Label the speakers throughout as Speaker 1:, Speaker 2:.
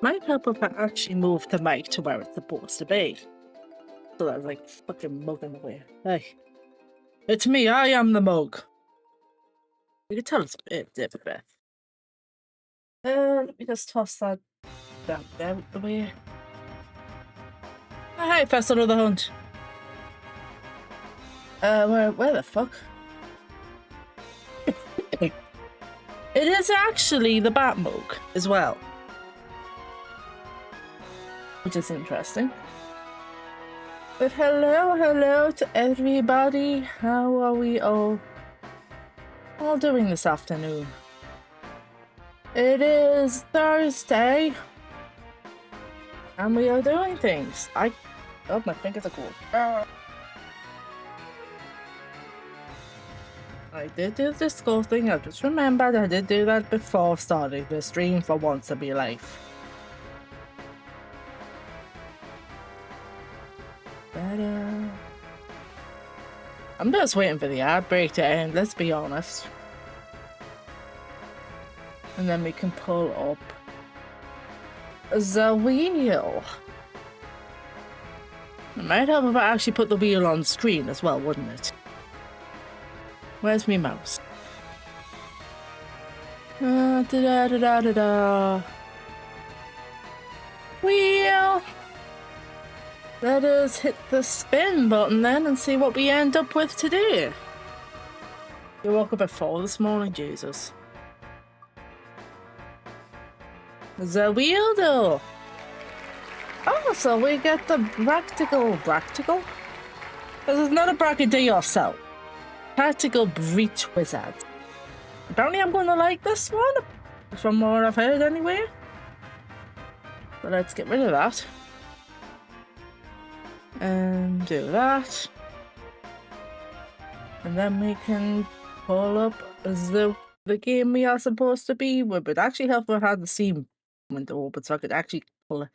Speaker 1: Might help if I actually move the mic to where it's supposed to be. So that's like fucking mugging away. Hey. It's me, I am the mug. You can tell it's a bit different. Let me just toss that down there out the way. Oh, hey, Festival of the Hunt. Where the fuck? It is actually the Bat Mug as well. Which is interesting. But hello to everybody. How are we all doing this afternoon? It is Thursday. And we are doing things. Oh, my fingers are cold. I did do the skull thing. I just remembered I did do that before starting the stream for once in my life. I'm just waiting for the ad break to end, let's be honest. And then we can pull up the wheel. It might help if I actually put the wheel on screen as well, wouldn't it? Where's my mouse? Wheel! Let us hit the spin button then and see what we end up with today. You woke up at 4 this morning, Jesus. The wheel though. Oh, so we get the practical? This is not a bracket yourself. Practical breach wizard. Apparently I'm gonna like this one. From what I've heard anyway. So let's get rid of that. And do that. And then we can pull up the game we are supposed to be with. It actually helped if I had the Steam window open so I could actually pull it.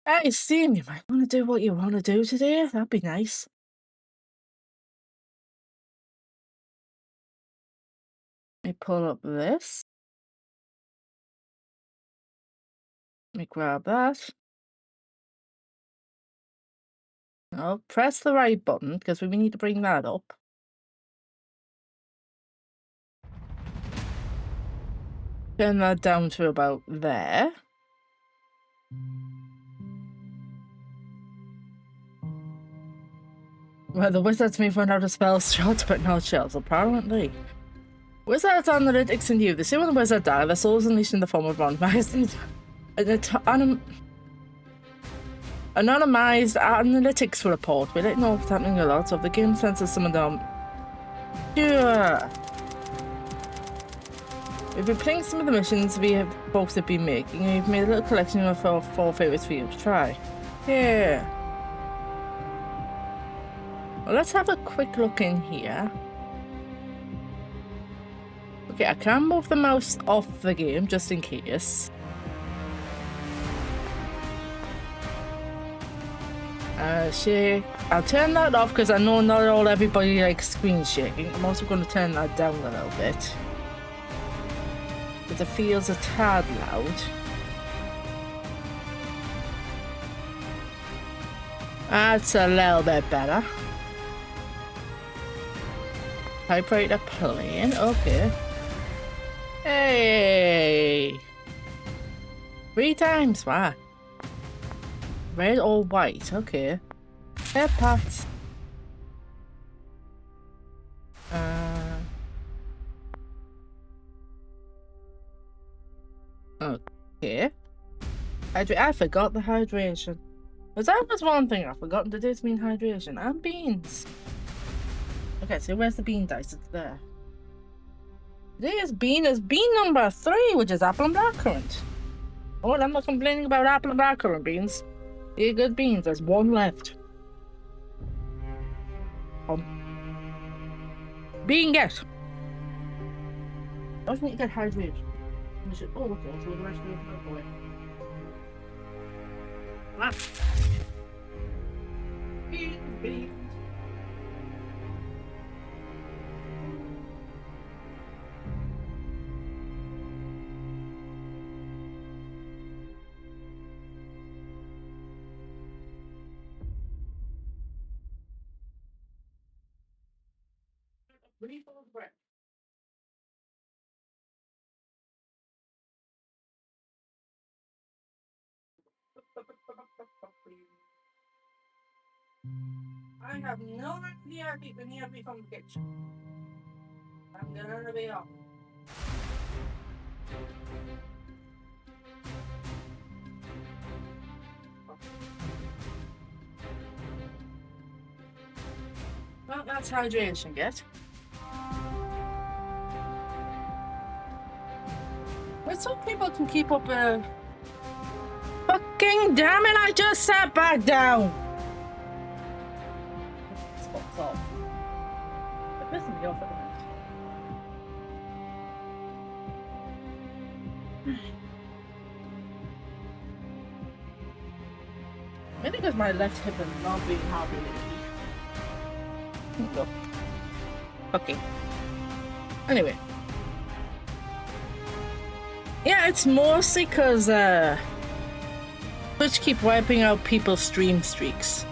Speaker 1: Hey Steam, you might want to do what you want to do today. That'd be nice. Let me pull up this. Let me grab that. I'll press the right button because we need to bring that up. Turn that down to about there. Well, the wizards may find out a spell shot, but not shells, apparently. Wizards analytics in you. They see when the wizard die, their souls unleashed in the form of anonymized analytics report. We don't know what's happening a lot, so if the game senses some of them. Sure. We've been playing some of the missions folks have been making, and we've made a little collection of our 4 favorites for you to try. Yeah. Well, let's have a quick look in here. Okay, I can move the mouse off the game just in case. Shake. I'll turn that off because I know not everybody likes screen shaking. I'm also going to turn that down a little bit. Because it feels a tad loud. That's a little bit better. Typewriter playing, okay. Hey! 3 times, wow. Red or white, okay. Hair parts. Okay. I forgot the hydration. Because that was one thing I've forgotten to do to mean hydration. And beans. Okay, so where's the bean dice? It's there. Today's bean is bean number 3, which is apple and blackcurrant. Oh, I'm not complaining about apple and blackcurrant beans. They're good beans. There's 1 left. Bean get. I just need to get hydrated. Oh, okay, so the rest of the boy. Ah. Beans. Refill of breath. I have no idea if you need me from the kitchen. I'm gonna be off. Well, that's hydration, get. But some people can keep up a... Fucking damn it, I just sat back down! Spots off. They're pissing me off at the minute. Maybe because my left hip is not being happy lately. Go. Okay. Anyway. Yeah, it's mostly because Twitch keep wiping out people's stream streaks.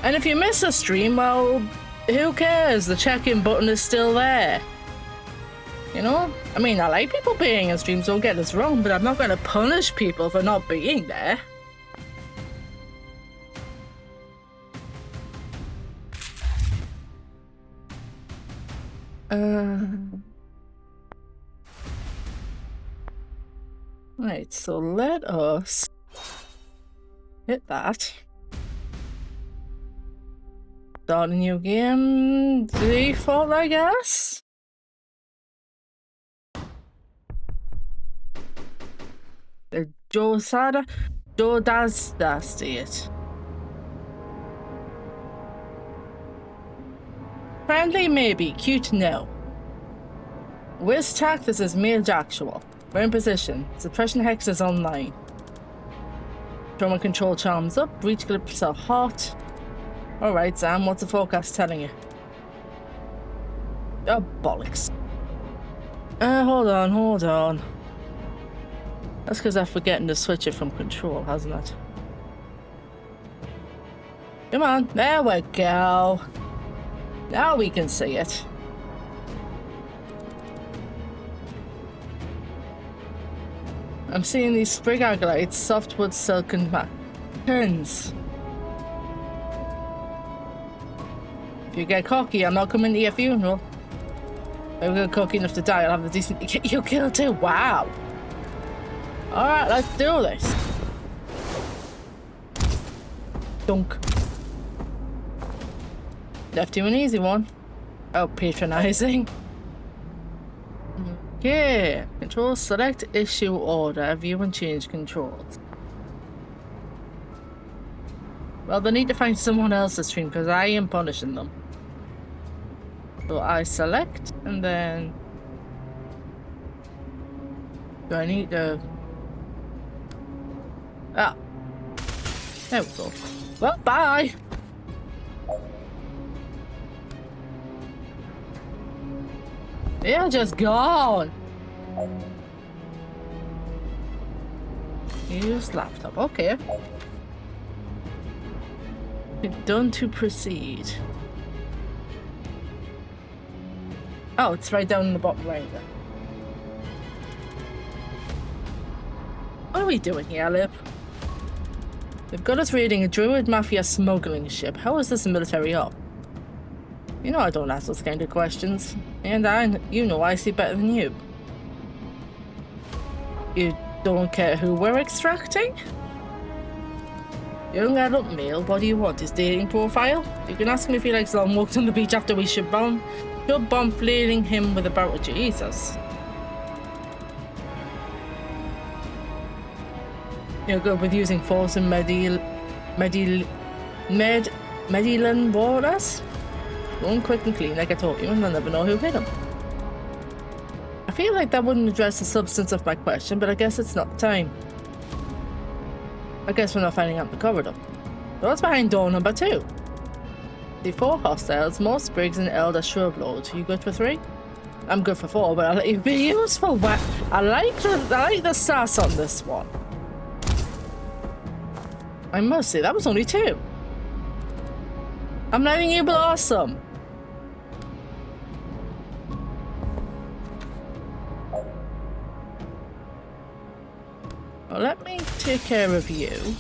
Speaker 1: And if you miss a stream, well, who cares? The check-in button is still there. You know? I mean, I like people being in streams, don't get us wrong, but I'm not going to punish people for not being there. Right, so let us hit that. Start a new game. Default, I guess? The Joe does it. Friendly, maybe. Cute, no. Whiz track, this is male actual. We're in position. Suppression hex is online. Trauma control charms up. Breach clips are hot. Alright, Sam, what's the forecast telling you? Oh, bollocks. Hold on. That's because I'm forgetting to switch it from control, hasn't it? Come on, there we go. Now we can see it. I'm seeing these sprig agalites, softwood, silken pins. If you get cocky, I'm not coming to your funeral. If you get cocky enough to die, I'll have the decency to get you killed too. Wow. Alright, let's do this. Dunk. Left you an easy one. Oh, patronizing. Okay. Control, select, issue, order, view and change controls. Well, they need to find someone else to stream because I am punishing them. So I select and then... Do I need to... Ah. There we go. Well, bye! They're just gone! Use laptop, okay. Done to proceed. Oh, it's right down in the bottom right there. What are we doing here, Lip? They've got us raiding a Druid Mafia smuggling ship. How is this a military op? You know I don't ask those kind of questions. And you know I see better than you. You don't care who we're extracting? Young adult male, what do you want? His dating profile? You can ask him if he likes long walks on the beach after we ship bomb flailing him with a barrel of Jesus. You're good with using force and Medilan waters? Going quick and clean like I told you, and they'll never know who hit him. I feel like that wouldn't address the substance of my question, but I guess it's not the time. I guess we're not finding out the corridor. So what's behind door number 2? The 4 hostiles, more sprigs and elder shrub lords. You good for 3? I'm good for 4, but I'll let you be useful. I like the sass on this one. I must say, that was only 2. I'm letting you blossom. let me take care of you.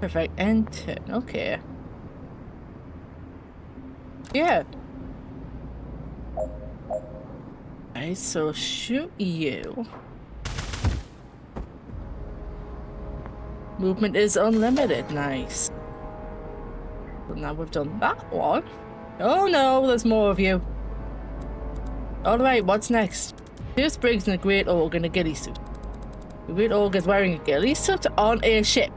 Speaker 1: Perfect. And turn. Okay. Yeah. Alright, so shoot you. Movement is unlimited. Nice. So now we've done that one. Oh no, there's more of you. Alright, what's next? Here's Briggs in a Great Org in a ghillie suit. The Great Org is wearing a ghillie suit on a ship.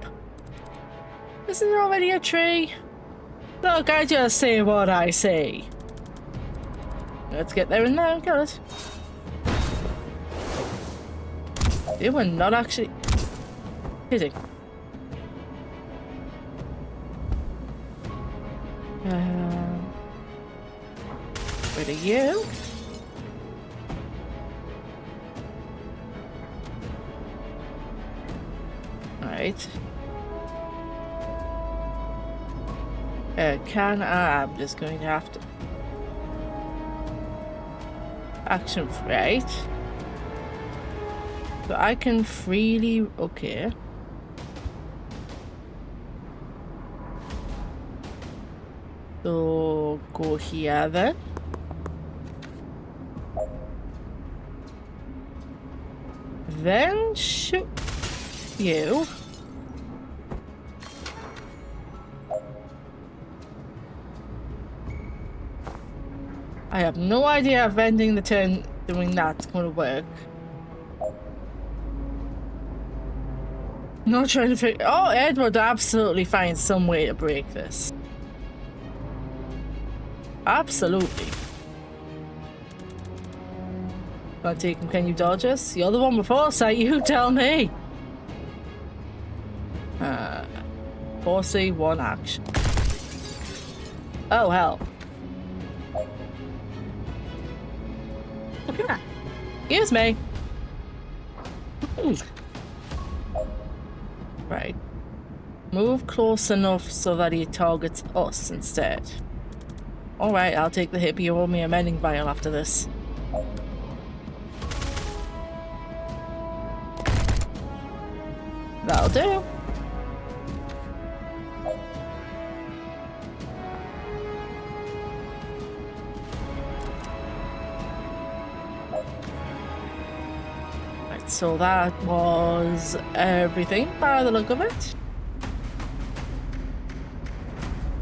Speaker 1: Isn't there already a tree? Look, I just say what I say. Let's get there and now, kill it. They were not actually hitting. Where are you? Alright. I'm just going to have to action right. So I can freely okay. So go here then. Then shoot you. I have no idea if ending the turn doing that's going to work. Not trying to figure. Oh, Ed would absolutely find some way to break this. Absolutely. Can't take him, can you dodge us? You're the one with foresight, you tell me. Foresee one action. Oh hell. Yeah. Excuse me. Right. Move close enough so that he targets us instead. Alright, I'll take the hit, but you owe me a mending vial after this. That'll do. Right, so that was everything by the look of it.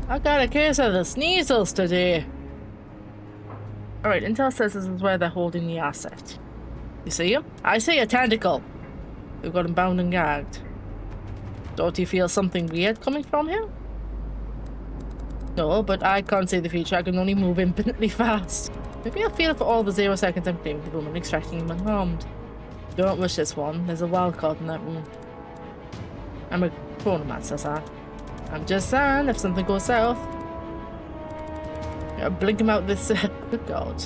Speaker 1: I got a case of the sneezels today. Alright, Intel says this is where they're holding the asset. You see him? I see a tentacle. We've got him bound and gagged. Don't you feel something weird coming from him? No, but I can't see the future. I can only move infinitely fast. Maybe I'll feel it for all the 0 seconds I'm claiming the room and extracting him unharmed. Don't rush this one. There's a wild card in that room. I'm a chronomancer, sir. I'm just saying, if something goes south, blink him out this. Good God.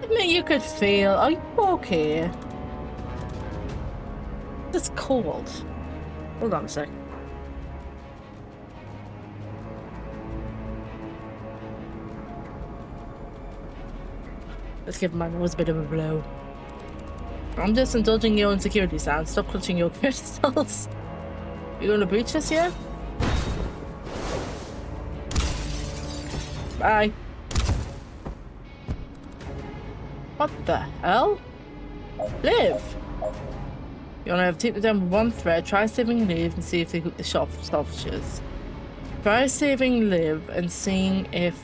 Speaker 1: Admit you could feel. Are you okay? It's cold. Hold on a sec. Let's give my nose a bit of a blow. I'm just indulging your insecurity, Sam. Stop clutching your crystals. You gonna breach this here? Bye. What the hell? Live! You wanna have to take it down with one thread, try saving Liv and see if they hook the softshires. Try saving Liv and seeing if...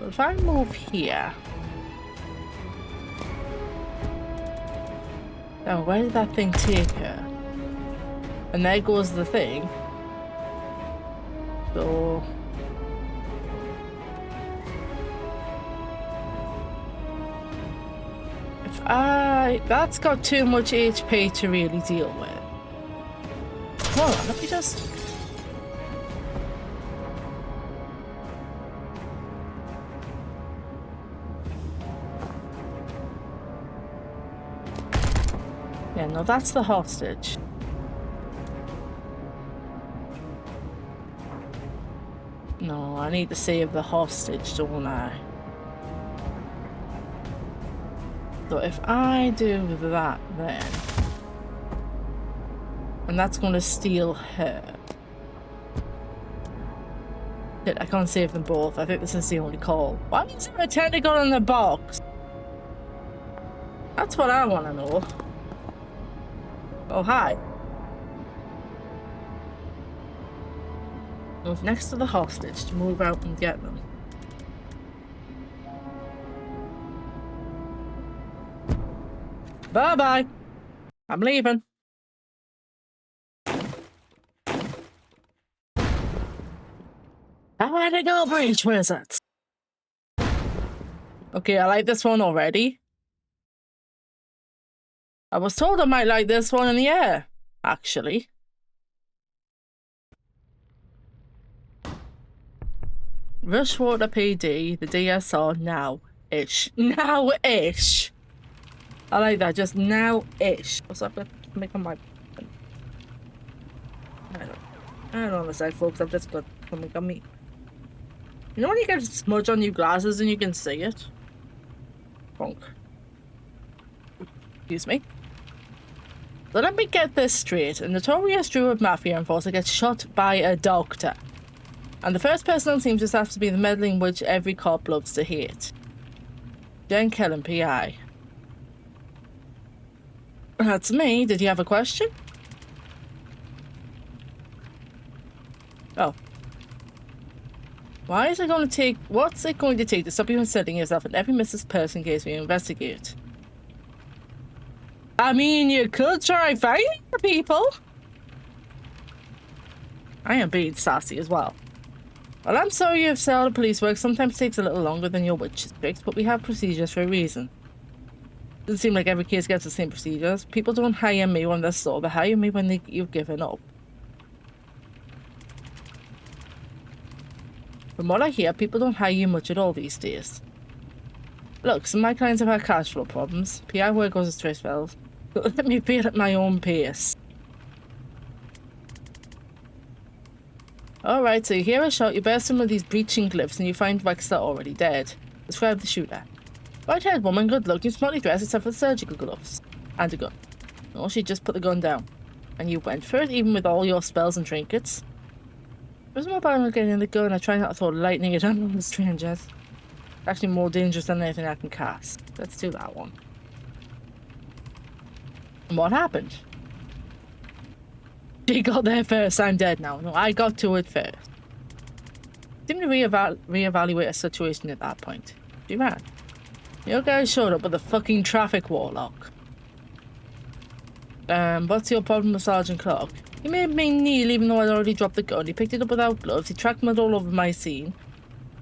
Speaker 1: Well, if I move here... Now, where did that thing take her? And there goes the thing. So... If I... That's got too much HP to really deal with. Hold on, let me just... Yeah, no, that's the hostage. No, I need to save the hostage, don't I? So if I do that then... And that's going to steal her. Shit, I can't save them both. I think this is the only call. Why is there a tentacle in the box? That's what I want to know. Oh, hi. Move next to the hostage to move out and get them. Bye-bye. I'm leaving. How to go, breach wizards? Okay, I like this one already. I was told I might like this one in the air, actually. Rushwater PD, the DSR, now-ish. Now-ish! I like that, just now-ish. What's up? Make my... I don't understand, folks. I've just got something on me. You know when you get smudge on your glasses and you can see it? Bonk. Excuse me. So let me get this straight. A notorious Druid Mafia enforcer gets shot by a doctor. And the first person on team just has to be the meddling witch every cop loves to hate. Jen Kellen, PI. That's me. Did you have a question? Oh. Why is it going to take... What's it going to take to stop you from setting yourself in every missing person case we investigate? I mean, you could try fighting for people. I am being sassy as well. Well, I'm sorry you've said all the police work sometimes takes a little longer than your witch's tricks, but we have procedures for a reason. Doesn't seem like every case gets the same procedures. People don't hire me when they're sore, they hire me when you've given up. From what I hear, people don't hire you much at all these days. Look, some of my clients have had cash flow problems. PI work goes as stress spells. But let me feel at my own pace. Alright, so you hear a shot, you bear some of these breaching glyphs, and you find Wexler already dead. Describe the shooter. White-haired woman, good looking, smartly dressed except for the surgical gloves. And a gun. No, she just put the gun down. And you went for it, even with all your spells and trinkets. There's more about not getting the gun. I try not to throw lightning at unknown strangers. Actually more dangerous than anything I can cast. Let's do that one. And what happened? She got there first. I'm dead now. No, I got to it first. Seem to reevaluate a situation at that point. You ran. Your guys showed up with a fucking traffic warlock. What's your problem with Sergeant Clark? He made me kneel even though I'd already dropped the gun. He picked it up without gloves. He tracked mud all over my scene.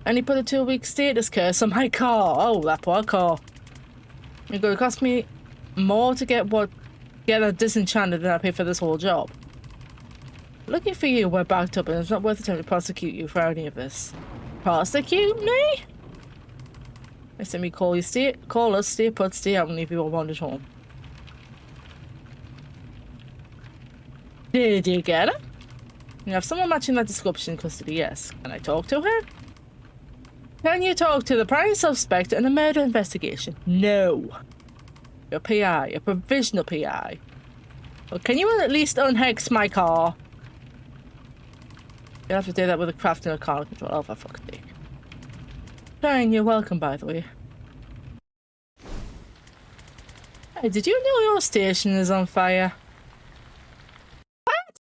Speaker 1: And he put a 2-week status curse on my car. Oh, that poor car. It's going to cost me more to get her disenchanted than I pay for this whole job. Lucky for you, we're backed up and it's not worth the time to prosecute you for any of this. Prosecute me? Next time you call us, stay put, stay out and leave your wanted home. Did you get her? You have someone matching that description in custody, yes. Can I talk to her? Can you talk to the prime suspect in a murder investigation? No. Your PI, a provisional PI. Well, can you at least unhex my car? You'll have to do that with a craft and a car control. Oh, for fuck's sake. Fine, you're welcome, by the way. Hey, did you know your station is on fire? What?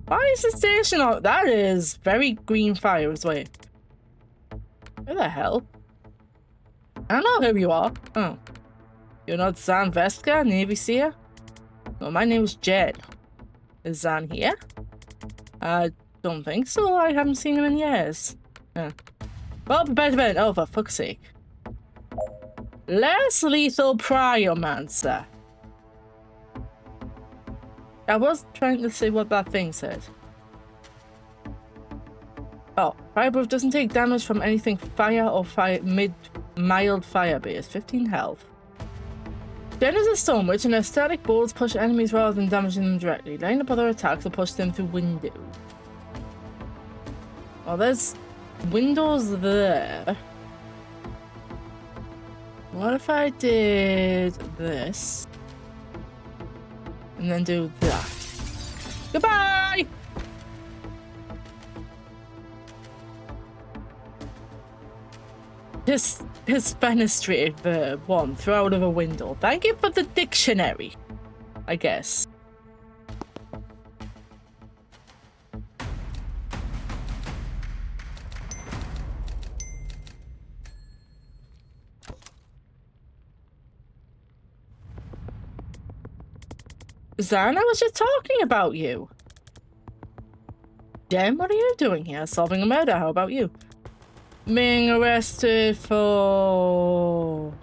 Speaker 1: Why is the station on? That is very green fire as well. Who the hell? I don't know who you are. Oh. You're not Zan Vestka, Navy Seer? No, my name's Jed. Is Zan here? I don't think so. I haven't seen him in years. Well, prepare to bed. Oh, for fuck's sake. Less lethal Priomancer. I was trying to see what that thing said. Oh, Fireproof doesn't take damage from anything fire or mild fire based. 15 health. Jen is a Storm Witch and her static bolts push enemies rather than damaging them directly. Line up other attacks or push them through window. Well, there's Windows there. What if I did this? And then do that. Goodbye! This fenestrated verb 1, throw out of a window. Thank you for the dictionary, I guess. Zan, I was just talking about you. Dan, what are you doing here? Solving a murder, how about you? Being arrested for...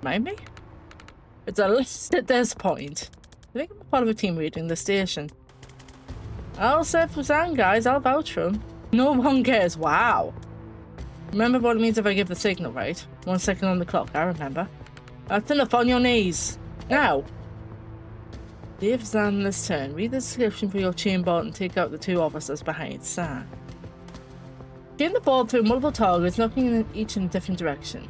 Speaker 1: Remind me? It's a list at this point. I think I'm part of a team reading the station. I'll say for Zan, guys, I'll vouch for him. No one cares, wow. Remember what it means if I give the signal, right? 1 second on the clock, I remember. That's enough, on your knees. Now. Give Zan this turn. Read the description for your chain bolt and take out the 2 officers behind Zan. Chain the bolt through multiple targets, knocking each in a different direction.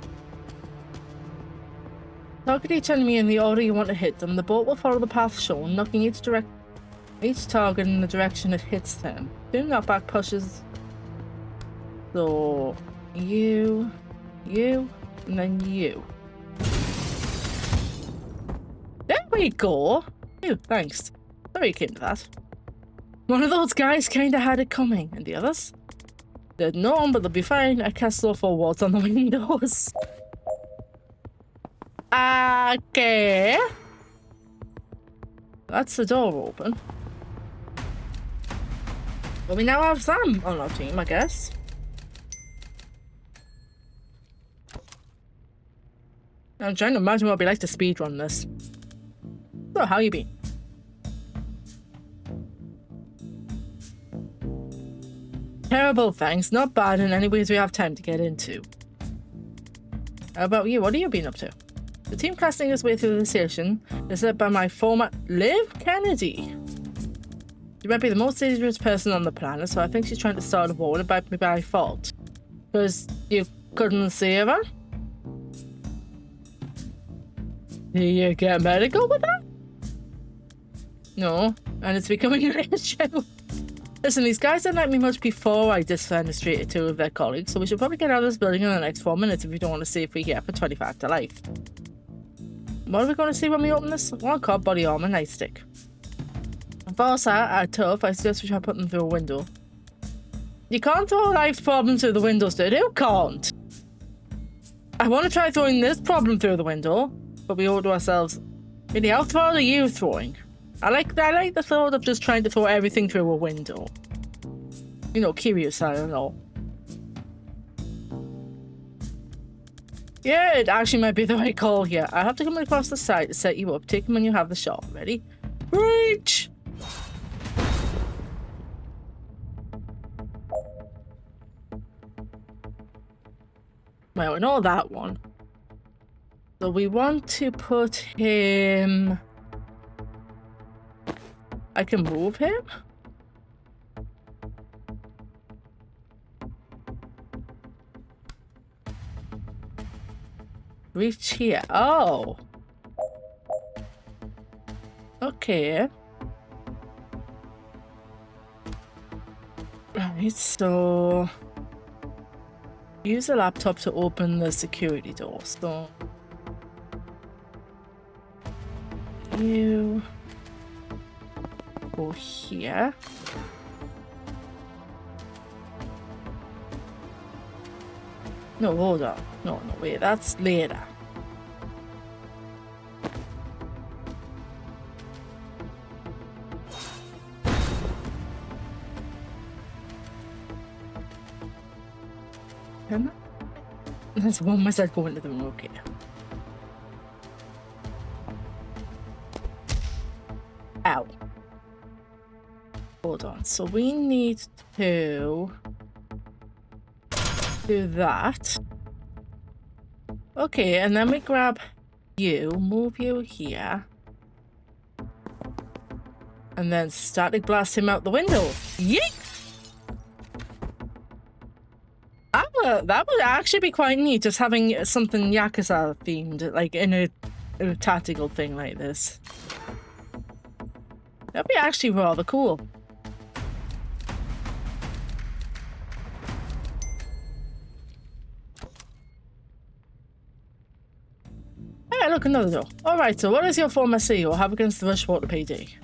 Speaker 1: Target each enemy in the order you want to hit them. The bolt will follow the path shown, knocking each target in the direction it hits them. 2 knockback pushes. So you, and then you. There we go. Ew, thanks. Sorry you came to that. One of those guys kinda had it coming, and the others? They're known, but they'll be fine. I cast slow forwards on the windows. Okay. That's the door open. Well, we now have Sam on our team, I guess. I'm trying to imagine what it'd be like to speedrun this. So, how you been? Terrible, thanks. Not bad in any ways we have time to get into. How about you? What have you been up to? The team casting its way through the station is led by my former Liv Kennedy. She might be the most dangerous person on the planet, so I think she's trying to start a war about me by fault. Because you couldn't save her? Do you get medical with that? No, and it's becoming an issue. Listen, these guys didn't like me much before I disfenestrated 2 of their colleagues, so we should probably get out of this building in the next 4 minutes if we don't want to stay free here for 25 to life. What are we going to see when we open this? 1 cop, body armor, nightstick. Boss are tough. I suggest we try putting them through a window. You can't throw life's problems through the windows, dude. Who can't? I want to try throwing this problem through the window, but we owe to ourselves. Really, how far are you throwing? I like the thought of just trying to throw everything through a window. You know, curious, I don't know. Yeah, it actually might be the right call here. I have to come across the side to set you up. Take them when you have the shot. Ready? Reach! Well, we know that one. So we want to put him... I can move him? Reach here. Oh. Okay. Right, so... Use a laptop to open the security door. So... You... Go here. No, hold on. No, wait, that's later. Can I? That's one myself go into the room, okay. Ow. Hold on, so we need to do that. Okay, and then we grab you, move you here. And then static blast him out the window. Yeet! That would actually be quite neat, just having something Yakuza themed, like in a tactical thing like this. That'd be actually rather cool. Hey, look, another door. Alright, so what does your former CEO have against the Rushwater PD?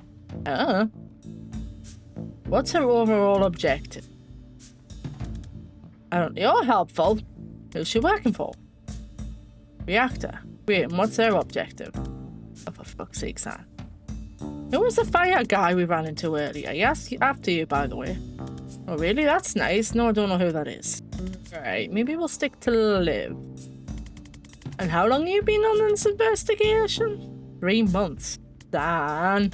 Speaker 1: What's her overall objective? You're helpful. Who's she working for? Reactor. Great, and what's their objective? Oh, for fuck's sake, Sam. Who was the fire guy we ran into earlier? Yes, after you, by the way. Oh, really? That's nice. No, I don't know who that is. Alright, maybe we'll stick to Liv. And how long have you been on this investigation? 3 months. Dan.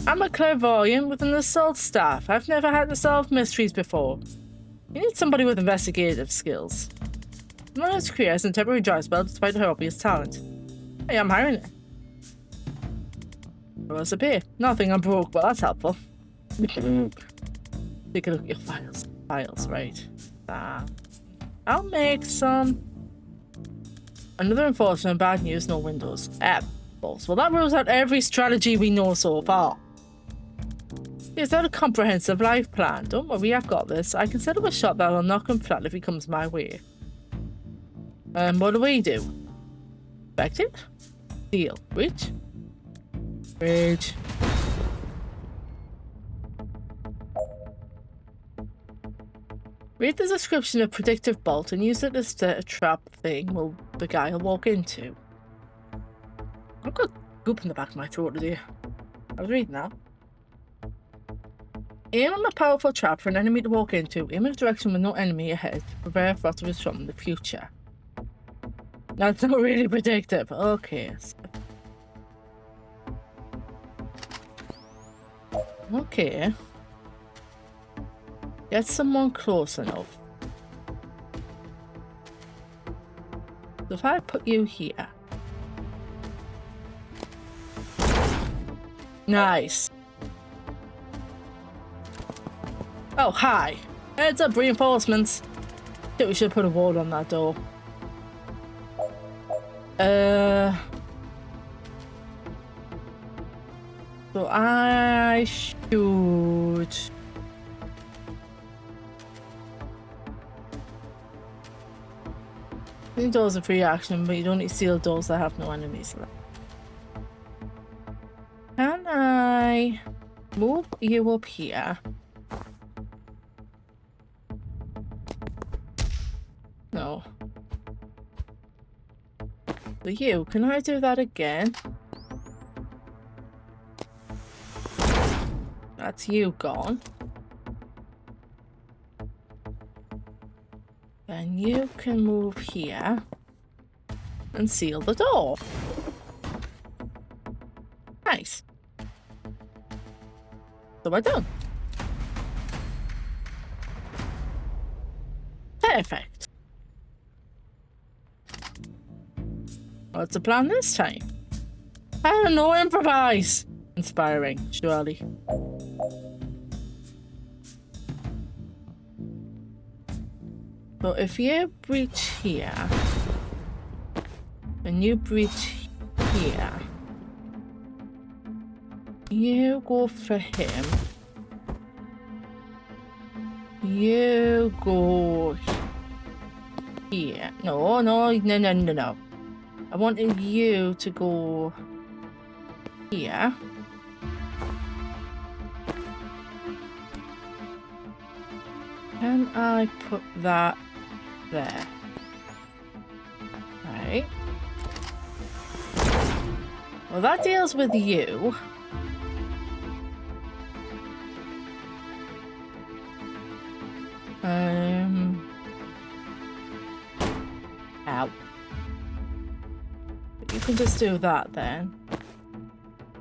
Speaker 1: I'm a clairvoyant with an assault staff. I've never had to solve mysteries before. You need somebody with investigative skills. Managed to create a temporary dry spell despite her obvious talent. Hey, I'm hiring it. What's the pay? Nothing, I'm broke, but that's helpful. Take a look at your files. Files, right. I'll make some. Another enforcement, bad news, no windows. Apples. Well, that rules out every strategy we know so far. Is that a comprehensive life plan? Don't worry, I've got this. I can set up a shot that'll knock him flat if he comes my way. What do we do? Expect it? Deal. Reach? Reach. Read the description of predictive bolt and use it to set a trap thing the guy will walk into. I've got goop in the back of my throat today. I was reading that. Aim on a powerful trap for an enemy to walk into. Aim in a direction with no enemy ahead. Prepare for us from the future. That's not really predictive. Okay. Okay. Get someone close enough. So if I put you here. Nice. Oh, hi. Heads up, reinforcements. I think we should put a wall on that door. So I should... These doors are free action, but you don't need sealed doors that have no enemies left. Can I move you up here? No. For you, can I do that again? That's you gone. Then you can move here and seal the door. Nice. So we're done. Perfect. What's the plan this time? I don't know, improvise. Inspiring, surely. So if you breach here, and you breach here, you go for him, you go here. No. I wanted you to go here. Can I put that there? Right. Well, that deals with you. Ow. But you can just do that then.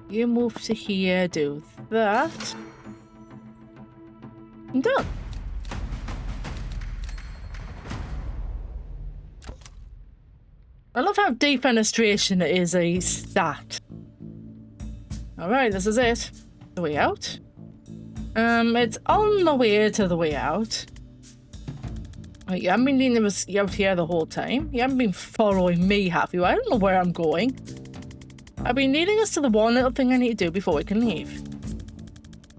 Speaker 1: You move to here, do that. I'm done. I love how defenestration is a stat. Alright, this is it. The way out. It's on the way to the way out. You haven't been leaving us out here the whole time. You haven't been following me, have you? I don't know where I'm going. I've been leading us to the one little thing I need to do before we can leave.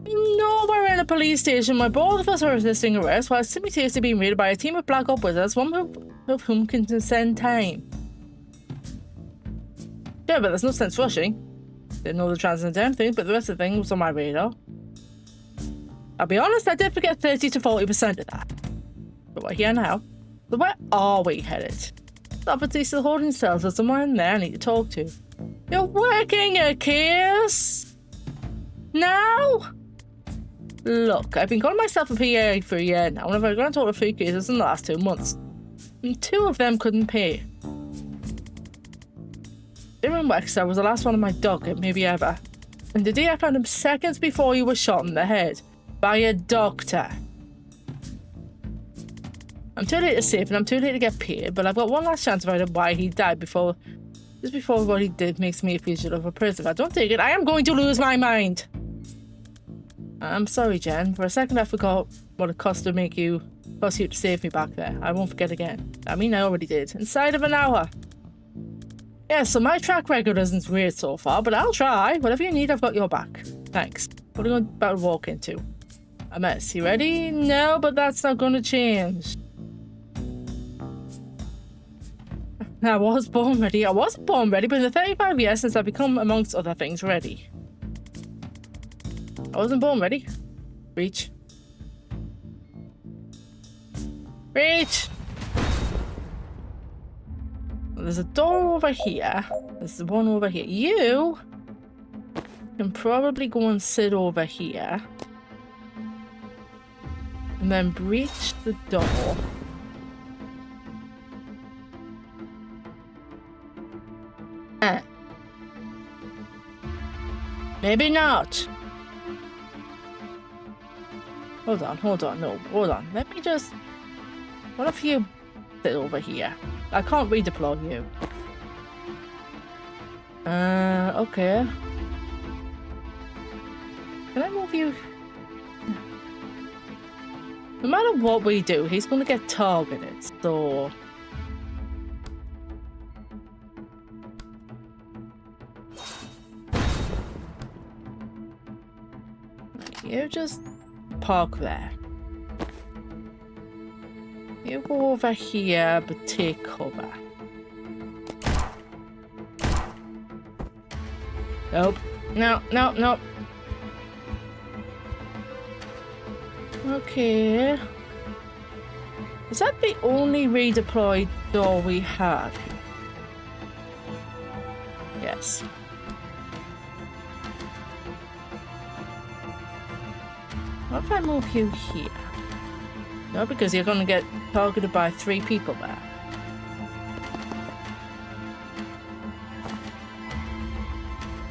Speaker 1: No, we're in a police station where both of us are resisting arrest while Timmy Tasty being raided by a team of black op wizards, one of whom can descend time. Yeah, but there's no sense rushing. Didn't know the transcendent thing, but the rest of the thing was on my radar. I'll be honest, I did forget 30 to 40% of that. But we're here now. So where are we headed? Obviously still holding cells. There's someone in there I need to talk to. You're working a case? Now? Look, I've been calling myself a PA for a year now, and I've gone to 3 cases in the last 2 months. And 2 of them couldn't pay. Dylan Wexler was the last one on my docket, maybe ever. And the day I found him seconds before he was shot in the head. By a doctor. I'm too late to save and I'm too late to get paid, but I've got one last chance to find out why he died just before what he did makes me a fugitive of a prison. If I don't take it, I am going to lose my mind. I'm sorry, Jen. For a second I forgot what it cost you to save me back there. I won't forget again. I mean, I already did. Inside of an hour. Yeah, so my track record isn't great so far, but I'll try. Whatever you need, I've got your back. Thanks. What are you about to walk into? A mess. You ready? No, but that's not going to change. I was born ready. I wasn't born ready, but in the 35 years since I've become, amongst other things, ready. I wasn't born ready. Reach. Reach! Well, there's a door over here. There's the one over here. You can probably go and sit over here. And then breach the door. Maybe not. Hold on, no, hold on. Let me just... What if you sit over here? I can't redeploy you. Okay. Can I move you? No matter what we do, he's going to get targeted, so... You just park there. You go over here, but take cover. Nope. No, no, no. Okay. Is that the only redeployed door we have? Yes. What if I move you here? No, because you're going to get targeted by 3 people there.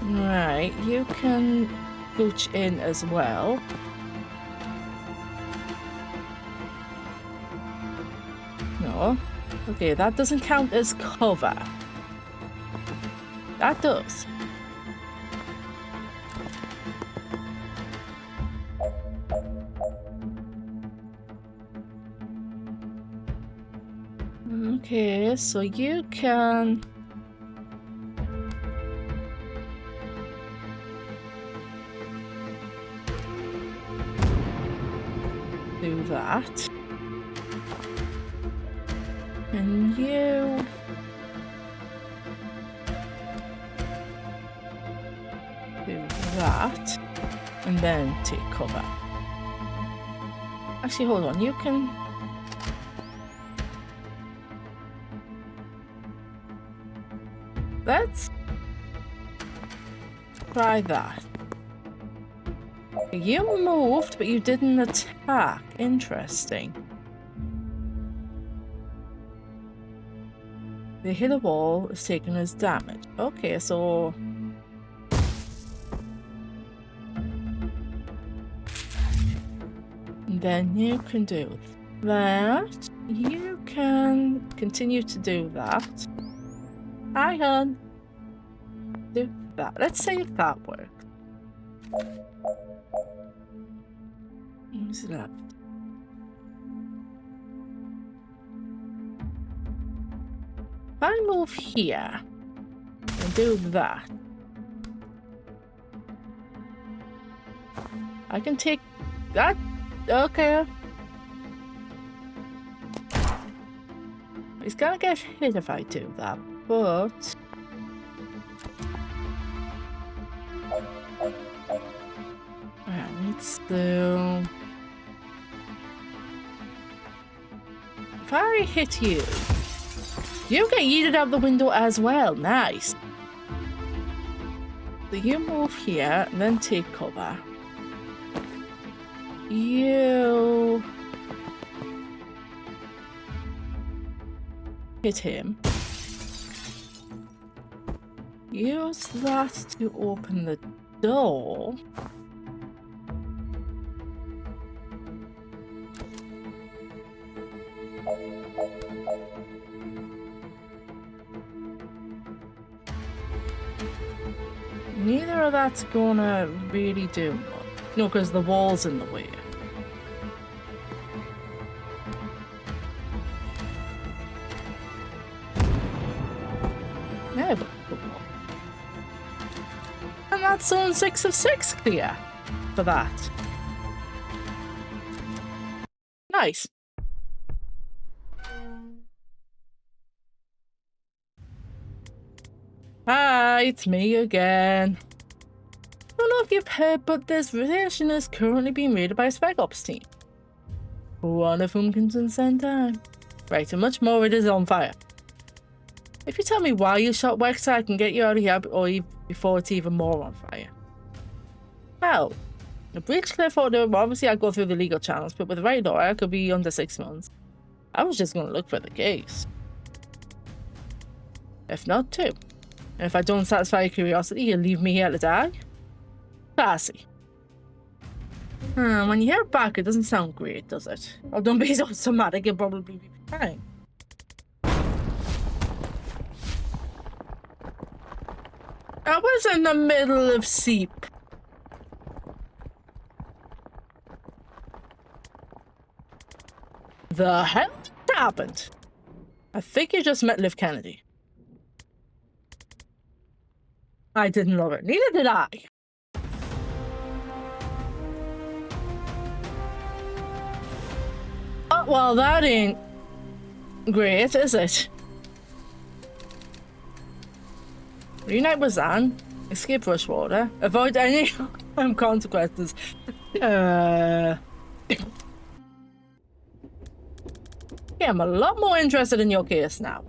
Speaker 1: Right, you can gooch in as well. No. Okay, that doesn't count as cover. That does. Okay, so you can... do that. And you... do that. And then take cover. Actually, hold on, you can... Let's try that. You moved, but you didn't attack. Interesting. The hit a wall is taken as damage. Okay, so... then you can do that. You can continue to do that. Hi, hon. Do that. Let's see if that works. Who's left? I move here and do that, I can take that. Okay. He's gonna get hit if I do that, but I need to. If I hit you, you get yeeted out the window as well. Nice. So you move here, then take cover. You hit him. Use that to open the door. Neither of that's gonna really do much. No, because the wall's in the way. Yeah, but and that's zone 6 of 6 clear for that. Nice. Hi, it's me again. I don't know if you've heard, but this station is currently being raided by a spec ops team. One of whom can send time. Right, and much more it is on fire. If you tell me why you shot Wex, I can get you out of here before it's even more on fire. Well, the breach cliff order, obviously I'd go through the legal channels, but with the right lawyer, I could be under 6 months. I was just going to look for the case. If not, 2. And if I don't satisfy your curiosity, you'll leave me here to die? Classy. When you hear it back, it doesn't sound great, does it? Oh, don't be so somatic, you'll probably be fine. I was in the middle of sleep. The hell happened? I think you just met Liv Kennedy. I didn't love it. Neither did I. Oh, well, that ain't great, is it? Reunite with Zan. Escape Rushwater. Avoid any consequences. Yeah, I'm a lot more interested in your case now.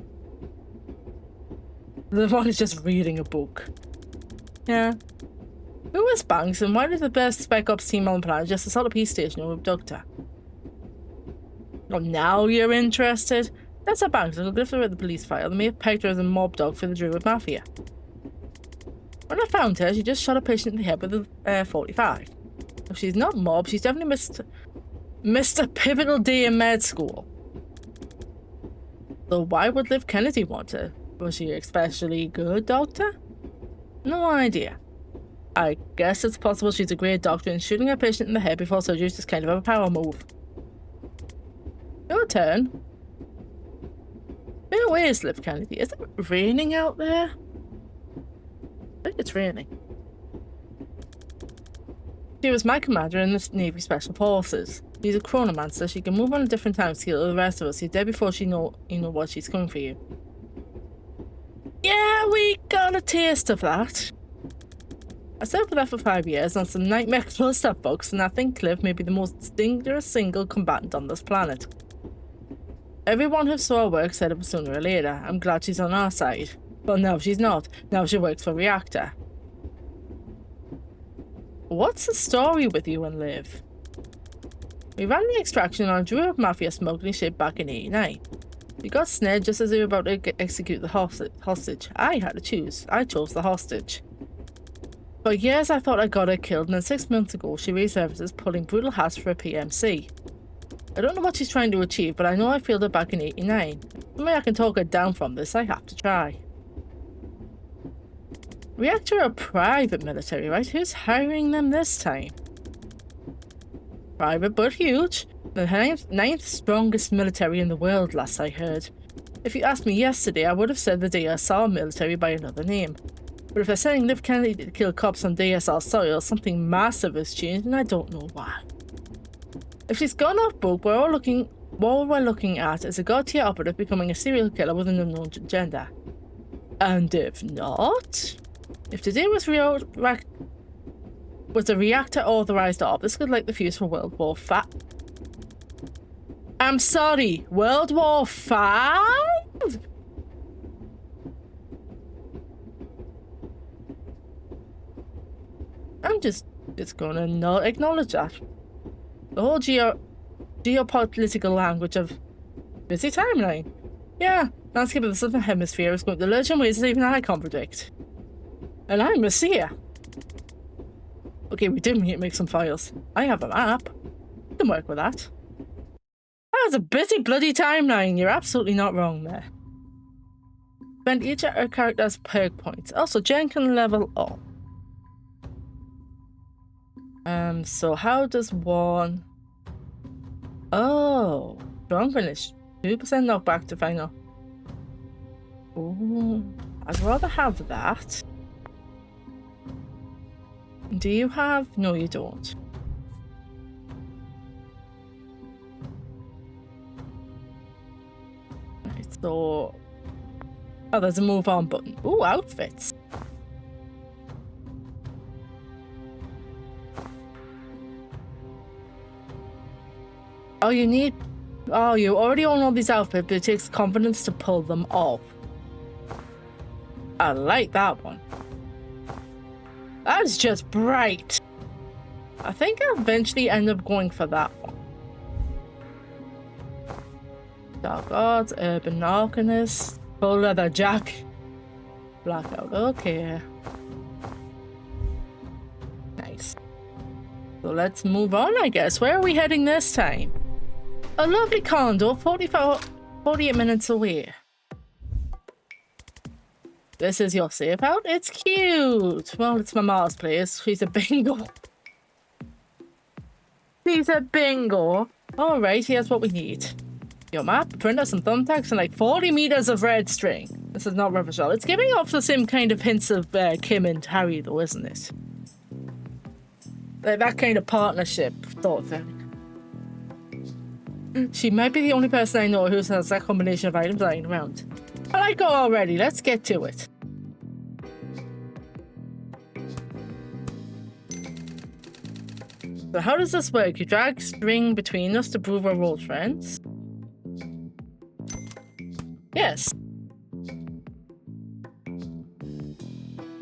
Speaker 1: The one is just reading a book. Yeah. Who is Banks and why did the best spec ops team on the planet just assault a peace station or abduct her? Oh, now you're interested? That's a Banks. I'll go through the police file. They may have pegged her as a mob dog for the Druid Mafia. When I found her, she just shot a patient in the head with a 45. If she's not mob, she's definitely missed a pivotal day in med school. So why would Liv Kennedy want her? Was she especially good doctor? No idea. I guess it's possible she's a great doctor and shooting a patient in the head before surgery is just kind of a power move. Your turn. Where is Liv Kennedy? Is it raining out there? I think it's raining. She was my commander in the Navy Special Forces. She's a chronomancer. She can move on a different time scale to the rest of us. She's dead before you know what she's coming for you. Yeah, we got a taste of that. I served with her for 5 years on some nightmare cluster bugs, and I think Liv may be the most dangerous single combatant on this planet. Everyone who saw her work said it was sooner or later. I'm glad she's on our side. But now she's not. Now she works for Reactor. What's the story with you and Liv? We ran the extraction on a Druid Mafia smuggling ship back in '89. We got snared just as they were about to execute the hostage. I had to choose. I chose the hostage. For years I thought I got her killed, and then 6 months ago she resurfaces pulling brutal hats for a PMC. I don't know what she's trying to achieve, but I know I failed her back in '89. Some way I can talk her down from this, I have to try. Reactor are private military, right? Who's hiring them this time? Private but huge. The ninth strongest military in the world, last I heard. If you asked me yesterday, I would have said the DSR military by another name. But if they're sending Liv Kennedy to kill cops on DSR soil, something massive has changed, and I don't know why. If she's gone off book, what we're looking at is a god-tier operative becoming a serial killer with an unknown agenda. And if not, if today was a reactor-authorized op, this could light the fuse for World War V. I'm sorry, World War V? I'm just gonna not acknowledge that. The whole geopolitical language of busy timeline. Yeah, landscape of the southern hemisphere is going to lurch in ways that even I can't predict. And I'm Messiah. Okay, we did make some files. I have a map. We can work with that. That's a busy bloody timeline. You're absolutely not wrong there. Spend each of our character's perk points. Also, Jen can level up. So how does one... Oh, strong finish. 2% knockback to final. Ooh, I'd rather have that. Do you have... No, you don't. Right, so... Oh, there's a move on button. Ooh, outfits. Oh, you need... Oh, you already own all these outfits, but it takes confidence to pull them off. I like that one. That's just bright. I think I'll eventually end up going for that one. Dark Arts, Urban Arcanist, Full Leather Jack, Blackout. Okay. Nice. So let's move on, I guess. Where are we heading this time? A lovely condo, 48 minutes away. This is your safe out? It's cute! Well, it's my Mars place. She's a bingo. She's a bingo. Alright, here's what we need. Your map, printer, some thumbtacks, and like 40 meters of red string. This is not Revachol. It's giving off the same kind of hints of Kim and Harry, though, isn't it? Like that kind of partnership thought thing. She might be the only person I know who has that combination of items lying around. I like her already. Let's get to it. So how does this work? You drag string between us to prove we're old friends? Yes.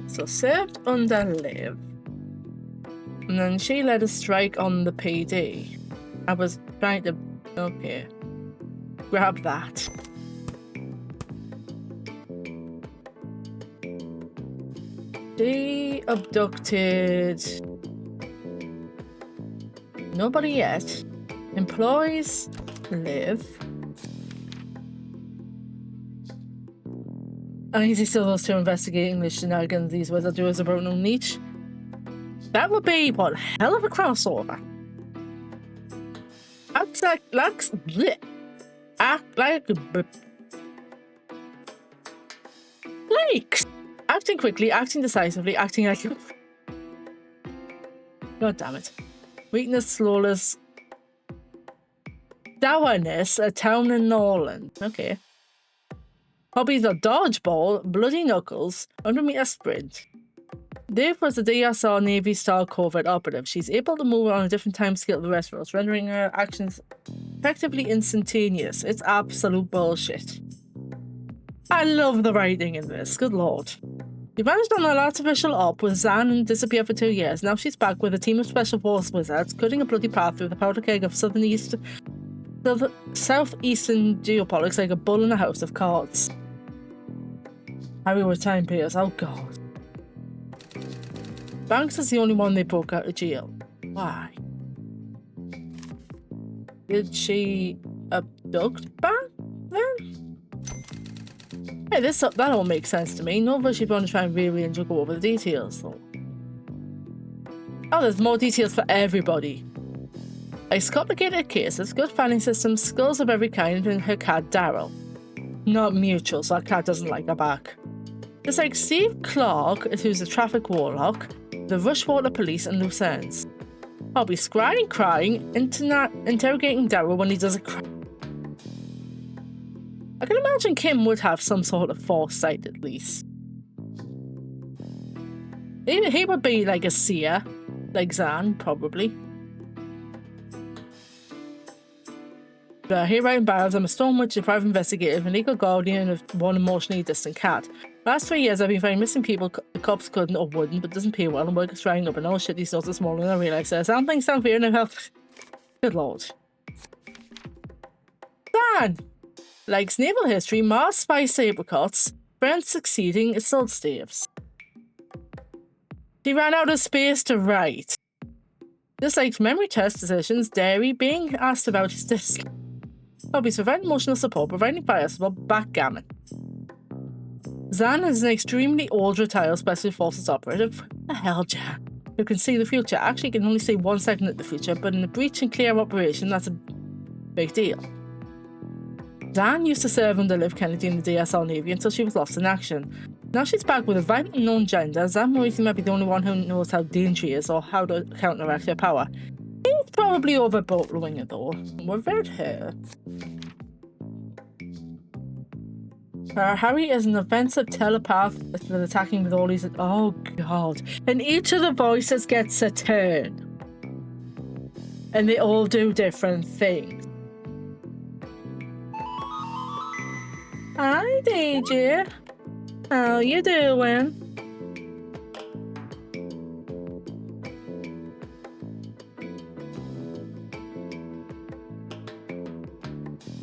Speaker 1: So served under Liv. And then she let us strike on the PD. I was trying to... Okay. Grab that. She abducted... Nobody yet. Employs Liv. And easy still those two investigating the shenanigans these wizard doers about no niche. That would be one hell of a crossover. Acts like acting quickly, acting decisively, acting like... God damn it. Weakness, slowness, dourness, a town in Norland. Okay. Hobbies are dodgeball, bloody knuckles, 100-meter sprint. Dave was a DSR Navy Star covert operative. She's able to move on a different time scale to the rest of us, rendering her actions effectively instantaneous. It's absolute bullshit. I love the writing in this, good lord. She vanished on an artificial op with Zan and disappeared for 2 years. Now she's back with a team of special force wizards, cutting a bloody path through the powder keg of southeastern geopolitics like a bull in a house of cards. Harry with time players, oh god. Banks is the only one they broke out of jail. Why? Did she abduct Banks then? Hey, that all makes sense to me. Not that she'd want to try and really and go over the details though. Oh, there's more details for everybody. Ice complicated cases, good filing systems, skills of every kind, and her cat Daryl. not mutual, so our cat doesn't like her back. It's like Steve Clark, who's a traffic warlock, the Rushwater police, and loose ends. I'll be scrying, crying, interrogating Daryl when he does a crime. I can imagine Kim would have some sort of foresight at least. He would be like a seer, like Zan, probably. But here writing bios, I'm a storm witch, a private investigator, a legal guardian of one emotionally distant cat. Last 3 years I've been finding missing people the cops couldn't or wouldn't, but doesn't pay well, and work is drying up, and oh shit, these notes are smaller than I realised. Some things sound fair and I've helped. Good lord. Dan! Likes naval history, Mars spy sabercots, friends succeeding assault staves. She ran out of space to write. Dislikes memory test decisions, dairy, being asked about his disc. Hobbies: providing emotional support, providing fire support, backgammon. Zan is an extremely old retired Special Forces operative. What the hell, Jack? Who can see the future. Actually, can only see 1 second at the future, but in a breach and clear operation, that's a big deal. Zan used to serve under Liv Kennedy in the DSL Navy until she was lost in action. Now she's back with a violent unknown gender. Zan worries he might be the only one who knows how dangerous she is or how to counteract her power. He's probably overblowing it though. We've read her. Harry is an offensive telepath that's been attacking with all these. Oh god. And each of the voices gets a turn. And they all do different things. Hi, DJ. How you doing?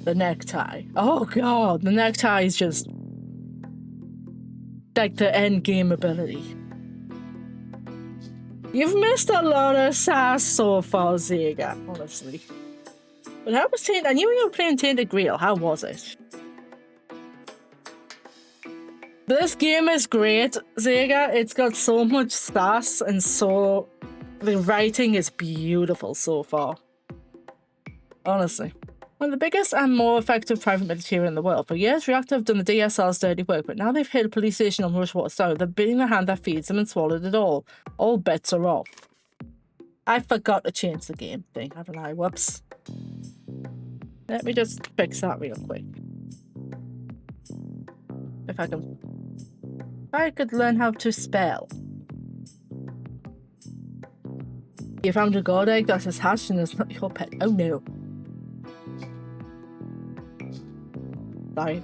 Speaker 1: The necktie. Oh god, the necktie is just like the end game ability. You've missed a lot of sass so far, Zega, honestly. But how was Tainted? I knew you were playing Tainted Grail. How was it? This game is great, Zega. It's got so much sass and so... the writing is beautiful so far. Honestly. One of the biggest and more effective private military in the world. For years, Reactor have done the DSL's dirty work, but now they've hit a police station on Rushwater Stone. They're biting the hand that feeds them and swallowed it all. All bets are off. I forgot to change the game thing, haven't I? Whoops. Let me just fix that real quick. If I could learn how to spell. You found a god egg that is hatched and it's not your pet. Oh no. Sorry.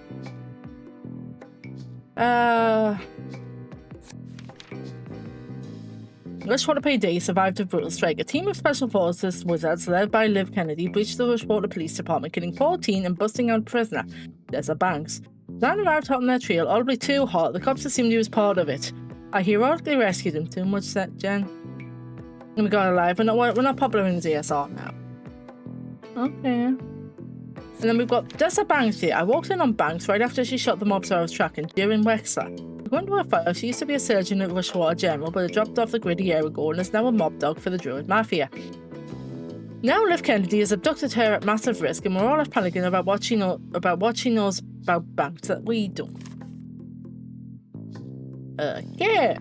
Speaker 1: Rushwater PD survived a brutal strike. A team of special forces wizards led by Liv Kennedy breached the Rushwater Police Department, killing 14 and busting out a prisoner, Desert Banks. Zan arrived hot on their trail, audibly too hot. The cops assumed he was part of it. I heroically rescued him. Too much set, Jen. And we got alive. We're not popular in the DSR now. Okay. And then we've got Desert Banks here. I walked in on Banks right after she shot the mobster I was tracking, during Wexler. According to her file, she used to be a surgeon at Rushwater General, but it dropped off the grid a year ago and is now a mob dog for the Druid Mafia. Now Liv Kennedy has abducted her at massive risk, and we're all left panicking about what she knows about Banks that we don't. Okay.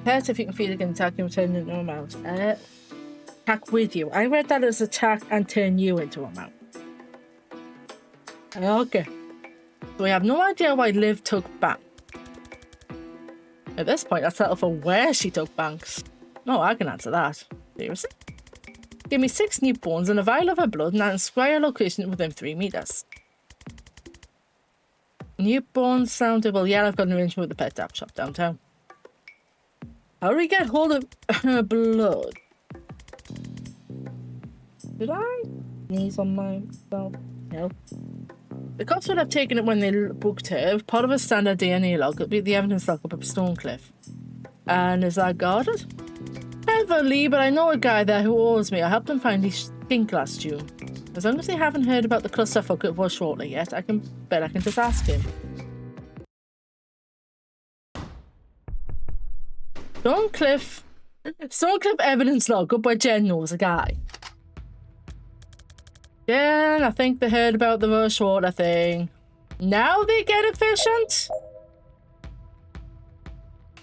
Speaker 1: Pet, if you can feel it can attack you and turn into a mouse. Attack with you. I read that as attack and turn you into a mouse. Okay. So we have no idea why Liv took Banks. At this point, I settle for where she took Banks. No, I can answer that. Seriously? Give me 6 newborns and a vial of her blood, and I can scry her location within 3 meters. Newborns sounded... Well, yeah, I've got an arrangement with the pet tap shop downtown. How do we get hold of her blood? Did I sneeze on myself? No. The cops would have taken it when they booked her. If part of a standard DNA log, it'd be the evidence log up at Stonecliff. And is that guarded? Heavily, but I know a guy there who owes me. I helped him find his stink last June. As long as they haven't heard about the clusterfuck at Rushwater yet, I can just ask him. Stonecliff evidence log up where Jen knows a guy. Then I think they heard about the rush water thing. Now they get efficient?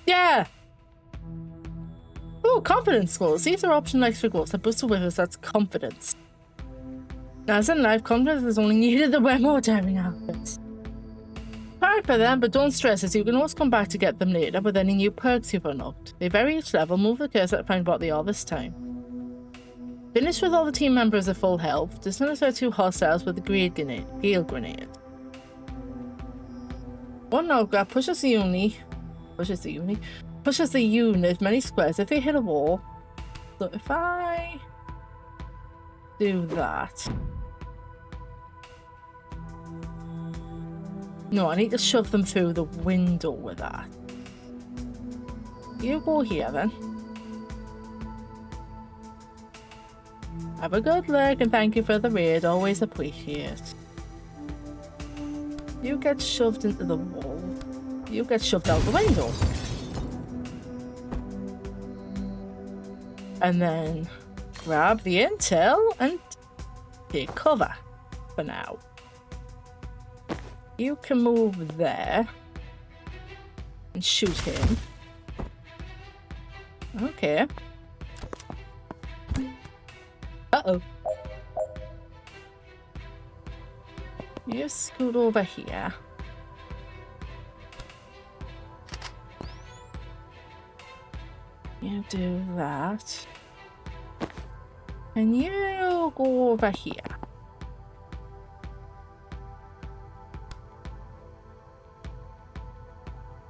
Speaker 1: Yeah. Oh, confidence scores. These are optional extra goals that boost the whiffers. That's confidence. As in life, confidence is only needed to wear more daring outfits. Fine for them, but don't stress as you can always come back to get them later with any new perks you've unlocked. They vary each level. Move the cursor and find what they are this time. Finish with all the team members at full health. Dismantle 2 hostiles with the gale grenade. One knockback pushes the unit many squares if they hit a wall. So if I do that. No, I need to shove them through the window with that. You go here then. Have a good look and thank you for the raid. Always appreciate. You get shoved into the wall. You get shoved out the window. And then grab the intel and take cover for now. You can move there and shoot him. Okay. Uh-oh. You scoot over here. You do that. And you go over here.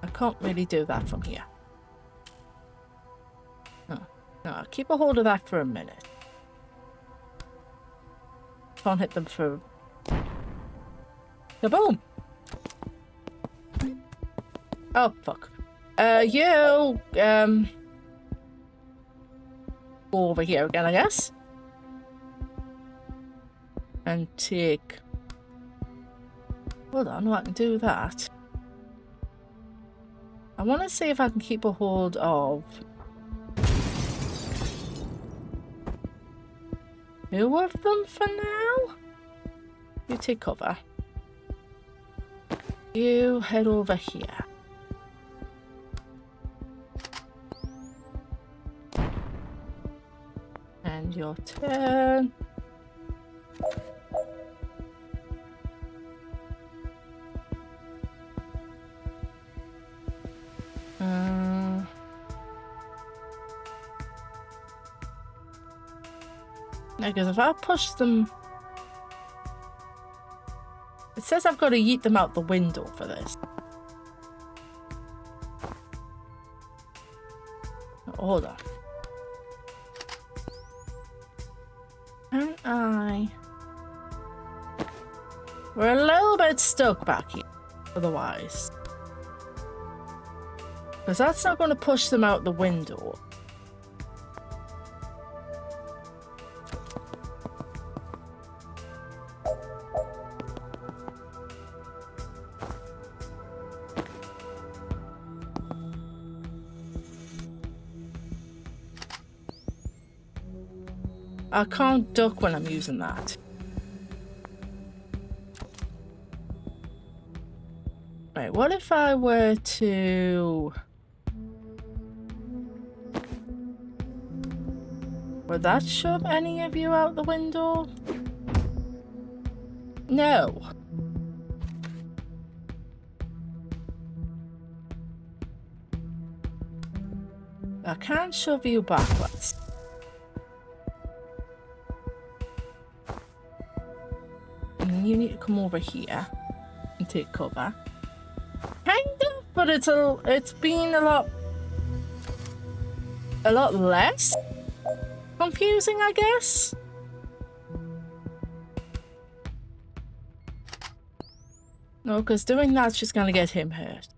Speaker 1: I can't really do that from here. No, keep a hold of that for a minute. Can't hit them for... Kaboom! Oh, fuck. You, go over here again, I guess. And take... Hold on, no, I can do that. I want to see if I can keep a hold of... two of them for now? You take cover. You head over here. And your turn. Because if I push them... It says I've got to yeet them out the window for this. Hold on. Can I... We're a little bit stuck back here, otherwise. Because that's not going to push them out the window. I can't duck when I'm using that. Right, what if I were to... Would that shove any of you out the window? No. I can't shove you backwards. You need to come over here and take cover. Kind of, but it's been a lot less confusing, I guess. No, because doing that's just gonna get him hurt.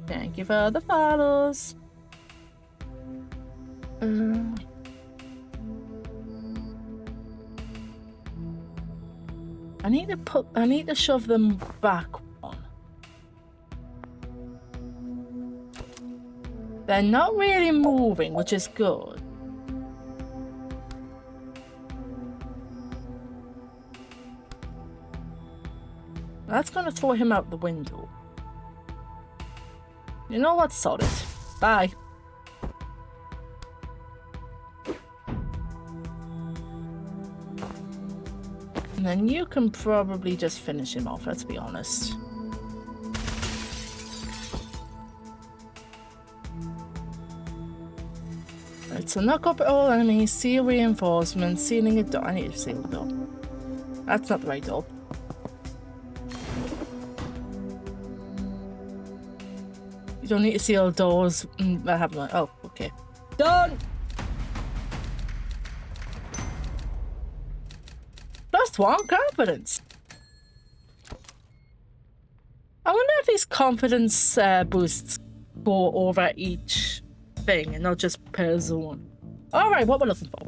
Speaker 1: Thank you for the follows. I need to shove them back one. They're not really moving, which is good. That's gonna throw him out the window. You know what? Sod it. Bye. And then you can probably just finish him off, let's be honest. Right, so knock up all enemies, seal reinforcements, sealing a door. I need to seal the door. That's not the right door. You don't need to seal doors. I have one. Oh, okay. Done! +1 confidence. I wonder if these confidence boosts go over each thing and not just per zone. Alright, what we're looking for.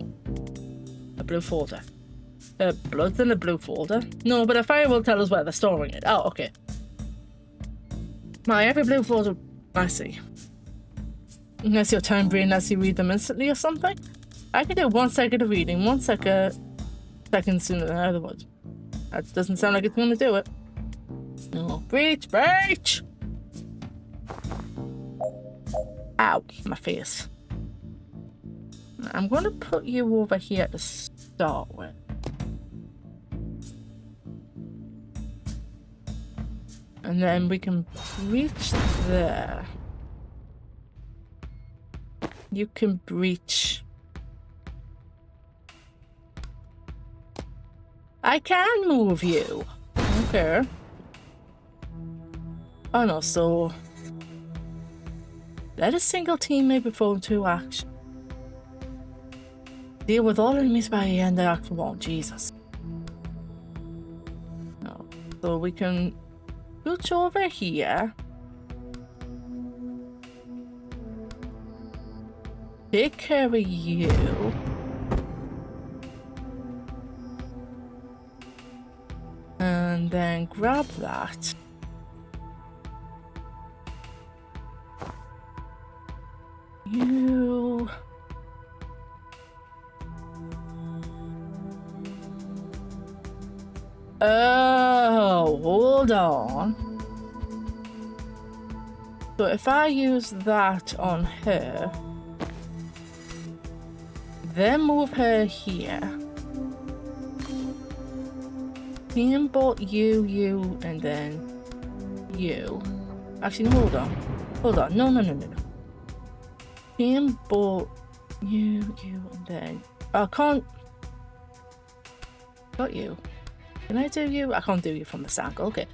Speaker 1: A blue folder. Blood's in a blue folder? No, but a fire will tell us where they're storing it. Oh, okay. My every blue folder I see. Unless your time brain lets you read them instantly or something. I can do 1 second of reading, 1 second sooner than otherwise. That doesn't sound like it's gonna do it. No. Breach! Breach! Ow, my face. I'm gonna put you over here to start with. And then we can breach there. You can breach. I can move you. Okay. Oh no, so let a single teammate perform 2 actions. Deal with all enemies by the end of Act 1. Jesus. No. So we can scooch over here. Take care of you. And then grab that. You. Oh, hold on. So if I use that on her, then move her here. Bought you, and then you. Actually, no, hold on. Hold on. No. Bought you, and then I can't. Got you. Can I do you? I can't do you from this angle. Okay.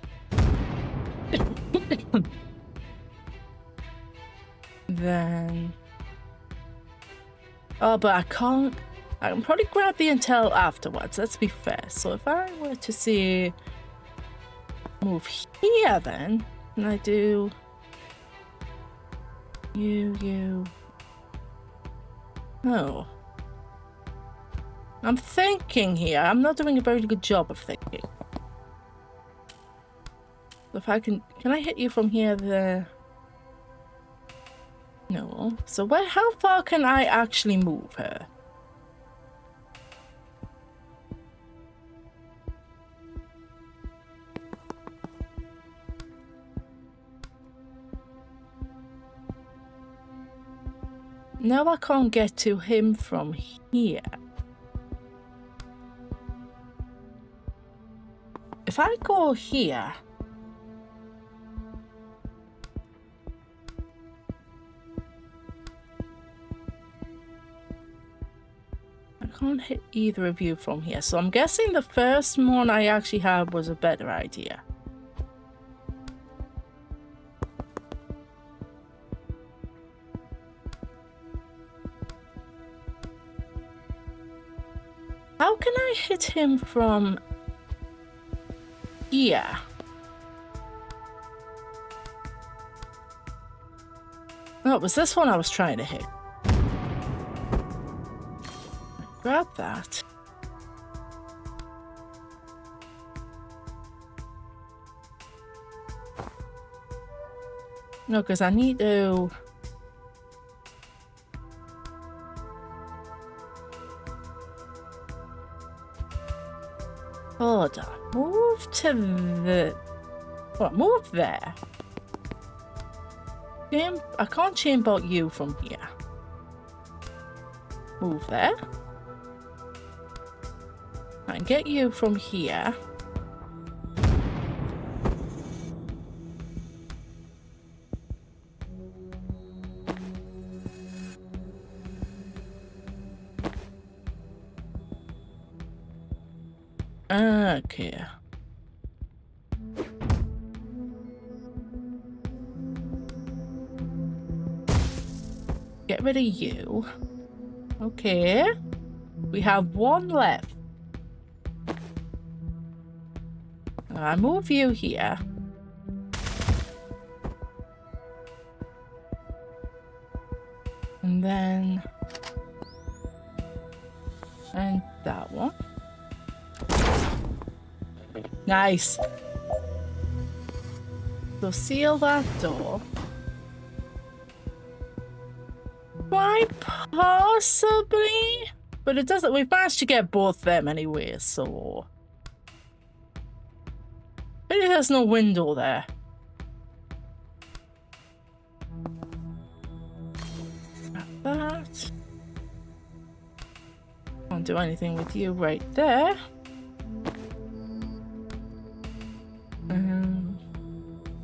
Speaker 1: Then. Oh, but I can't. I can probably grab the intel afterwards, let's be fair. So if I were to see move here then, and I do you. Oh. I'm thinking here. I'm not doing a very good job of thinking. So if I can I hit you from here there? No. So how far can I actually move her? Now I can't get to him from here. If I go here... I can't hit either of you from here, so I'm guessing the first one I actually had was a better idea. How can I hit him from here? No, it was this one I was trying to hit. Grab that. No, because I need to... Order. Move to the... What? Move there. I can't chamber out you from here. Move there. And get you from here. Okay. Get rid of you. Okay. We have one left. I move you here. And then... And that one. Nice. So seal that door. Quite possibly. But it doesn't... We've managed to get both them anyway, so... Maybe there's no window there. Like that. Can't do anything with you right there.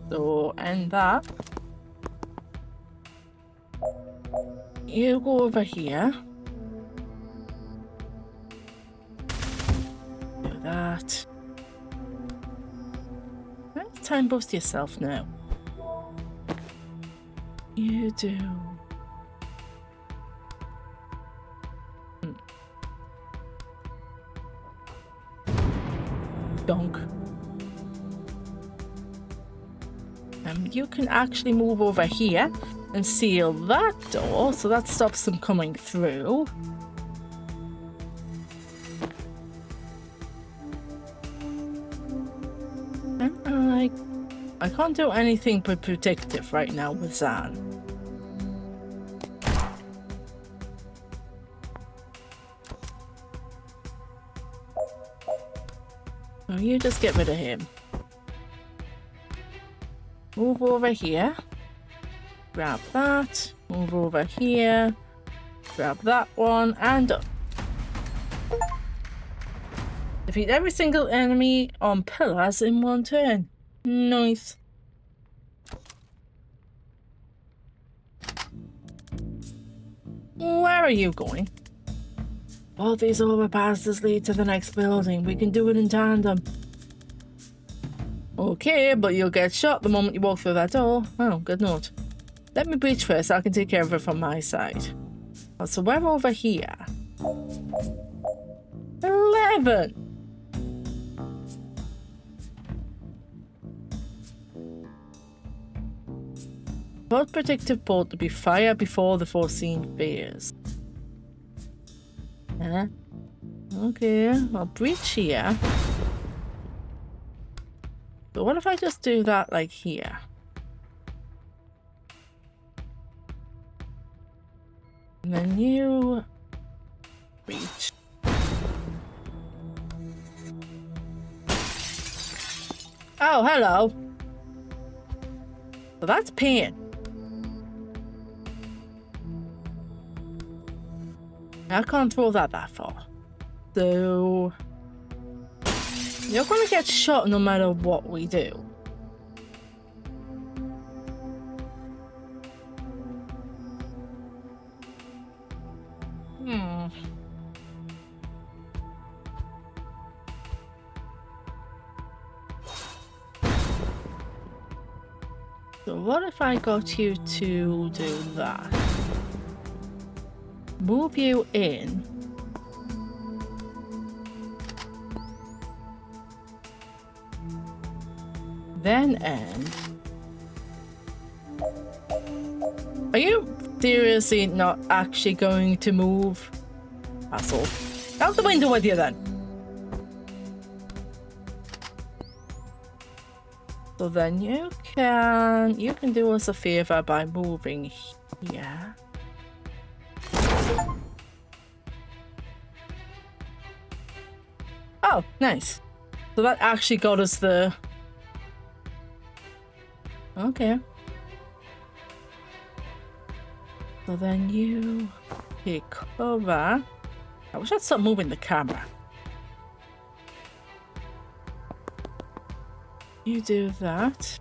Speaker 1: So end that. You go over here. Do that. Time boost yourself now. You do. Donk. You can actually move over here and seal that door, so that stops them coming through. I can't do anything but protective right now with Zan. So you just get rid of him. Move over here. Grab that. Move over here. Grab that one and up. Defeat every single enemy on pillars in one turn. Nice. Where are you going? All these overpasses lead to the next building. We can do it in tandem. Okay, but you'll get shot the moment you walk through that door. Oh, good note. Let me breach first. I can take care of it from my side. Oh, so we're over here. 11. Cause protective bolt to be fired before the foreseen phase. Okay, I'll breach here. So what if I just do that like here? And then you breach. Oh, hello. So that's pain. I can't throw that far. So... You're gonna get shot no matter what we do. So what if I got you to do that? Move you in. Then end. Are you seriously not actually going to move? Asshole. Out the window with you then. So then you can do us a favor by moving here. Oh, nice. So that actually got us the... Okay. So then you take cover. I wish I'd stop moving the camera. You do that.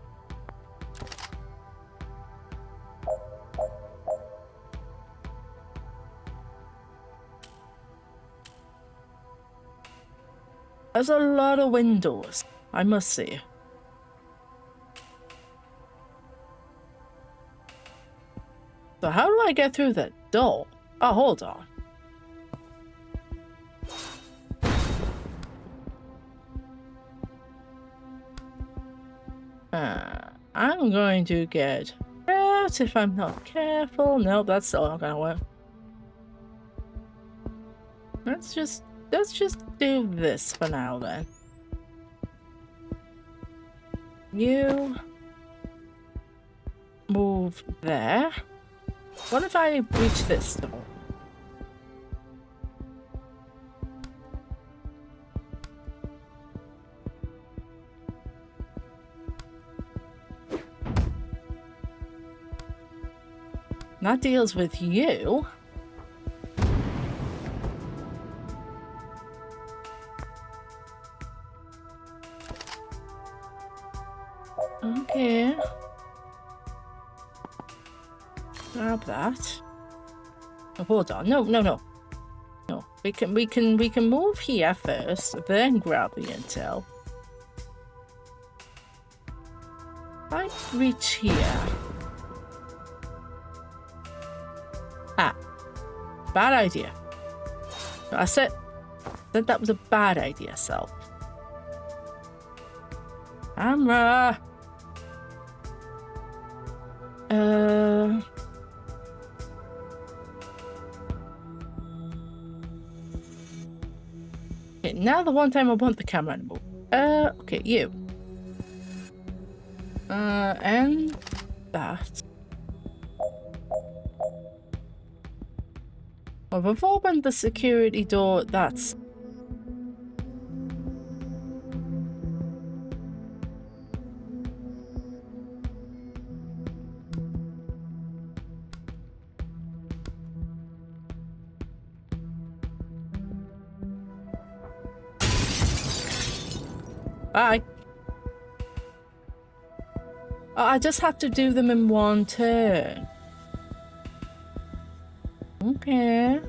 Speaker 1: There's a lot of windows, I must say. So how do I get through that door? Oh, hold on. I'm going to get hurt if I'm not careful. Nope, that's still not gonna work. Let's just do this for now then. You move there. What if I reach this door? That deals with you. Okay. Grab that. Oh, hold on. No. No. We can move here first, then grab the intel. I reach here. Ah. Bad idea. I said that was a bad idea, so. Camera. Okay, now the one time I want the camera to move. Okay, you. And that. Well, we've opened the security door, that's... Bye. Oh, I just have to do them in one turn. Okay.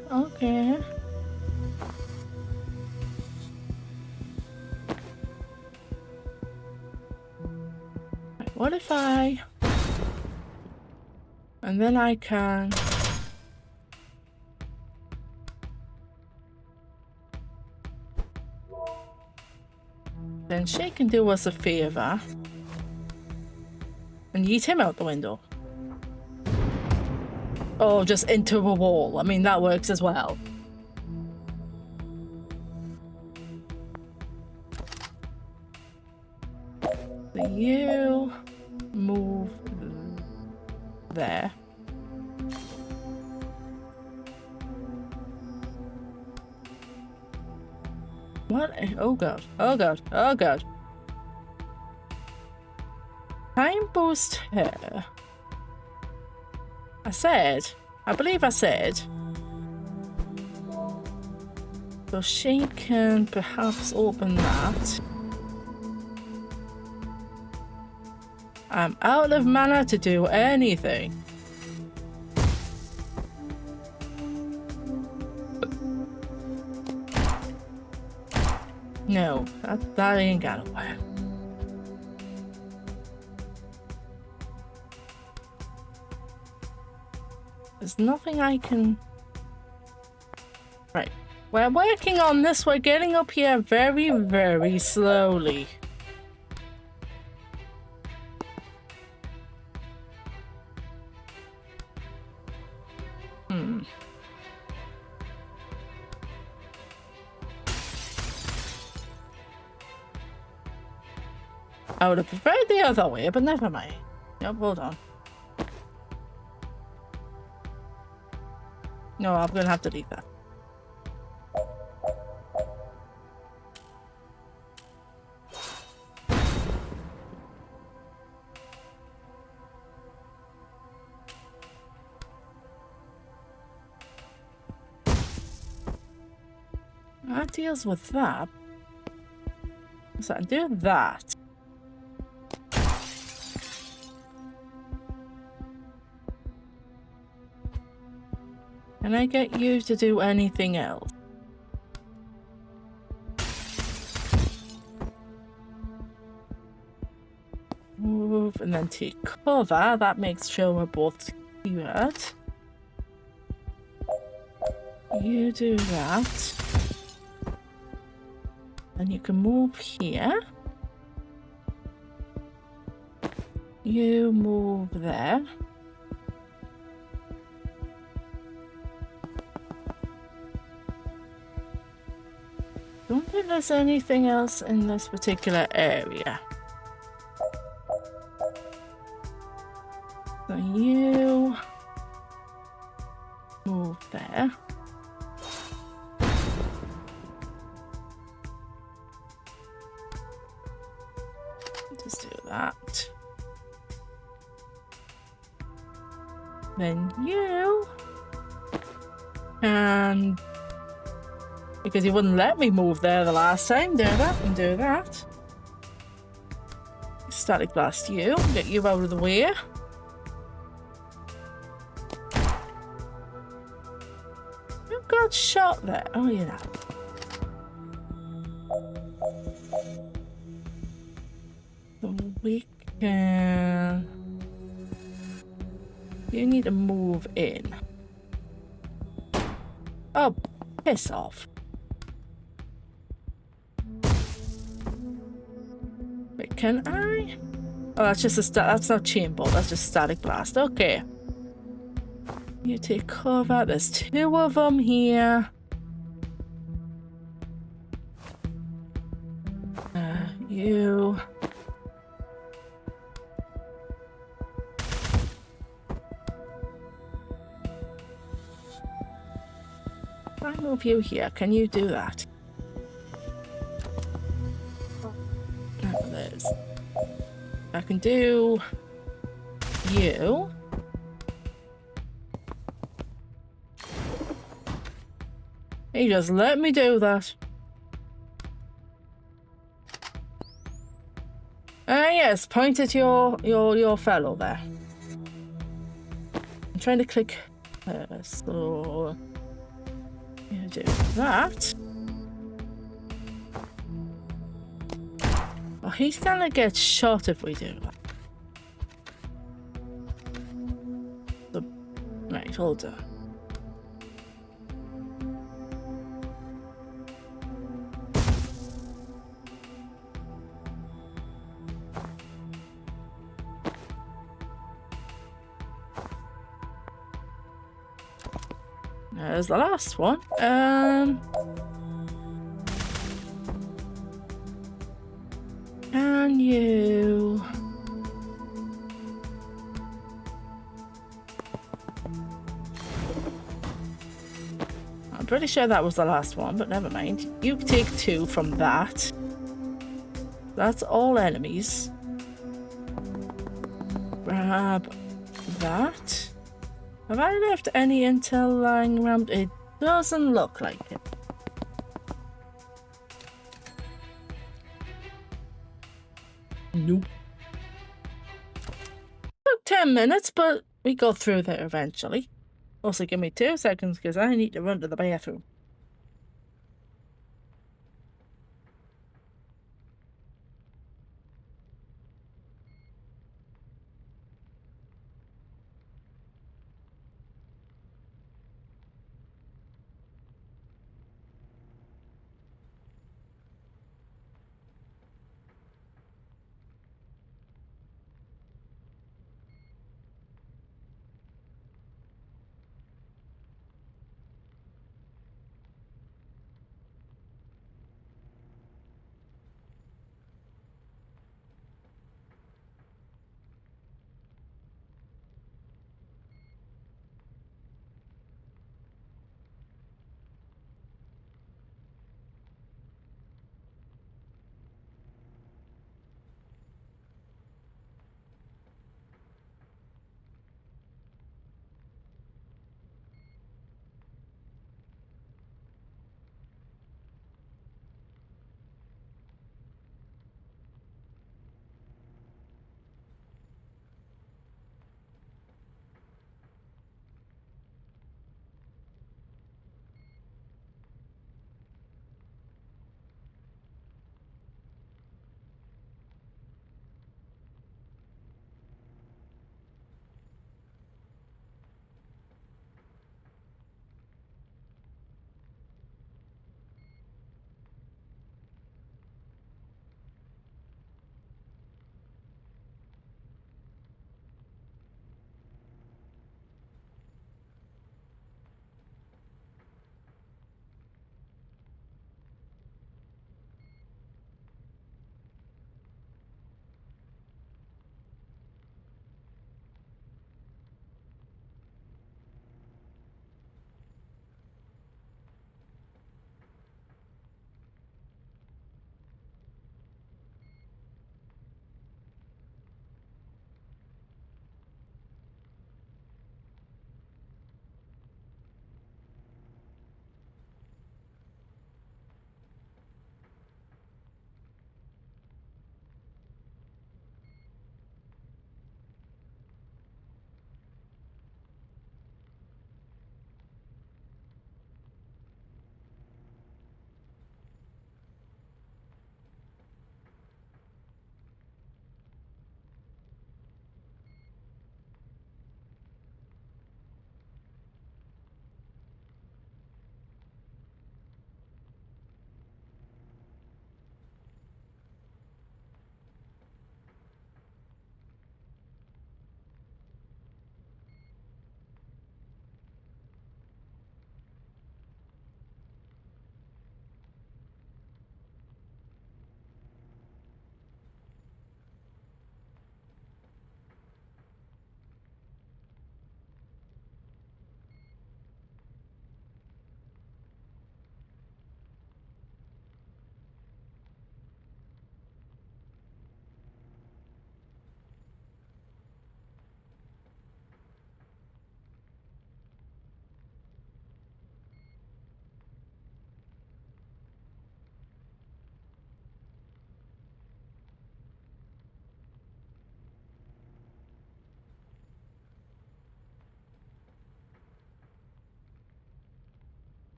Speaker 1: What if I... And then I can... Then she can do us a favor and yeet him out the window. Oh, just into a wall. I mean, that works as well. So you move there. What? Oh god. Oh god. Oh god. Time boost her. I believe I said. So she can perhaps open that. I'm out of mana to do anything. No, that ain't gonna work. There's nothing I can... Right. We're working on this. We're getting up here very, very slowly. I would have preferred the other way, but never mind. Yep, hold on. No, I'm gonna have to leave that. That deals with that. So I do that. Can I get you to do anything else? Move and then take cover. That makes sure we're both secured. You do that. Then you can move here. You move there. Don't think there's anything else in this particular area. So you move there. Just do that. Then you and because you wouldn't let me move there the last time, do that and do that. Static blast you, get you out of the way. You got shot there. Oh, yeah. So we can. You need to move in. Oh, piss off. Wait, can I? Oh, that's just a that's not chain bolt, that's just static blast. Okay. You take cover. There's two of them here. You. If I move you here, can you do that? Oh, there's. I can do you. He just let me do that. Yes, point at your fellow there. I'm trying to click so you do that. Oh, he's gonna get shot if we do that. So, right, hold on. There's the last one. Can you? I'm pretty sure that was the last one, but never mind. You take two from that. That's all enemies. Grab that. Have I left any intel lying around? It doesn't look like it. Nope. Took 10 minutes, but we got through there eventually. Also, give me 2 seconds because I need to run to the bathroom.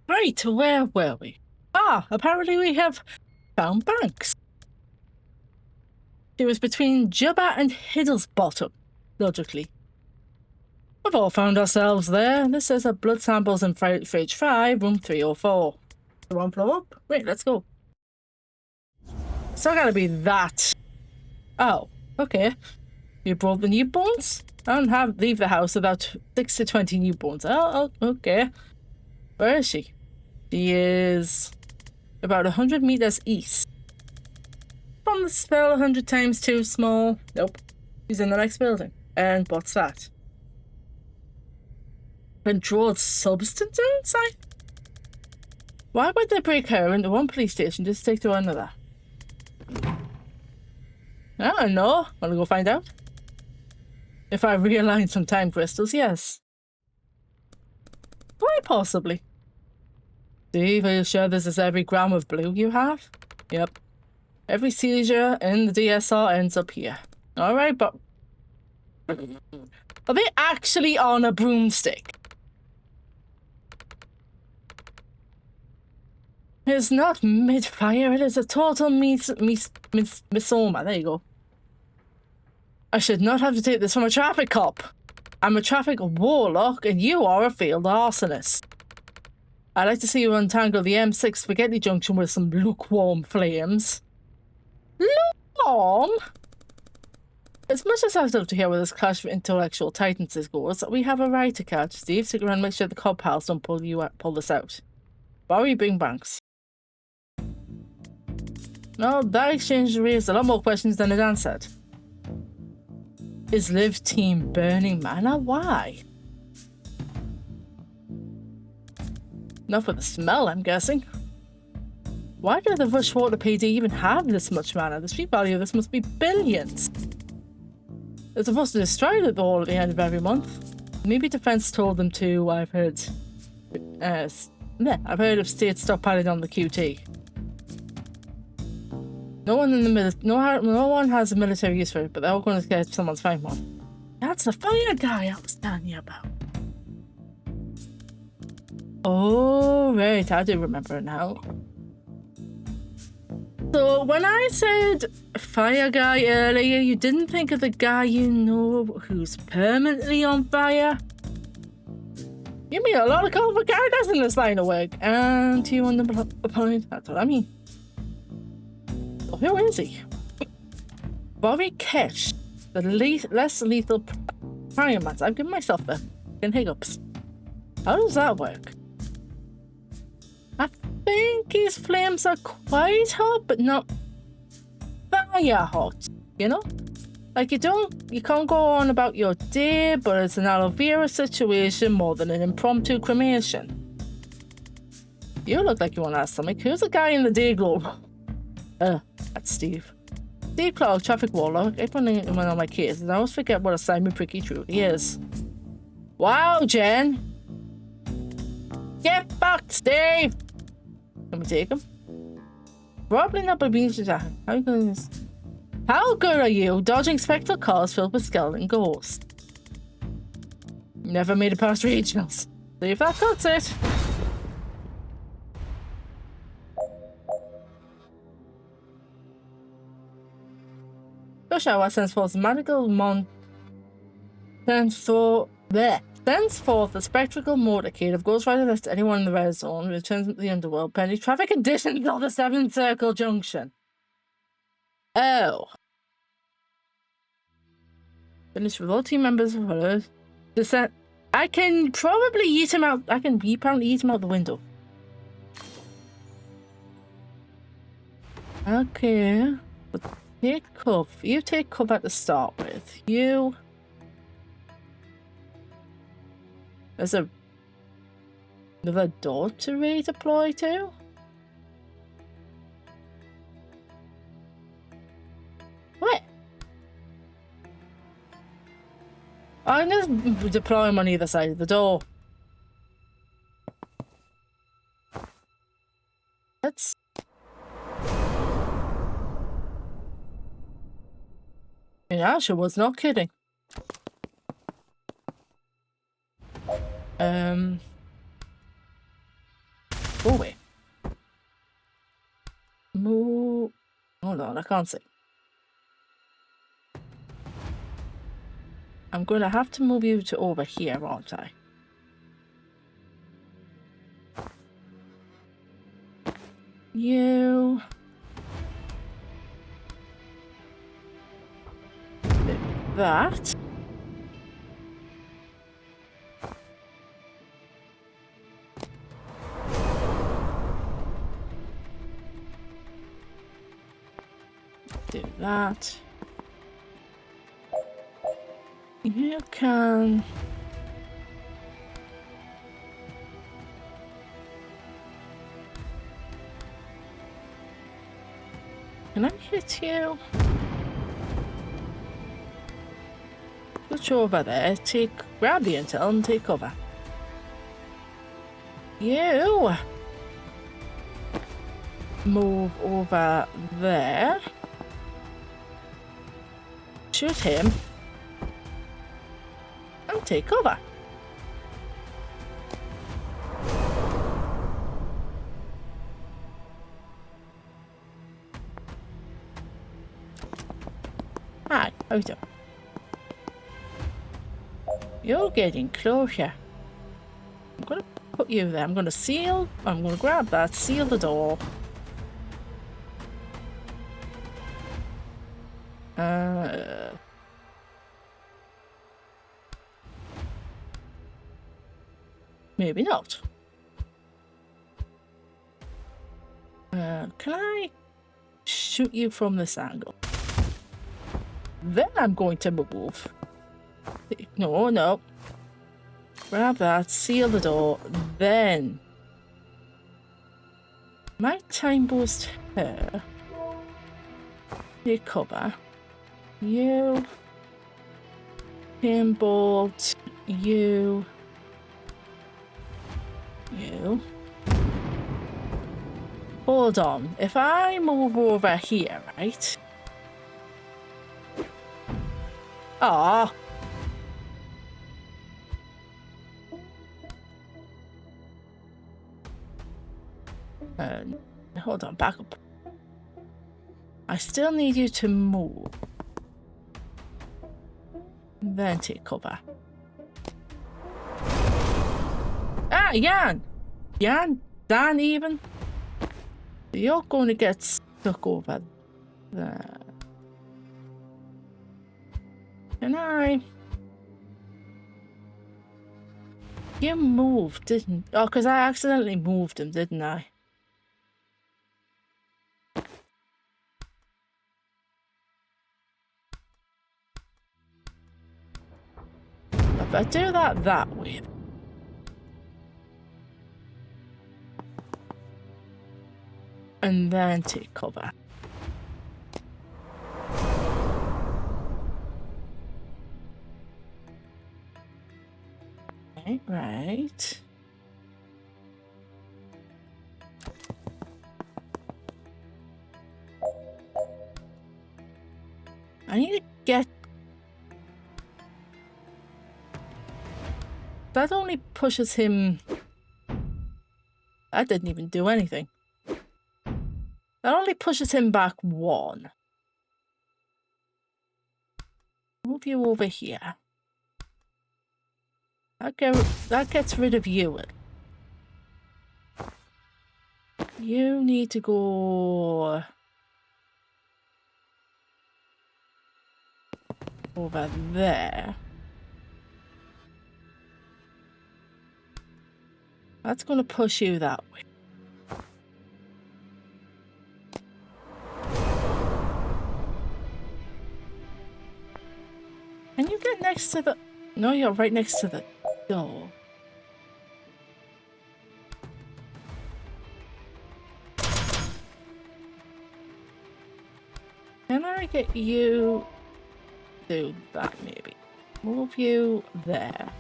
Speaker 1: Right, where were we? Ah, apparently we have found Banks. It was between Jubba and Hiddlesbottom, logically. We've all found ourselves there. This says that blood samples in fridge 5, room 304. The one floor up? Wait, let's go. It's not gonna be that. Oh, okay. You brought the newborns? I don't leave the house without 6 to 20 newborns. Oh, okay. Where is she? She is about 100 meters east. From the spell 100 times too small. Nope. She's in the next building. And what's that? Controlled substance inside? Why would they break her into one police station just to take to another? I don't know. Wanna go find out? If I realign some time crystals, yes. Quite possibly. Steve, are you sure this is every gram of blue you have? Yep. Every seizure in the DSR ends up here. Alright, but... Are they actually on a broomstick? It's not mid-fire, it is a total misoma. There you go. I should not have to take this from a traffic cop. I'm a traffic warlock and you are a field arsonist. I'd like to see you untangle the M6 spaghetti junction with some lukewarm flames. Lukewarm? As much as I'd love to hear where this clash of intellectual titans goes, we have a ride to catch. Steve, stick around and make sure the cop pals don't pull this out. Barry, bring Banks. No, that exchange raised a lot more questions than it answered. Is Liv team burning mana? Why? Not for the smell, I'm guessing. Why do the Rushwater PD even have this much mana? The street value of this must be billions. They're supposed to destroy it all at the end of every month. Maybe defense told them to. I've heard of state stockpiling on the QT. No one has a military use for it, but they're all going to get someone's find one. That's the fire guy I was telling you about. Oh, right, I do remember it now. So when I said fire guy earlier, you didn't think of the guy you know who's permanently on fire? You mean a lot of colorful characters in this line of work, and you on the point. That's what I mean. So who is he? Bobby Kesh, the less lethal pyromancer. I've given myself the hiccups. How does that work? I think his flames are quite hot, but not fire hot, you know? Like you can't go on about your day, but it's an aloe vera situation more than an impromptu cremation. You look like you want to ask something. Who's the guy in the day globe? That's Steve. Steve Clark, traffic warlock. Everyone on my case, and I always forget what a Simon Pricky truly is. Wow, Jen! Get back, Steve! Can we take him? Probably not, but being how good are you dodging spectral cars filled with skeleton ghosts? Never made it past regionals. See if that cuts it. Rush Hour sends forth sends forth the spectral motorcade of Ghost Rider to anyone in the red zone, returns to the underworld, pending traffic conditions of the 7th Circle Junction. Oh. Finish with all team members of others. I can probably eat him out. I can apparently eat him out the window. Okay. But take cover. You take cover to start with. You. There's another door to redeploy to. What? I'm just deploy him on either side of the door. Let's. And Asher was not kidding. Go away. Move. Hold on, I can't see. I'm going to have to move you to over here, aren't I? You. That. Do that. You can... Can I hit you? Switch over there. Grab the intel and take cover. You move over there. Shoot him. And take cover. Hi, how you doing? You're getting closer. I'm gonna put you there. I'm gonna seal. I'm gonna grab that, seal the door. Maybe not. Can I shoot you from this angle? Then I'm going to move. No, no. Grab that, seal the door, then... My time boost her. Take cover. You. Pinbolt. You. You. Hold on. If I move over here, right? Ah. Hold on, back up. I still need you to move. Then take cover. Ah, Jan! Jan? Dan even? You're going to get stuck over there. Can I? You moved, didn't... Oh, because I accidentally moved him, didn't I? If I do that way... And then take cover. Right. I need to get... That only pushes him... That didn't even do anything. That only pushes him back one. Move you over here. That gets rid of you. You need to go over there. That's going to push you that way. Can you get next to the... No, you're right next to the door. Can I get you to that maybe? Move you there.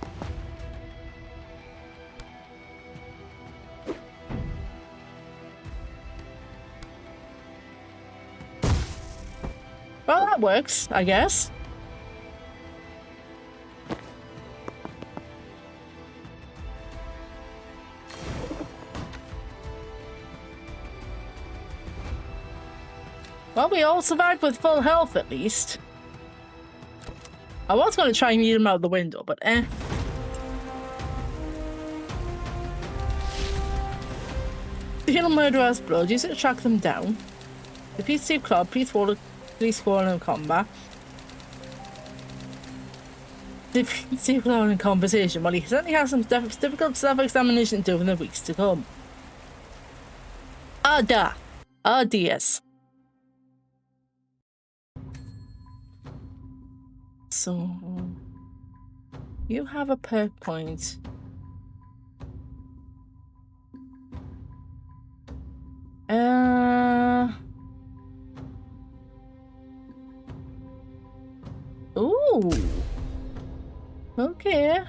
Speaker 1: Well, that works, I guess. Well, we all survived with full health, at least. I was going to try and eat him out the window, but eh. Steal murderer's blood. Use it to track them down. Defeat Steve Club. Please follow police squad in combat. Defeat Steve Club in conversation. Well, he certainly has some difficult self-examination to do in the weeks to come. Ada. Adios. So, you have a perk point. Ooh. Okay.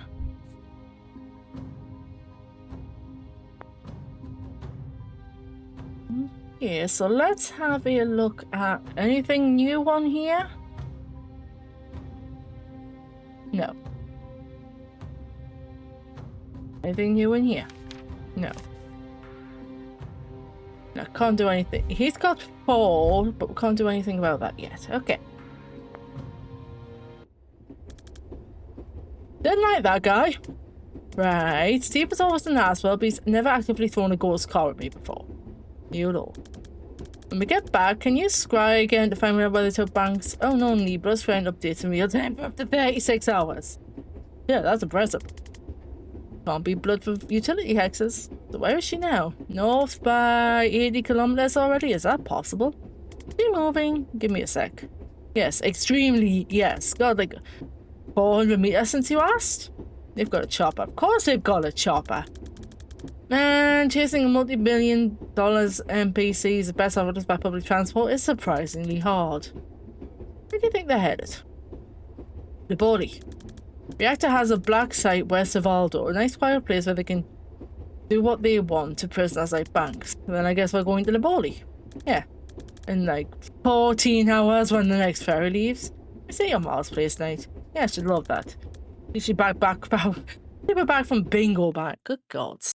Speaker 1: Okay, so let's have a look at anything new on here. No. Anything new in here? No. No, can't do anything. He's got 4, but we can't do anything about that yet. Okay. Didn't like that guy. Right. Steve was always an asshole, but he's never actively thrown a ghost car at me before. You know. When we get back, can you scry again to find out whether they took banks? Oh no, Libra's trying to update in real time for up to 36 hours. Yeah, that's impressive. Can't be blood for utility hexes. So where is she now? North by 80 kilometers already? Is that possible? Be moving. Give me a sec. Yes, extremely yes. God, like 400 meters since you asked? They've got a chopper. Of course they've got a chopper. Man, chasing a multi-billion dollars NPCs the best offers by public transport is surprisingly hard. Where do you think they're headed? Libori. Reactor has a black site west of Aldo, a nice quiet place where they can do what they want to prisoners like banks. And then I guess we're going to Libori. Yeah. In like 14 hours when the next ferry leaves. I see your Mars place night. Yeah, she'd love that. You should back from bingo back. Good gods.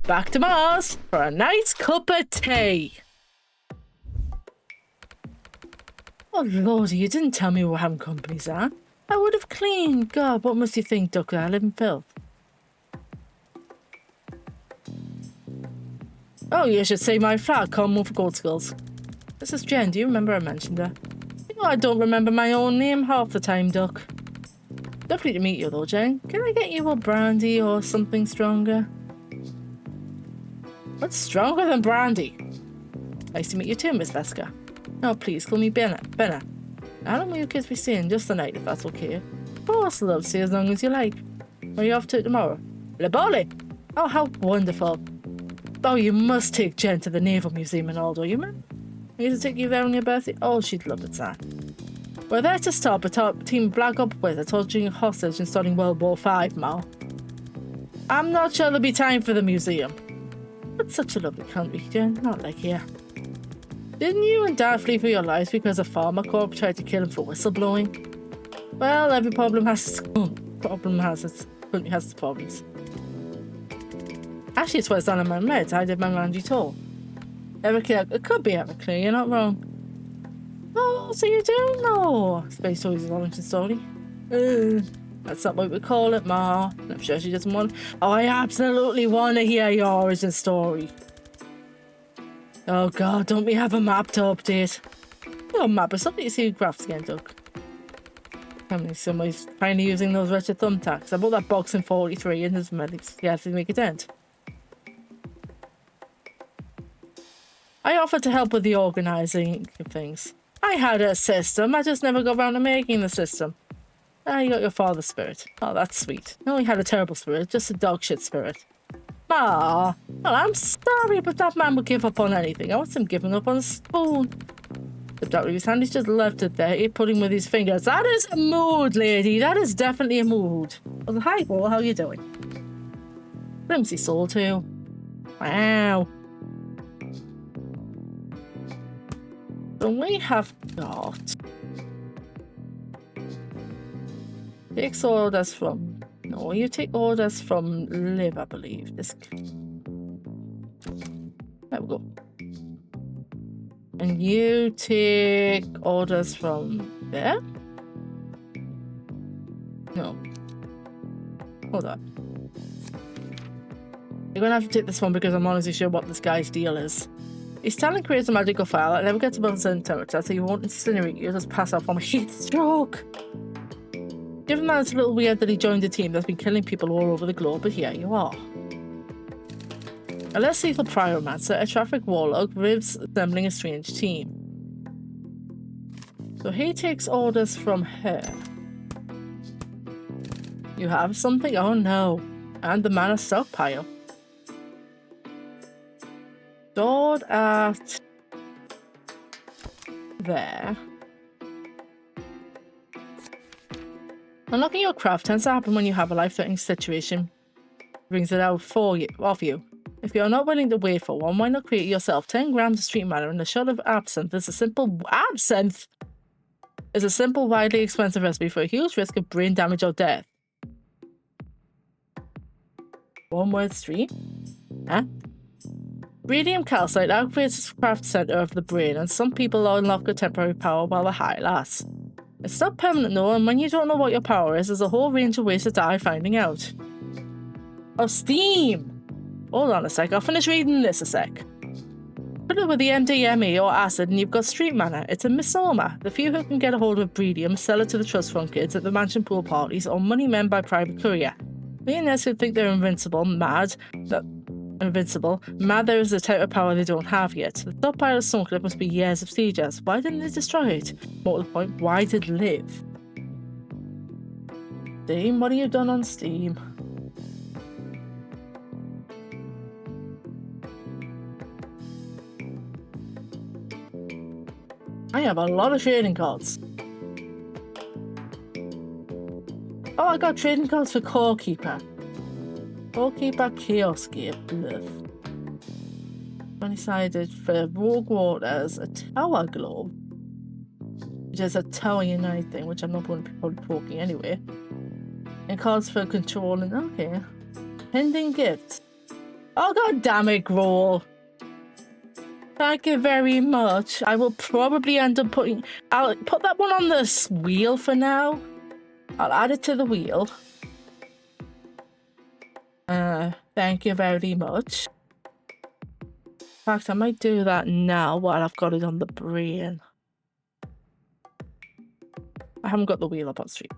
Speaker 1: Back to Mars for a nice cup of tea. Oh lordy, you didn't tell me what having companies are. I would have cleaned. God, what must you think, Duck, that I live in filth? Oh, you should say my flat. Can't move for gold skills. This is Jen. Do you remember I mentioned her? You know, I don't remember my own name half the time, Duck. Lovely to meet you though, Jen. Can I get you a brandy or something stronger? What's stronger than brandy? Nice to meet you too, Miss Veska. No, please, call me Benna. How long will you kids be staying? Just the night, if that's okay. Of course, love, stay as long as you like. Where are you off to tomorrow? Liboli! Oh, how wonderful. Oh, you must take Jen to the Naval Museum in Aldo, you man? I used to take you there on your birthday? Oh, she'd love it, sir. We're there to stop a team of Black Ops wizards torturing a hostage and starting World War V, Mal. I'm not sure there'll be time for the museum. It's such a lovely country, Jen. Not like here. Didn't you and Dad flee for your lives because a farmer corp tried to kill him for whistleblowing? Well, every problem has its country has its problems. Actually, it's what's done in my meds. I did my laundry too. Everclear, it could be Everclear, you're not wrong. Oh, so you do know Space Toys' origin story? That's not what we call it, Ma. I'm sure she doesn't want. Oh, I absolutely want to hear your origin story. Oh God, don't we have a map to update? Oh, map is something to see graphs again, Doug. I mean, somebody's finally using those wretched thumbtacks. I bought that box in 43 and has yet to make a dent. I offered to help with the organising of things. I had a system, I just never got around to making the system. Ah, you got your father's spirit. Oh, that's sweet. No, he had a terrible spirit, just a dog shit spirit. Ah, well, I'm sorry, but that man would give up on anything. I want him giving up on a spoon. The doctor of his hand, he's just left it there, he put him with his fingers. That is a mood, lady. That is definitely a mood. Well, hi, Paul, how you doing? Flimsy soul, too. Wow. So we have got... Takes orders from... No, you take orders from Liv, I believe. There we go. And you take orders from there? No. Hold on. You're gonna have to take this one because I'm honestly sure what this guy's deal is. His talent creates a magical fire that never gets above a certain temperature, so you won't incinerate you, just pass out from a heat stroke. Given that it's a little weird that he joined a team that's been killing people all over the globe, but here you are. A less lethal pyromancer, a traffic warlock, lives assembling a strange team. So he takes orders from her. You have something? Oh no. And the mana stockpile. Stored at there. Unlocking your craft tends to happen when you have a life-threatening situation. Brings it out for you, of you. If you're not willing to wait for one, why not create yourself 10 grams of street mana and a shot of absinthe is a simple widely expensive recipe for a huge risk of brain damage or death. One word street? Huh? Radium calcite activates the craft center of the brain, and some people unlock a temporary power while the high lasts. It's not permanent though, and when you don't know what your power is, there's a whole range of ways to die finding out. Oh, Steam! Hold on a sec, I'll finish reading this a sec. Put it with the MDMA or acid and you've got street mana. It's a misnomer. The few who can get a hold of Breedium sell it to the trust fund kids at the mansion pool parties or money men by private courier. Millionaires who think they're mad there is a type of power they don't have yet. The stockpile of Stonecliffe must be years of sieges. Why didn't they destroy it? More to the point, why did it live? Steam, what have you done on Steam? I have a lot of trading cards. Oh, I got trading cards for Core Keeper. Core Keeper Chaos Gear Bluff. 20-sided for Rogue Waters, a Tower Globe. Which is a Tower Unite thing, which I'm not going to be probably poking anyway. And cards for controlling. Okay. Pending gifts. Oh, god damn it, Growl. Thank you very much. I will probably end up I'll put that one on this wheel for now. I'll add it to the wheel. Thank you very much. In fact, I might do that now while I've got it on the brain. I haven't got the wheel up on stream.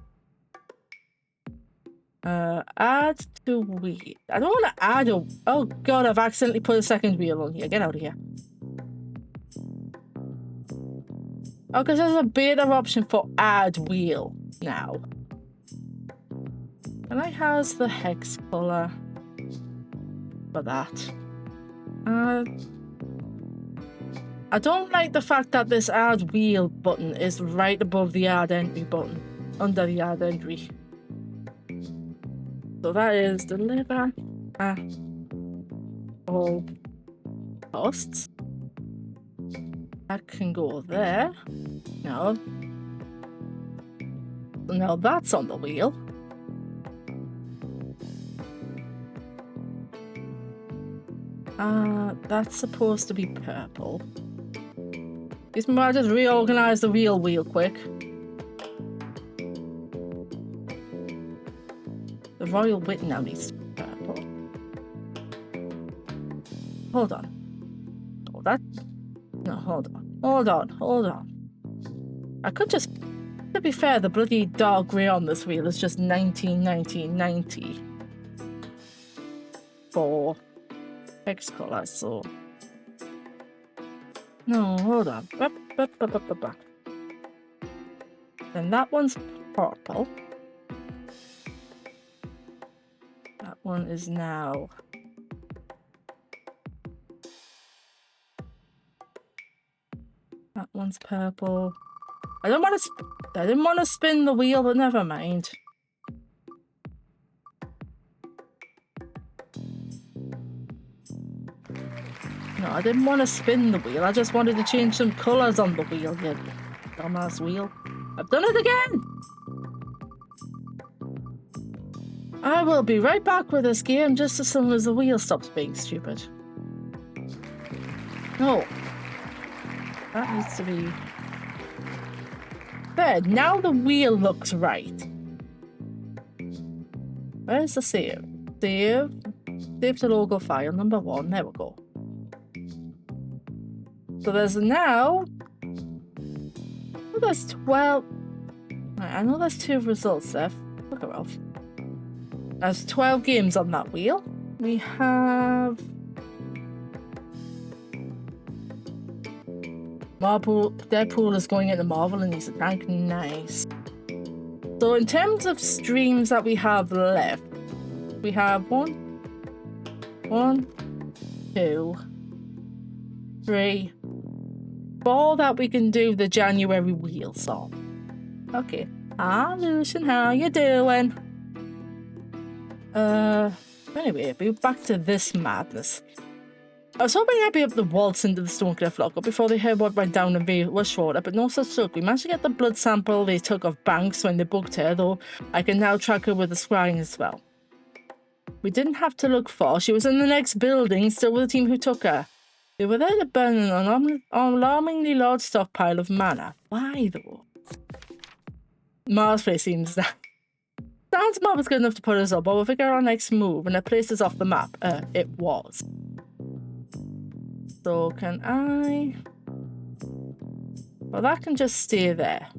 Speaker 1: Add to wheel. I don't want to add a... Oh god, I've accidentally put a second wheel on here. Get out of here. Oh, because there's a beta option for add wheel now. And I has the hex color for that. I don't like the fact that this add wheel button is right above the add entry button, under the add entry. So that is deliver at all costs. That can go there. No. Now that's on the wheel. That's supposed to be purple. Excuse me, I'll just reorganize the wheel quick. The Royal Wit now needs to be purple. Hold on. Oh, that... No, hold on. I could just... To be fair, the bloody dark grey on this wheel is just 1990 for X color, so... No, hold on. Then that one's purple. That one is now... That one's purple. I didn't want to spin the wheel, but never mind. No, I didn't want to spin the wheel. I just wanted to change some colours on the wheel, you dumbass wheel. I've done it again! I will be right back with this game just as soon as the wheel stops being stupid. No. That needs to be... There, now the wheel looks right. Where's the save? Save. Save to logo file, number 1. There we go. So there's now... Oh, there's 12... Right, I know there's 2 results there. Look at Ralph. There's 12 games on that wheel. We have... Marble, Deadpool is going into Marvel and he's a tank. Nice. So in terms of streams that we have left, we have 1, 2, 3, 4 that we can do the January wheels on. Okay. Hi Lucian, how you doing? Anyway, we're back to this madness. I was hoping I'd be able to waltz into the Stonecliff lockup before they heard what went down in Wishwater, but no such luck. We managed to get the blood sample they took of Banks when they booked her, though I can now track her with the scrying as well. We didn't have to look far. She was in the next building, still with the team who took her. They were there to burn an alarmingly large stockpile of mana. Why, though? Mars place seems that. Sounds map was good enough to put us up, but we'll figure out our next move, and it placed us off the map. It was. So can I... Well, that can just stay there.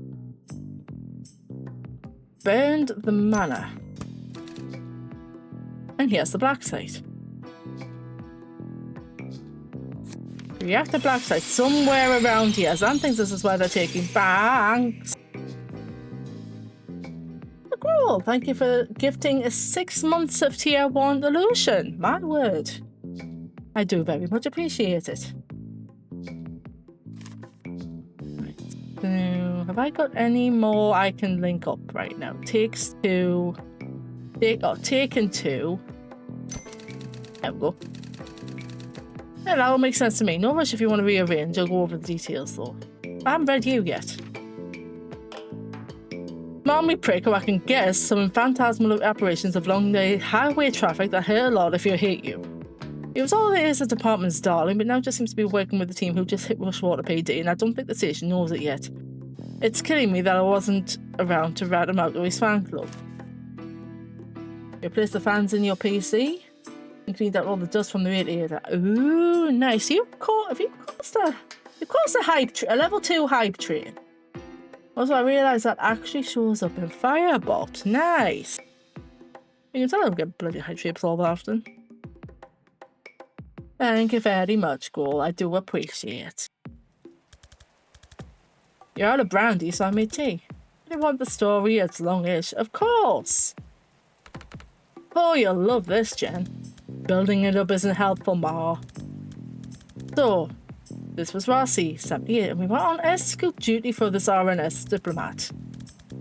Speaker 1: Burned the mana. And here's the black site. Reactor black site somewhere around here. Zan thinks this is where they're taking Banks. Cool. Thank you for gifting 6 months of tier 1 illusion. My word. I do very much appreciate it. Right. So, have I got any more I can link up right now? Takes 2. Taken 2. There we go. Yeah, that will make sense to me. No rush if you want to rearrange. I'll go over the details though. I haven't read you yet. Mommy prick, who I can guess some phantasmal apparitions of long-day highway traffic that hurt a lot if you hate you. It was all there is at department's darling, but now just seems to be working with the team who just hit Rushwater PD, and I don't think the station knows it yet. It's killing me that I wasn't around to rat him out to his fan club. You placed the fans in your PC and cleaned out all the dust from the radiator. Ooh, nice. Have you caused a level 2 hype train. Also, I realised that actually shows up in Firebolt. Nice. You can tell I don't get bloody hype shapes all that often. Thank you very much, Goal. I do appreciate. You're out of brandy, so I made tea. You want the story? It's longish. Of course. Oh, you'll love this, Jen. Building it up isn't helpful, Ma. So, this was Rossi, 78, and we went on escort duty for this RNS diplomat.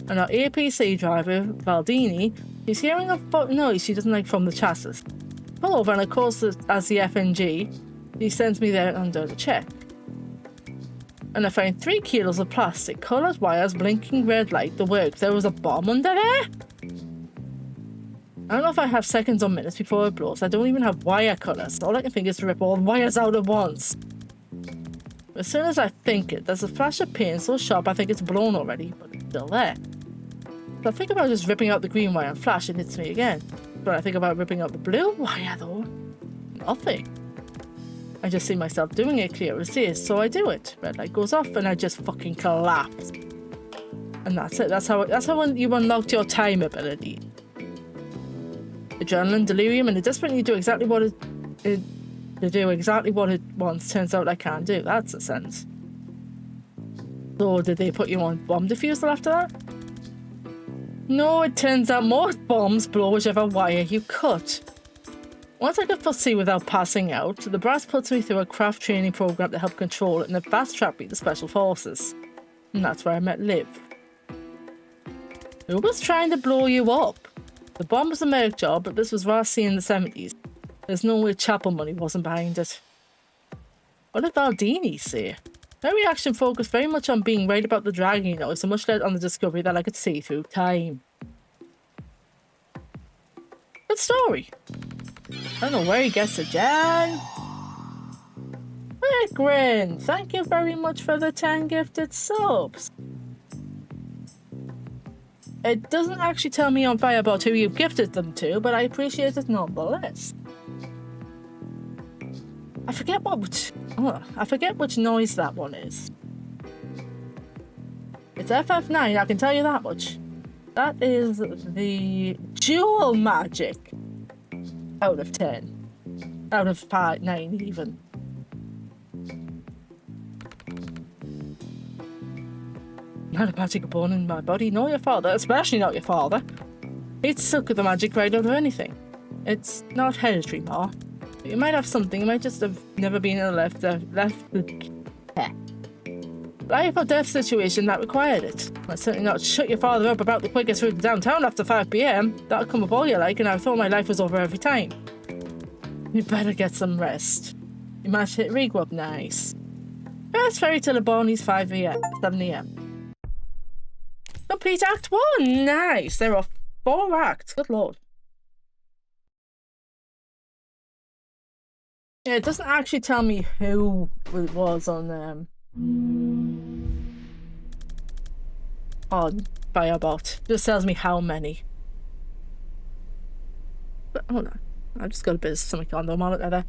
Speaker 1: And our APC driver, Valdini, is hearing a noise she doesn't like from the chassis. Pull over, and of course, as the FNG, he sends me there under the check. And I found 3 kilos of plastic, coloured wires, blinking red light, the works. There was a bomb under there? I don't know if I have seconds or minutes before it blows. I don't even have wire cutters. All I can think is to rip all the wires out at once. As soon as I think it, there's a flash of pain so sharp I think it's blown already, but it's still there. So I think about just ripping out the green wire and flash, it hits me again. But I think about ripping out the blue wire though. Nothing. I just see myself doing it clear as day, so I do it. Red light goes off and I just fucking collapse. And that's it. That's how you unlocked your time ability. Adrenaline, delirium, and the desperate need to do exactly what it wants. Turns out I can't do. That's a sense. So did they put you on bomb diffusal after that? No, it turns out most bombs blow whichever wire you cut. Once I could foresee without passing out, the brass puts me through a craft training program to help control it and it fast-tracked me to Special Forces. And that's where I met Liv. Who was trying to blow you up? The bomb was a Merc job, but this was Rossi in the 70s. There's no way Chapel money wasn't behind it. What did Valdini say? Her reaction focused very much on being right about the dragon, you know, so much led on the discovery that I could see through time. Good story. I don't know where he gets it, Jan. Grin, thank you very much for the 10 gifted subs. It doesn't actually tell me on Firebot who you've gifted them to, but I appreciate it nonetheless. I forget which noise that one is. It's FF9, I can tell you that much. That is the dual magic out of 10. Out of 9 even. Not a magic born in my body, nor your father, especially not your father. He'd suck the magic right out of anything. It's not hereditary, Ma. You might have something, you might just have never been in a life or death situation that required it. I'd certainly not shut your father up about the quickest route downtown after 5 PM. That'll come up all you like, and I thought my life was over every time. You better get some rest. You might hit regroup nice. First ferry to the Barney's 7 AM. Complete Act 1! Nice! There are 4 acts. Good lord. Yeah, it doesn't actually tell me who it was on Firebot. It just tells me how many. But hold on. I just got a bit of something on the monitor there.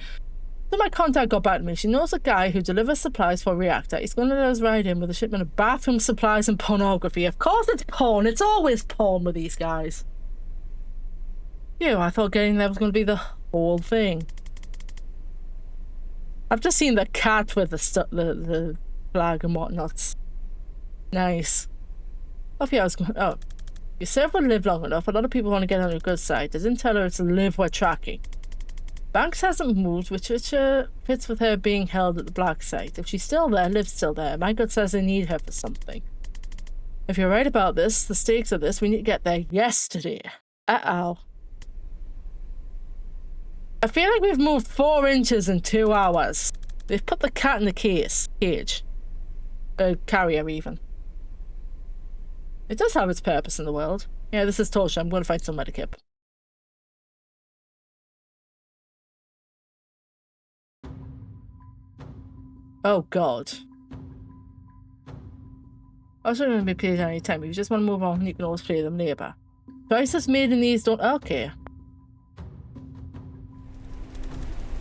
Speaker 1: So my contact got back to me. She knows a guy who delivers supplies for a reactor. He's going to let us ride in with a shipment of bathroom supplies and pornography. Of course it's porn. It's always porn with these guys. I thought getting there was going to be the whole thing. I've just seen the cat with the flag and whatnot. Nice. You said would live long enough. A lot of people want to get on your good side. They didn't tell her it's Liv we're tracking. Banks hasn't moved, which fits with her being held at the black site. If she's still there, Liv's still there. My gut says they need her for something. If you're right about this, the stakes of this, we need to get there yesterday. Uh-oh. I feel like we've moved 4 inches in 2 hours. They've put the cat in the cage. Carrier, even. It does have its purpose in the world. Yeah, this is Tosha. I'm going to find some medikit. Oh, God. I shouldn't even be played any time. If you just want to move on, you can always play them later. Choices made in these don't... Okay.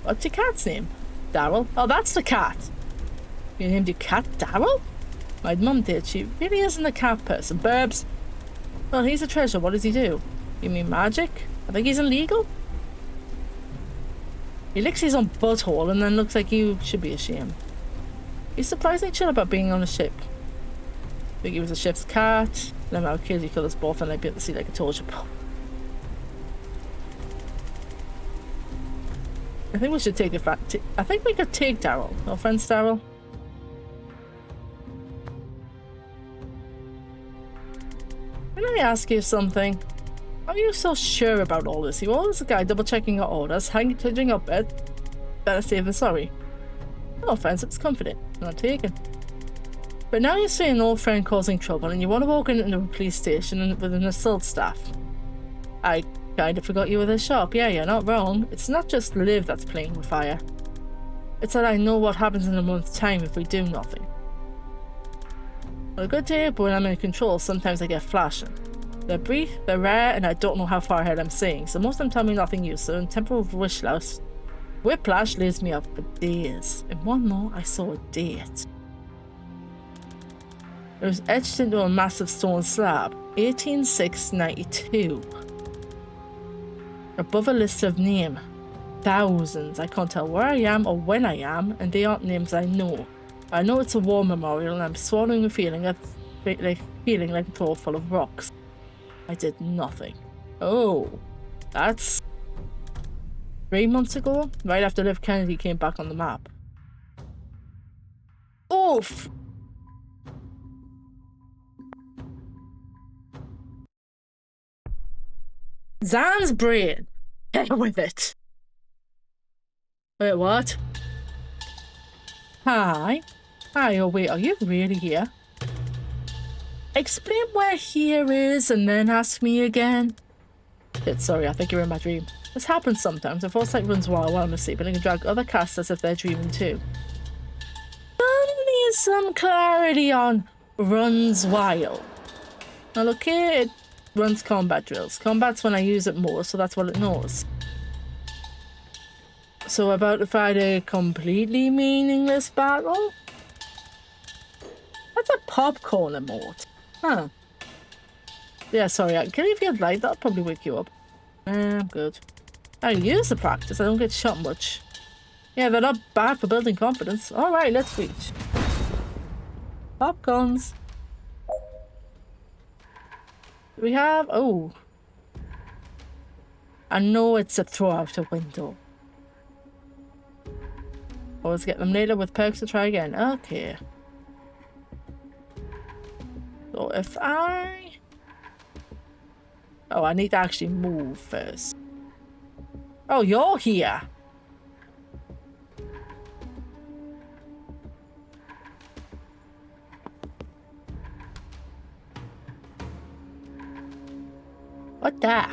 Speaker 1: What's your cat's name? Daryl? Oh, that's the cat. You named your cat Daryl? My mum did. She really isn't a cat person. Burbs. Well, he's a treasure. What does he do? You mean magic? I think he's illegal. He licks his own butthole and then looks like you should be ashamed. He's surprisingly chill about being on a ship. I think he was a ship's cat. No matter how kills you kill us both and I'd be able to see like a torture. I think we should take it back. I think we could take Daryl. No offense, Daryl. Can I ask you something? Are you so sure about all this? You always a guy double checking your orders, hanging up it. Better safe than sorry. No offense, it's comforting. Not taken. But now you're seeing an old friend causing trouble and you want to walk into a police station with an assault staff. I kind of forgot you were this sharp. Yeah, you're not wrong. It's not just Liv that's playing with fire. It's that I know what happens in a month's time if we do nothing. On a good day, but when I'm in control, sometimes I get flashing. They're brief, they're rare, and I don't know how far ahead I'm seeing, so most of them tell me nothing useful, and temporal whiplash leaves me up for days. In one more, I saw a date. It was etched into a massive stone slab, 18/6/92. Above a list of names. Thousands. I can't tell where I am or when I am, and they aren't names I know. I know it's a war memorial, and I'm swallowing a feeling like a throat full of rocks. I did nothing. Oh, that's 3 months ago, right after Liv Kennedy came back on the map. Oof! Zan's brain. Get with it. Wait, what? Hi. Hi, oh wait, are you really here? Explain where here is and then ask me again. Shit, sorry, I think you're in my dream. This happens sometimes. The foresight runs wild while I'm asleep and it can drag other cast as if they're dreaming too. some clarity on runs wild. Now look here, it runs combat drills. Combat's when I use it more, so that's what it knows. So about to fight a completely meaningless battle? That's a popcorn emote. Huh. Yeah, sorry, I can leave you a light, that'll probably wake you up. I'm good. I use the practice, I don't get shot much. Yeah, they're not bad for building confidence. Alright, let's reach. Popcorns. We have... oh. I know it's a throw out a window. Always get them later with perks to try again. Okay. So if I... oh, I need to actually move first. Oh, you're here. What the?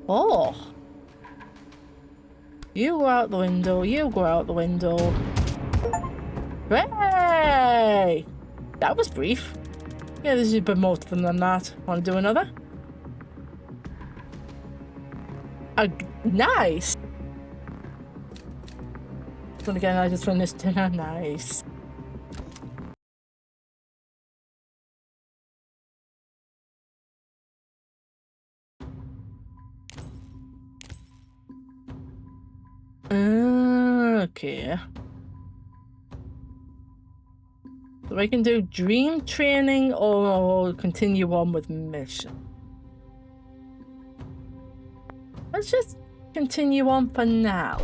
Speaker 1: Oh. You go out the window, you go out the window. Hey! That was brief. Yeah, this is a bit more to them than that. Want to do another? Nice! And again, I just finished dinner. Nice. Okay. So I can do dream training or continue on with mission. Let's just continue on for now.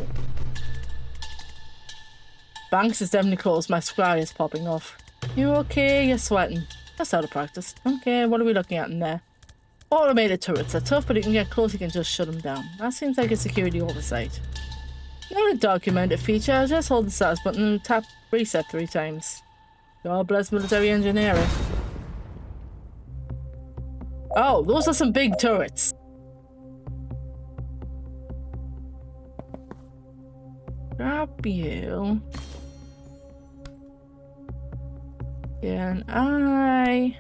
Speaker 1: Banks is definitely closed. My squire is popping off. You okay? You're sweating. That's out of practice. Okay, what are we looking at in there? Automated turrets are tough, but you can get close, you can just shut them down. That seems like a security oversight. Not a documented feature, just hold the status button and tap reset 3 times. God bless military engineering. Oh, those are some big turrets. Grab you. Can I...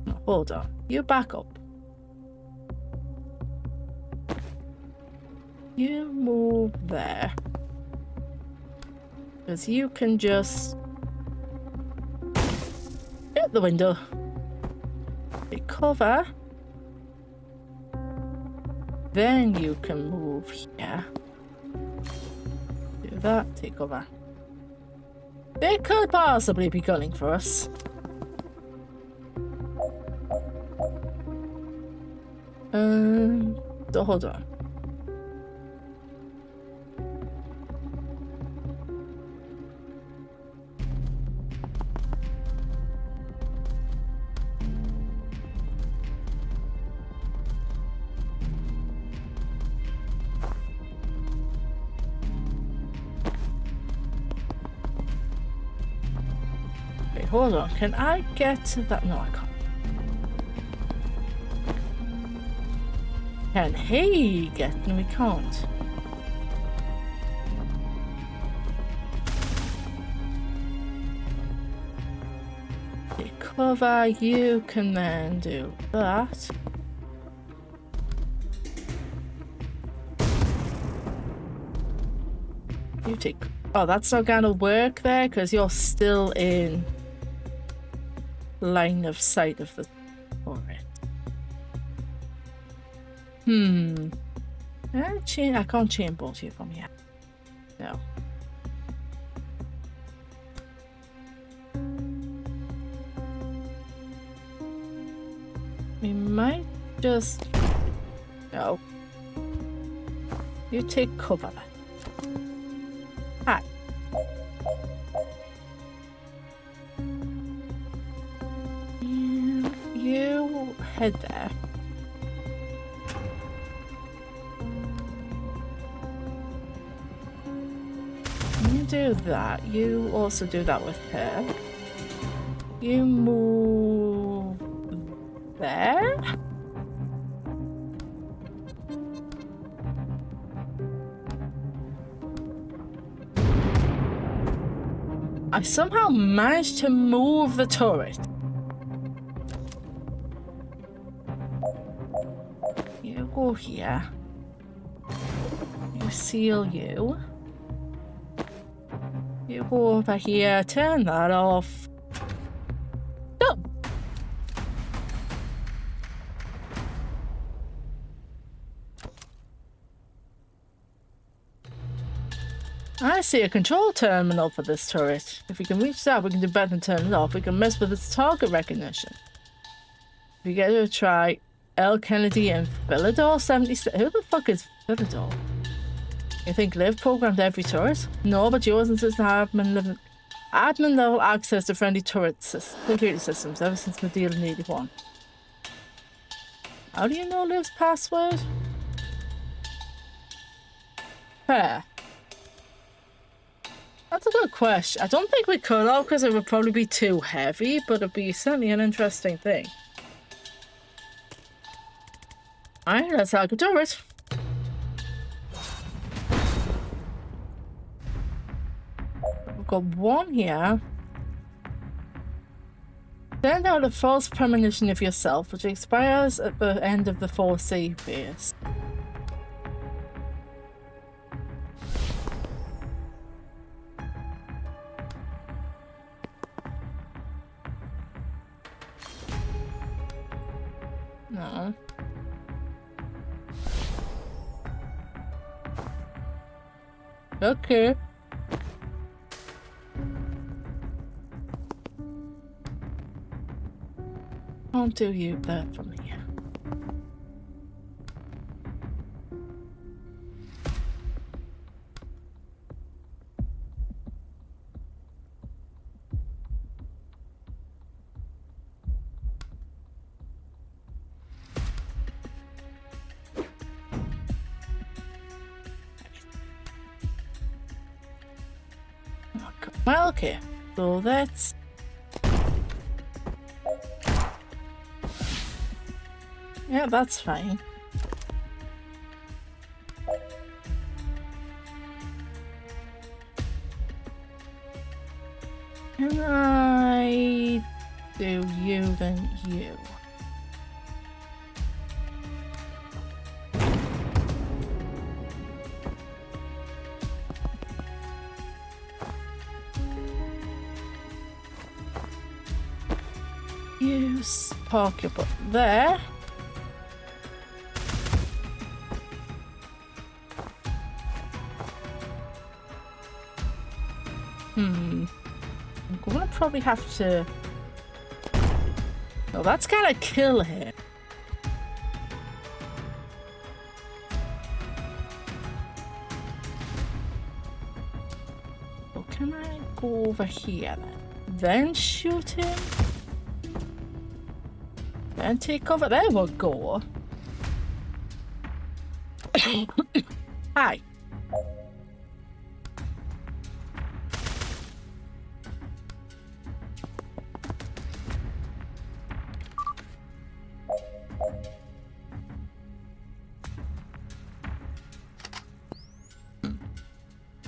Speaker 1: no, hold on. You back up. You move there. Because you can just... hit the window. Take cover. Then you can move here. Do that, take cover. They could possibly be gunning for us. So hold on. Hold on, can I get to that? No, I can't. Can he get? No, we can't. Take cover, you can then do that. You take... oh, that's not gonna work there because you're still in line of sight of the turret. Can I chain? I can't chain both you from here. No. We might just... no. You take cover. Hi. You head there. You do that. You also do that with her. You move there. I somehow managed to move the turret. You go here. You seal you. You go over here, turn that off. Done. I see a control terminal for this turret. If we can reach that, we can do better than turn it off. We can mess with its target recognition. We get to try L. Kennedy and Philidor 76. Who the fuck is Philidor? You think Liv programmed every turret? No, but yours insists on admin level access to friendly turret security systems ever since Medea in 81. How do you know Liv's password? Fair. That's a good question. I don't think we could have because it would probably be too heavy, but it'd be certainly an interesting thing. Alright, let's hack a turret. We've got one here. Send out a false premonition of yourself, which expires at the end of the 4C phase. No. Okay. Can't do you that from here. Well, okay, so that's... Yeah, that's fine. Can I do you then you? Use park your butt there. I'm gonna probably have to... Oh, that's gonna kill him. So can I go over here then shoot him? Then take cover. There we go. Hi.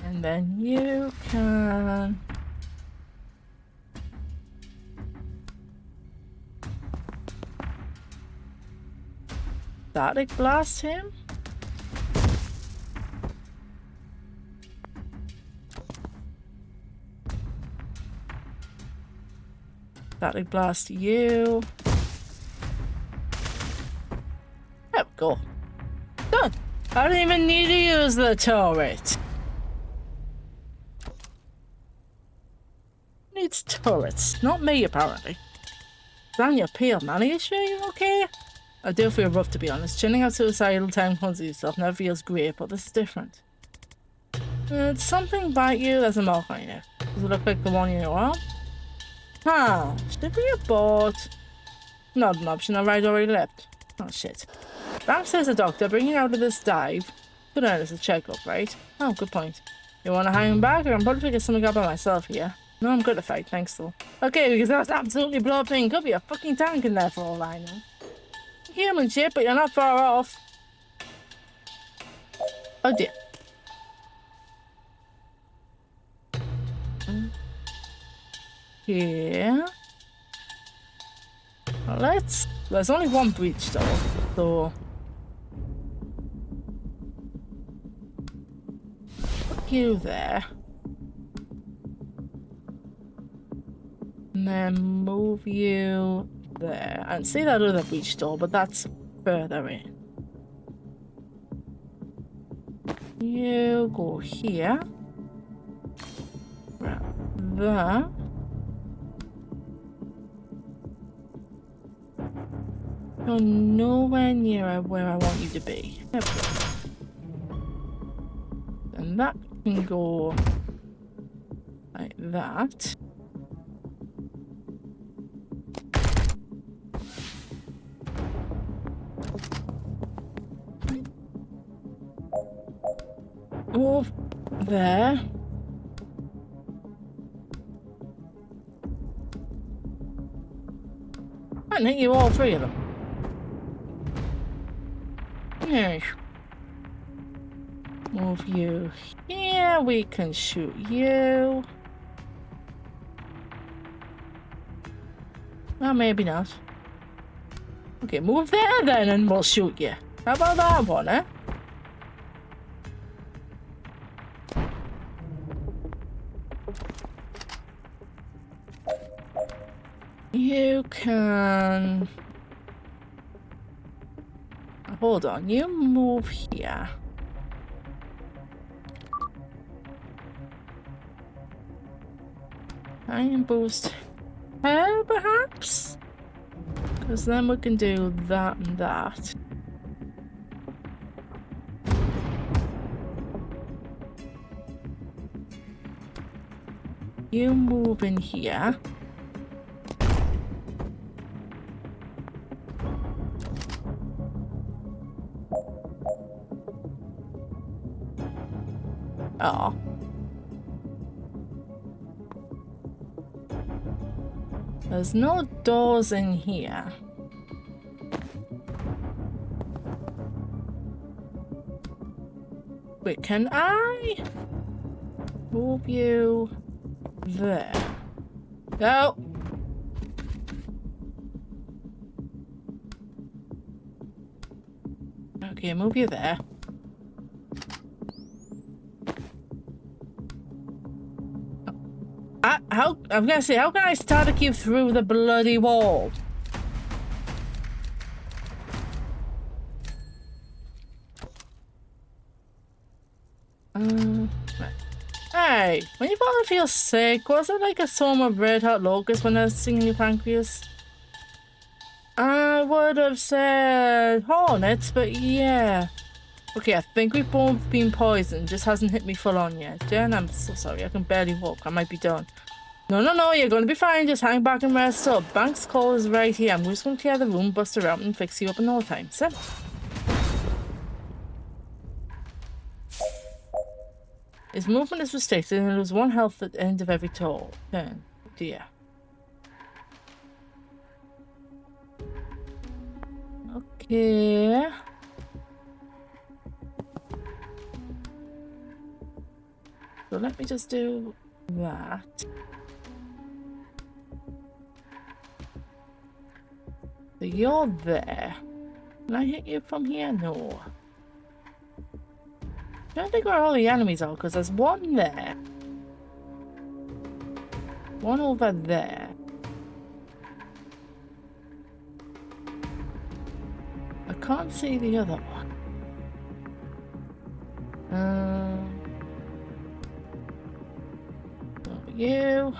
Speaker 1: And then you can... Static blast him? Static blast you. There we go. Done. I don't even need to use the turret. Needs turrets, not me apparently. Down your peel, man. Are you sure you're okay? I do feel rough, to be honest. Chilling out suicidal time cleanses yourself never feels great, but this is different. It's something about you that's a mark on you. Does it look like the one in your arm? Huh, should be a boat. Not an option, I ride already left. Oh shit. Banks says the doctor, bringing you out of this dive. Good on this a checkup, right? Oh, good point. You wanna hang back? I can probably figure something out by myself here. No, I'm good to fight, thanks though. Okay, because that's absolutely blow up thing. Could be a fucking tank in there for all I know. Human shit, but you're not far off. Oh dear. here. Well, there's only one breach though, so put you there. And then move you there. And see that other breach door, but that's further in. You go here. Right there. You're nowhere near where I want you to be. There we go. And that can go like that. Move there. I can hit you all three of them. Yeah. Move you here. We can shoot you. Well, maybe not. Okay, move there then and we'll shoot you. How about that one, eh? You can... Hold on, you move here. I can boost her, perhaps? Because then we can do that and that. You move in here. Oh. There's no doors in here. Wait, can I move you there? No. Okay, move you there. I'm gonna say, how can I static you through the bloody wall? Right. Hey, when you finally feel sick, was it like a storm of red hot locusts when I was singing your pancreas? I would have said hornets, but yeah. Okay, I think we've both been poisoned. Just hasn't hit me full on yet. Jen, I'm so sorry. I can barely walk. I might be done. No, you're gonna be fine. Just hang back and rest up. Bank's call is right here. I'm just gonna clear the room, bust her out, and fix you up in no time. So. His movement is restricted and lose 1 health at the end of every turn. Dear. Okay. So let me just do that. So you're there. Can I hit you from here? No. I don't think where all the enemies are, because there's one there. One over there. I can't see the other one. You.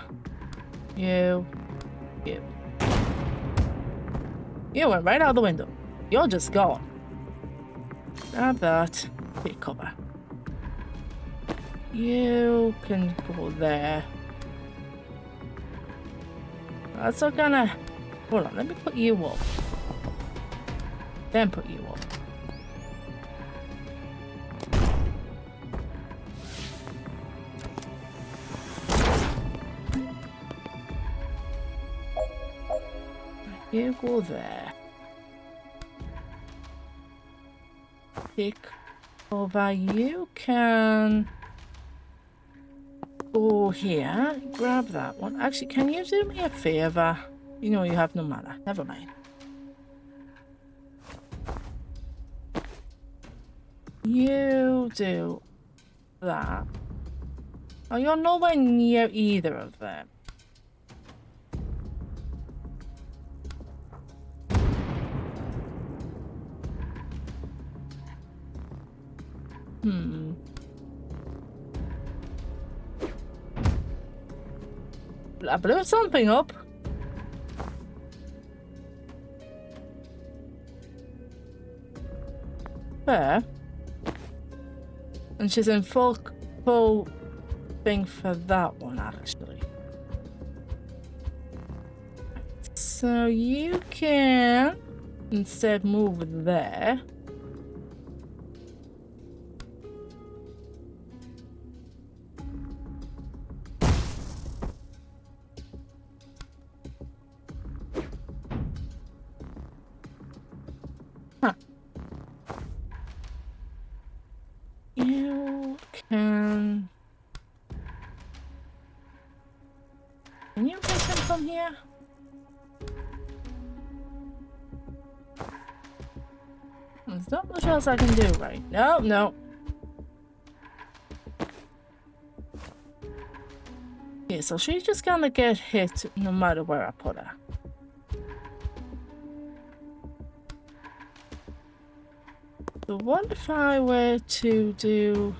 Speaker 1: You went right out the window. You're just gone. Grab that. Take cover. You can go there. That's not gonna... Hold on, let me put you up. Then put you up. You go there. Take over. You can go go here, grab that one. Actually, can you do me a favor? You know you have no mana. Never mind. You do that. Oh, you're nowhere near either of them. I blew something up. There. And she's in full thing for that one, actually. So you can instead move there. Huh. You can... Can you get him from here? There's not much else I can do, right? No, no. Yeah, so she's just gonna get hit no matter where I put her. So what if I were to do...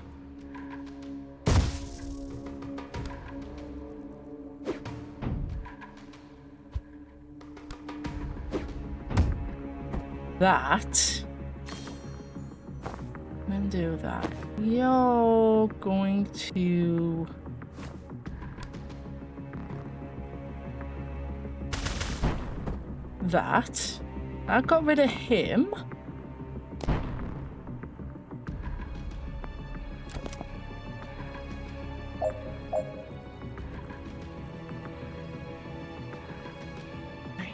Speaker 1: that? And do that. You're going to... that. I got rid of him.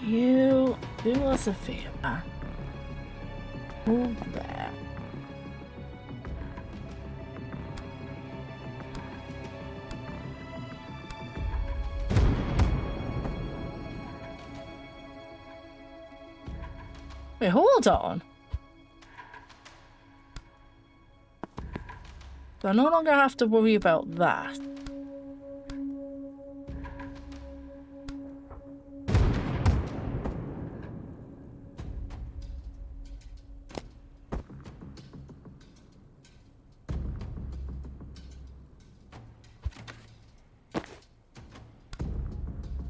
Speaker 1: You do us a favor. Move there. Wait, hold on. So I no longer have to worry about that.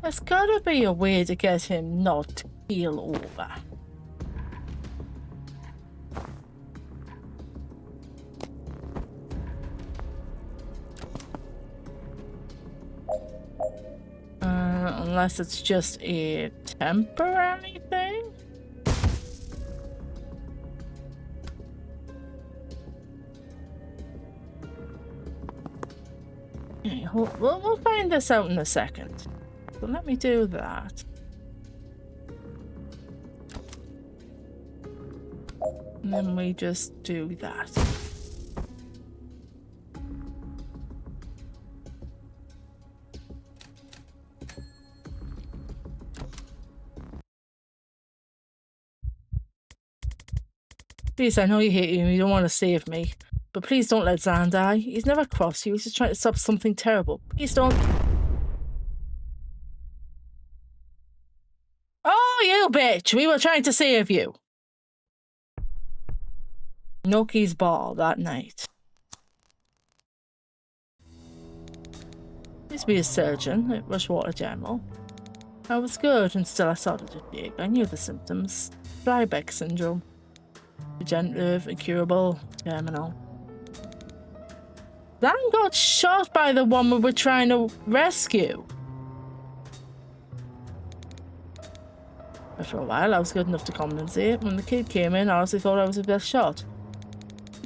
Speaker 1: There's gotta be a way to get him not to keel over. Unless it's just a temporary thing? Okay, we'll find this out in a second. So let me do that. And then we just do that. Please, I know you hate you and you don't want to save me, but please don't let Zan die. He's never crossed you. He's just trying to stop something terrible. Please don't. Oh, you bitch! We were trying to save you. Noki's ball that night. Used to be a surgeon at Rushwater General. I was good and still I started to shake. I knew the symptoms. Dryback syndrome. Degenerative, incurable, terminal. Zan got shot by the one we were trying to rescue. But for a while I was good enough to compensate. When the kid came in, I honestly thought I was his best shot.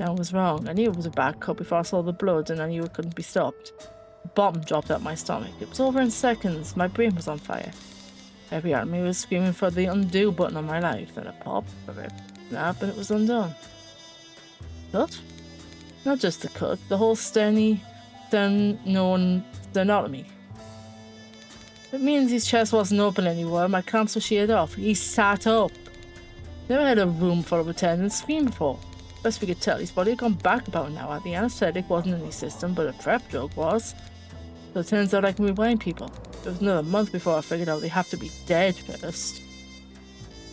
Speaker 1: I was wrong. I knew it was a bad cut before I saw the blood and I knew it couldn't be stopped. A bomb dropped out my stomach. It was over in seconds. My brain was on fire. Every part of me was screaming for the undo button on my life. Then it popped, but it snapped and it was undone. Cut? Not just the cut. The whole stern known anatomy. It means his chest wasn't open anymore. My clamps were sheared off. He sat up. Never had a room full of attendants scream before. Best we could tell, his body had gone back about an hour. The anesthetic wasn't in his system, but a prep drug was. So it turns out I can rewind people. It was another month before I figured out they have to be dead first.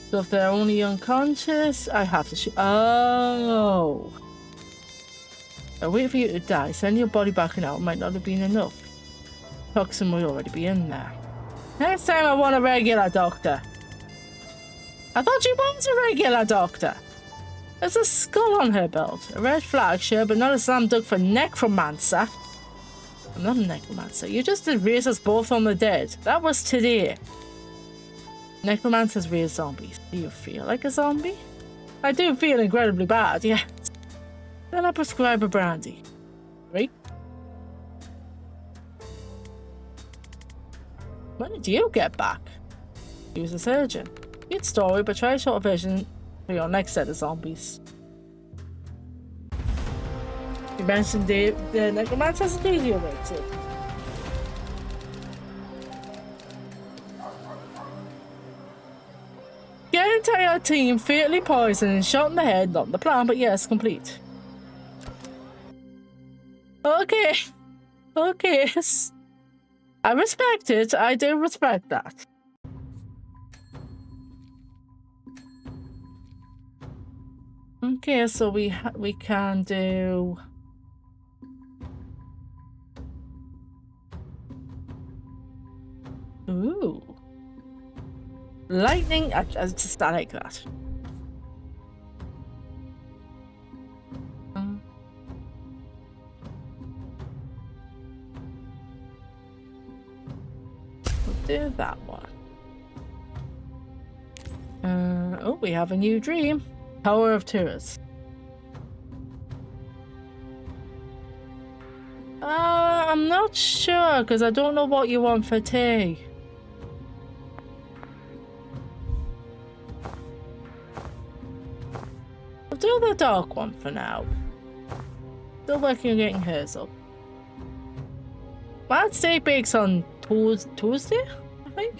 Speaker 1: So if they're only unconscious, I have to shoot. Oh. I wait for you to die. Send your body back an hour might not have been enough. Toxin will already be in there. Next time I want a regular doctor. I thought she was a regular doctor. There's a skull on her belt. A red flag, sure, but not a slam dunk for necromancer. I'm not a necromancer. You just did raise us both from the dead. That was today. Necromancers raise zombies. Do you feel like a zombie? I do feel incredibly bad, yeah. Then I prescribe a brandy. Right? When did you get back? He was a surgeon. Good story, but try a short version for your next set of zombies. You mentioned the necromancer's radio too. Your entire team fatally poisoned and shot in the head, not the plan, but yes, complete. Okay. Okay. I respect it. I do respect that. Okay, so we can do. Ooh. Lightning. I just like that. We'll do that one. Oh, we have a new dream. Tower of Terrors. I'm not sure because I don't know what you want for tea. We'll do the dark one for now. Still working on getting hers up. Bad steak bakes on Tuesday, I think.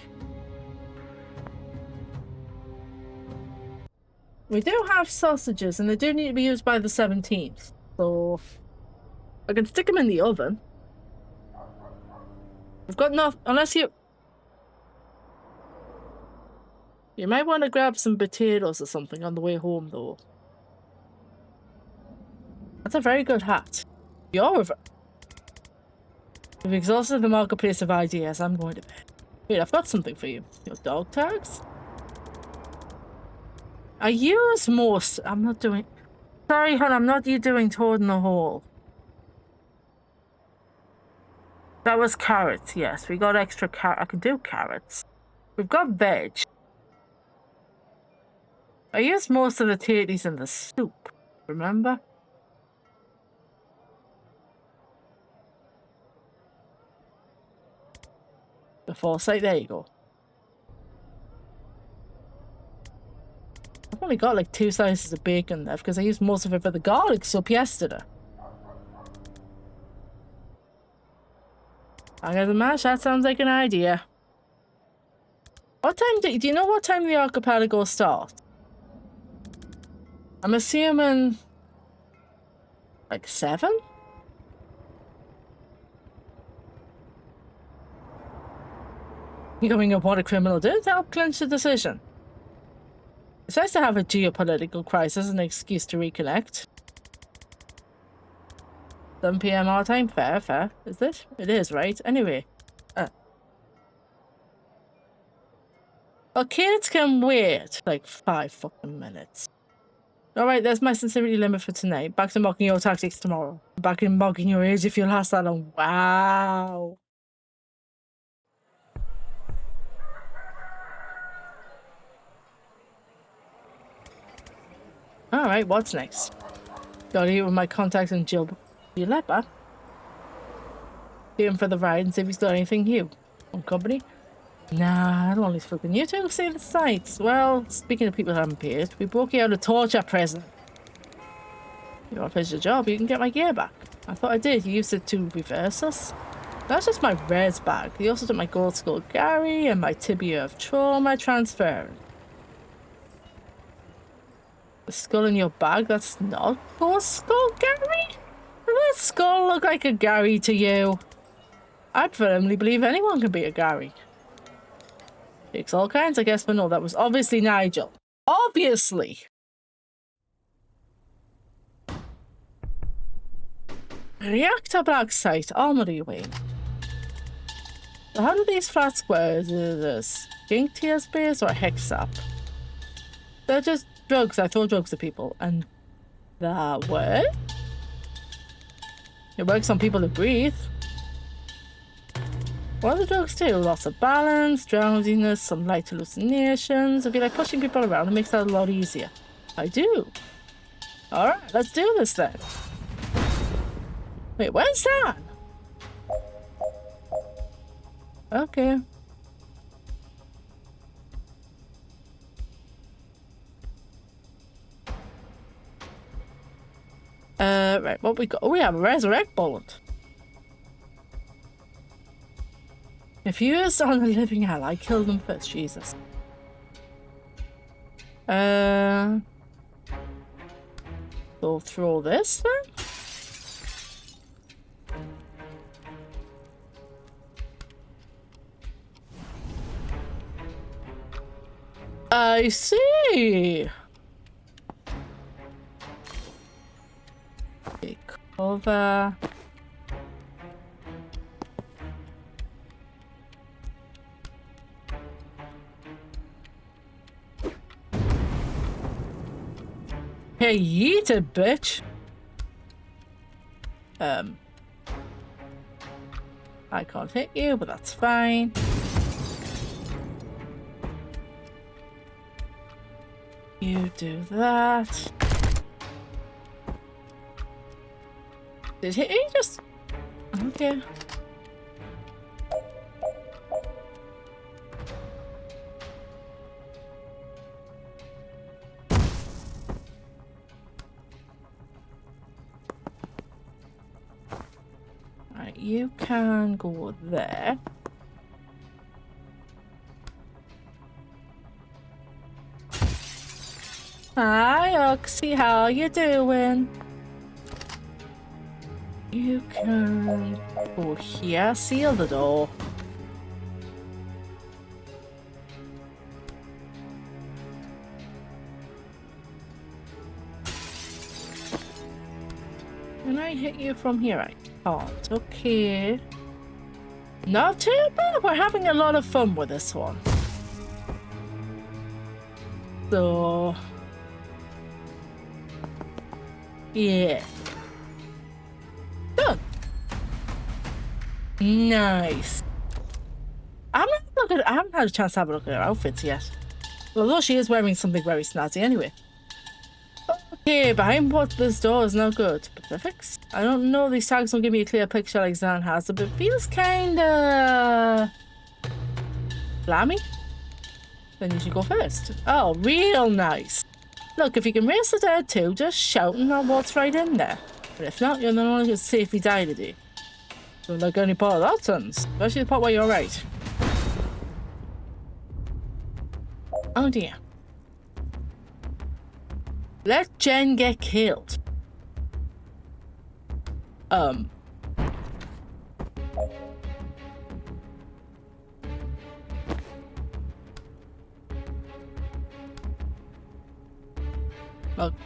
Speaker 1: We do have sausages, and they do need to be used by the 17th, so I can stick them in the oven. We've got enough, unless you might want to grab some potatoes or something on the way home, though. That's a very good hat. We've exhausted the marketplace of ideas. I'm going to bed. Wait, I've got something for you. Your dog tags? I use most. I'm not doing. Sorry, hon, I'm not you doing Toad in the Hole. That was carrots, yes. We got extra carrot. I can do carrots. We've got veg. I used most of the tatties in the soup, remember? The foresight, there you go. I've only got like 2 slices of bacon left because I used most of it for the garlic soup yesterday. I got the mash, that sounds like an idea. What time do you know what time the archipelago starts? I'm assuming like 7? Going up what a criminal did to help clinch the decision. It's nice to have a geopolitical crisis as an excuse to reconnect. 7 PM our time, fair. Is it? It is, right? Anyway. Kids can wait like 5 fucking minutes. Alright, there's my sincerity limit for tonight. Back to mocking your tactics tomorrow. Back in mocking your age if you'll last that long. Wow. Alright, what's next? Gotta get with my contacts in Giulepa. Get him for the ride and see if he's got anything new. On company? Nah, I've only spoken you two see the sights. Well, speaking of people who haven't paid, we broke you out a torture present. You want to finish the job, you can get my gear back. I thought I did. You used it to reverse us. That's just my res bag. He also took my gold skull Gary and my tibia of trauma transfer. The skull in your bag? That's not gold skull Gary? Does that skull look like a Gary to you? I firmly believe anyone can be a Gary. Takes all kinds, I guess, but no, that was obviously Nigel. Obviously! Reactor bag site, armory wing. So how do these flat squares, is this skink tier space or a hex up? They're just drugs, I throw drugs at people, and that works? It works on people who breathe. What do the drugs do? Loss of balance, drowsiness, some light hallucinations. I feel like pushing people around, it makes that a lot easier. I do. Alright, let's do this then. Wait, where's that? Okay. Right, what we got? Oh, we have a resurrect bullet. If you used on a living hell, I killed them first, Jesus. So throw this then? I see. Take cover. Hey, eat it, bitch. I can't hit you, but that's fine. You do that. Did he just... Okay. Right, you can go there. Hi, Oxy, how you doing? You can go here, seal the door. Can I hit you from here? I can't. Okay. Not too bad. We're having a lot of fun with this one. So... yeah. Done. Nice. I haven't had a chance to have a look at her outfits yet. Although she is wearing something very snazzy anyway. Okay, behind what this door is no good. Specifics? I don't know, these tags don't give me a clear picture like Zan has, but it feels kinda... Blammy? Then you should go first. Oh, real nice. Look, if you can race the dead too, just shout and I'll waltz right in there. But if not, you're not only going to safely die today. Don't like any part of that sentence, especially the part where you're right. Oh dear. Let Jen get killed. Well,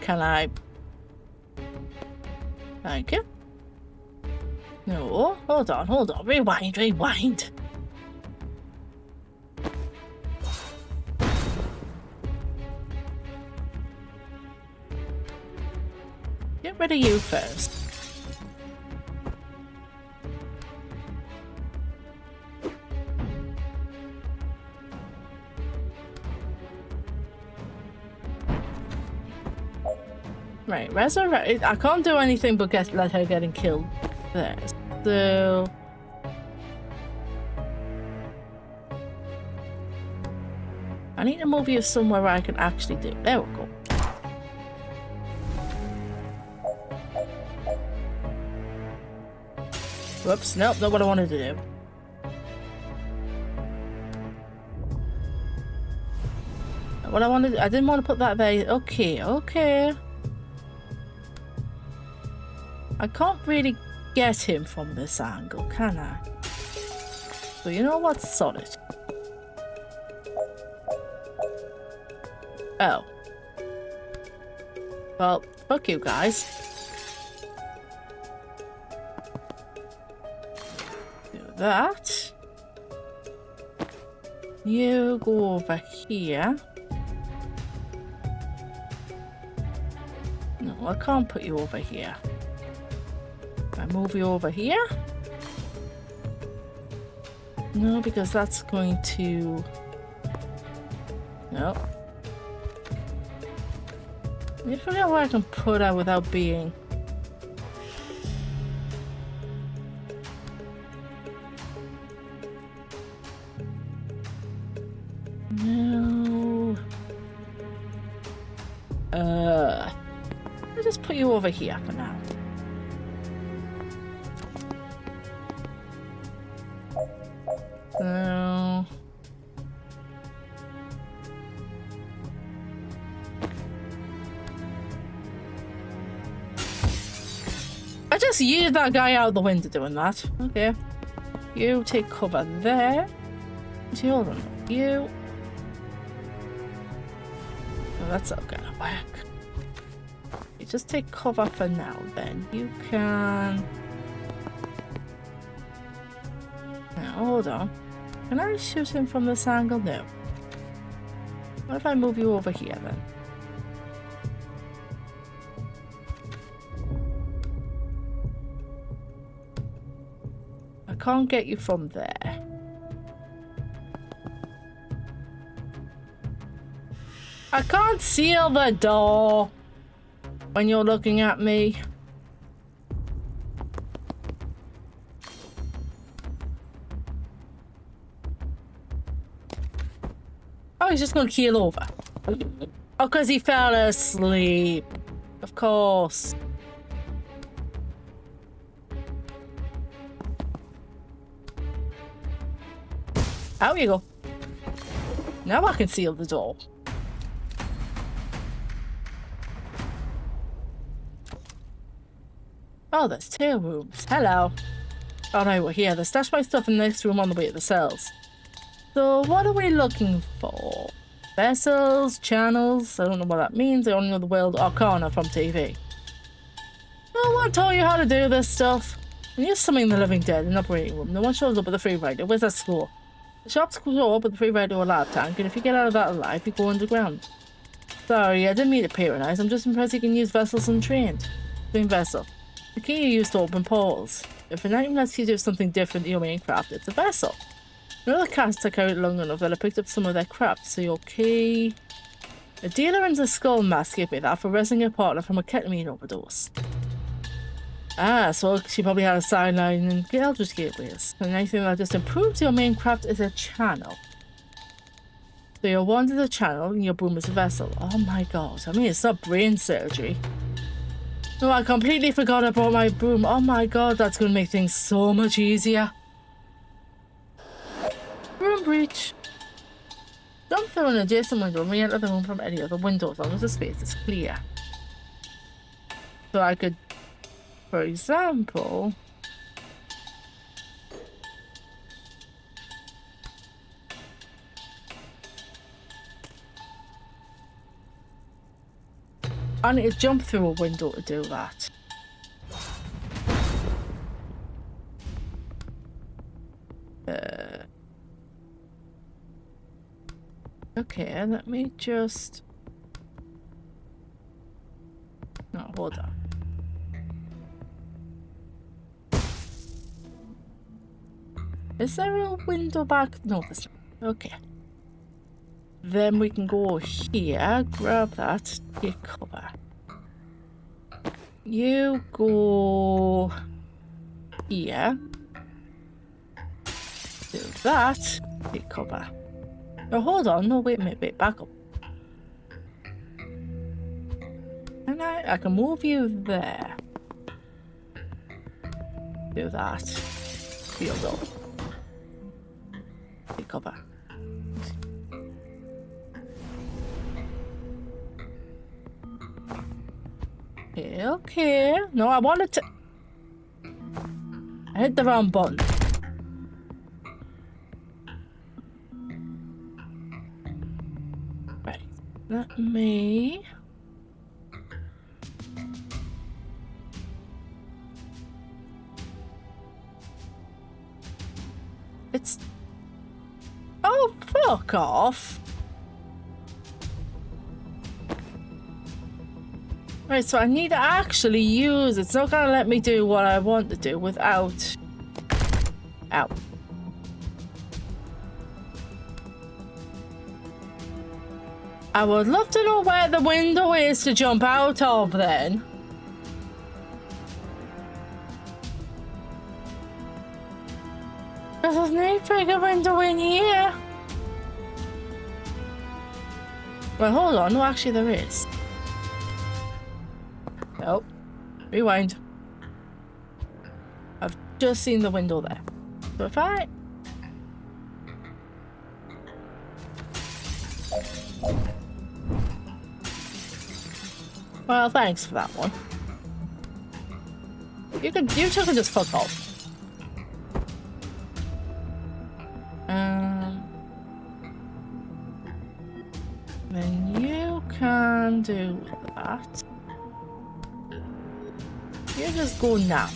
Speaker 1: can I? Thank you. No, hold on. Rewind. Get rid of you first. Right, resurrect. I can't do anything but let her getting killed there. So I need to move you somewhere where I can actually do. There we go. Whoops, nope, not what I wanted to do. What I wanted, I didn't want to put that there. Okay, okay. I can't really get him from this angle, can I? So you know what's solid? Oh. Well, fuck you guys. Do that. You go over here. No, I can't put you over here. I move you over here? No, because that's going to... No. I forget where I can put her without being... No... I'll just put you over here for now. So... I just yeeted that guy out the window doing that. Okay. You take cover there. Hold on. You... Oh, that's not gonna work. You just take cover for now then. You can... Now, hold on. Can I shoot him from this angle? No. What if I move you over here then? I can't get you from there. I can't seal the door when you're looking at me. Oh, he's just gonna keel over. Oh, because he fell asleep. Of course. Out you go. Now I can seal the door. Oh, there's 2 rooms. Hello. Oh no, we're here. They stashed my stuff in the next room on the way to the cells. So what are we looking for? Vessels, channels, I don't know what that means. I only know the World Arcana from TV. No one taught you how to do this stuff. And you're summoning the living dead in the operating room. No one shows up with a free rider. Where's that score? The shops show up with a free rider or a lab tank, and if you get out of that alive, you go underground. Sorry, I didn't mean to patronize. I'm just impressed you can use vessels untrained. Doing vessel. The key you use to open portals. If an item lets you do something different to your main craft, it's a vessel. Another cast I carried long enough that I picked up some of their craft, so you're okay. A dealer in the skull mask gave me that for rescuing a partner from a ketamine overdose. Ah, so she probably had a sideline in Eldritch Gateways. And anything that just improves your main craft is a channel. So your wand is a channel and your broom is a vessel. Oh my god, I mean it's not brain surgery. No, I completely forgot I brought my broom. Oh my god, that's gonna make things so much easier. Room breach. Jump through an adjacent window and re-enter the room from any other window as long as the space is clear. So I could, for example... I need to jump through a window to do that. Okay, let me just... No, hold on. Is there a window back? No, there's not. Okay. Then we can go here, grab that, take cover. You go here. Do that, take cover. Oh, hold on, no, wait a minute, wait, back up. And I can move you there. Do that. sealed up. Take cover. Okay. No, I wanted to. I hit the wrong button. Right. Let me. It's. Oh, fuck off. Right, so I need to actually use it. It's not gonna let me do what I want to do without. Ow. I would love to know where the window is to jump out of then. Because there's no bigger window in here. Well, hold on. No, actually there is. Oh, rewind. I've just seen the window there. So if I... Well, thanks for that one. You two can just fuck off. Then you can do that. You just go nap.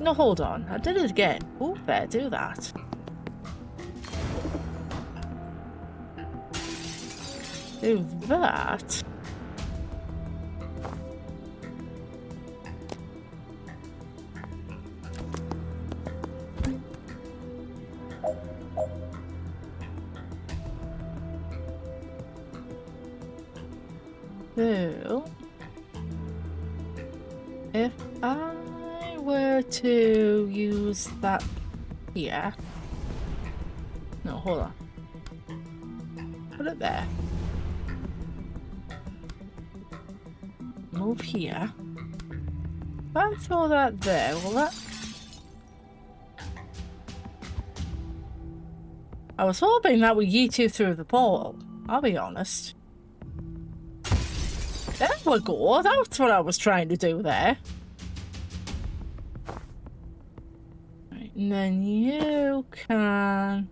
Speaker 1: No, hold on. I did it again. Oh, there, do that. Do that. So, if I were to use that here, no, hold on, put it there, move here, if I throw that there, will that, I was hoping that would yeet you through the portal, I'll be honest. There we go, that's what I was trying to do there. Right, and then you can...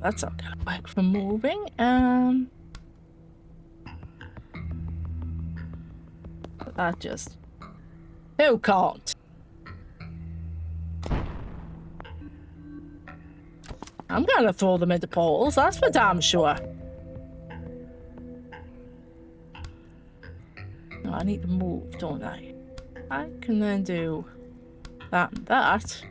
Speaker 1: That's not gonna work for moving. That just... Who can't? I'm gonna throw them into portals, that's for damn sure. No, I need to move, don't I? I can then do that and that.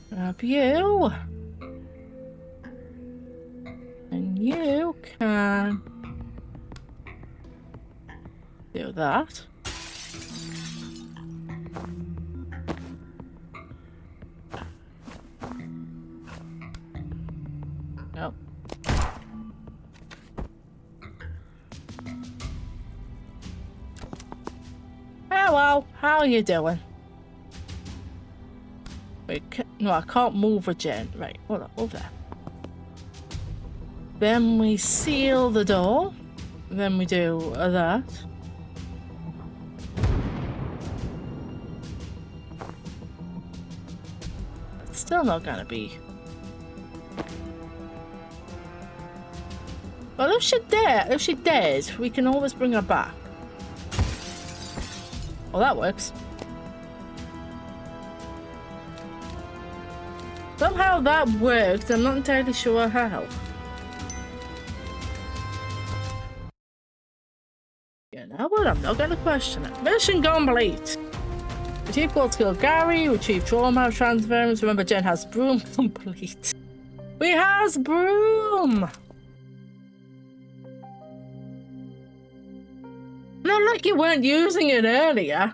Speaker 1: Grab you. And you can do that. Nope. Hello, how are you doing? Wait, no, I can't move a gen. Right, hold on, over there. Then we seal the door. Then we do that. It's still not gonna be. Well, if she dares, we can always bring her back. Well, that works. Somehow that worked. I'm not entirely sure how. You know what? I'm not gonna question it. Mission complete. Retrieve gold skill Gary. Retrieve trauma transference. Remember, Jen has broom complete. We has broom. Not like you weren't using it earlier.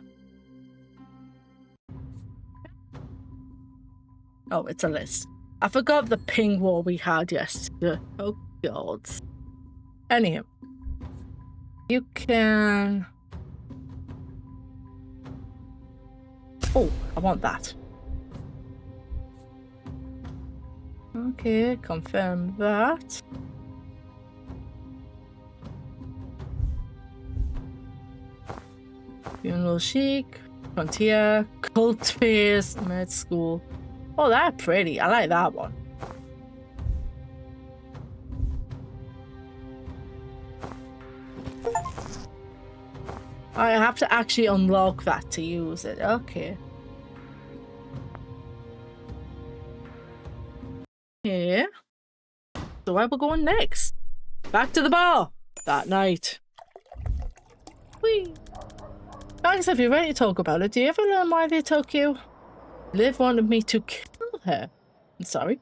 Speaker 1: Oh, it's a list. I forgot the ping wall we had yesterday. Oh, God. Anyhow. You can... Oh, I want that. Okay, confirm that. Funeral chic, frontier, cult fears, med school. Oh, that's pretty. I like that one. I have to actually unlock that to use it. Okay. Yeah. So where we're going next? Back to the bar that night. Whee! Thanks if you're ready to talk about it. Do you ever learn why they took you? Liv wanted me to kill her. I'm sorry.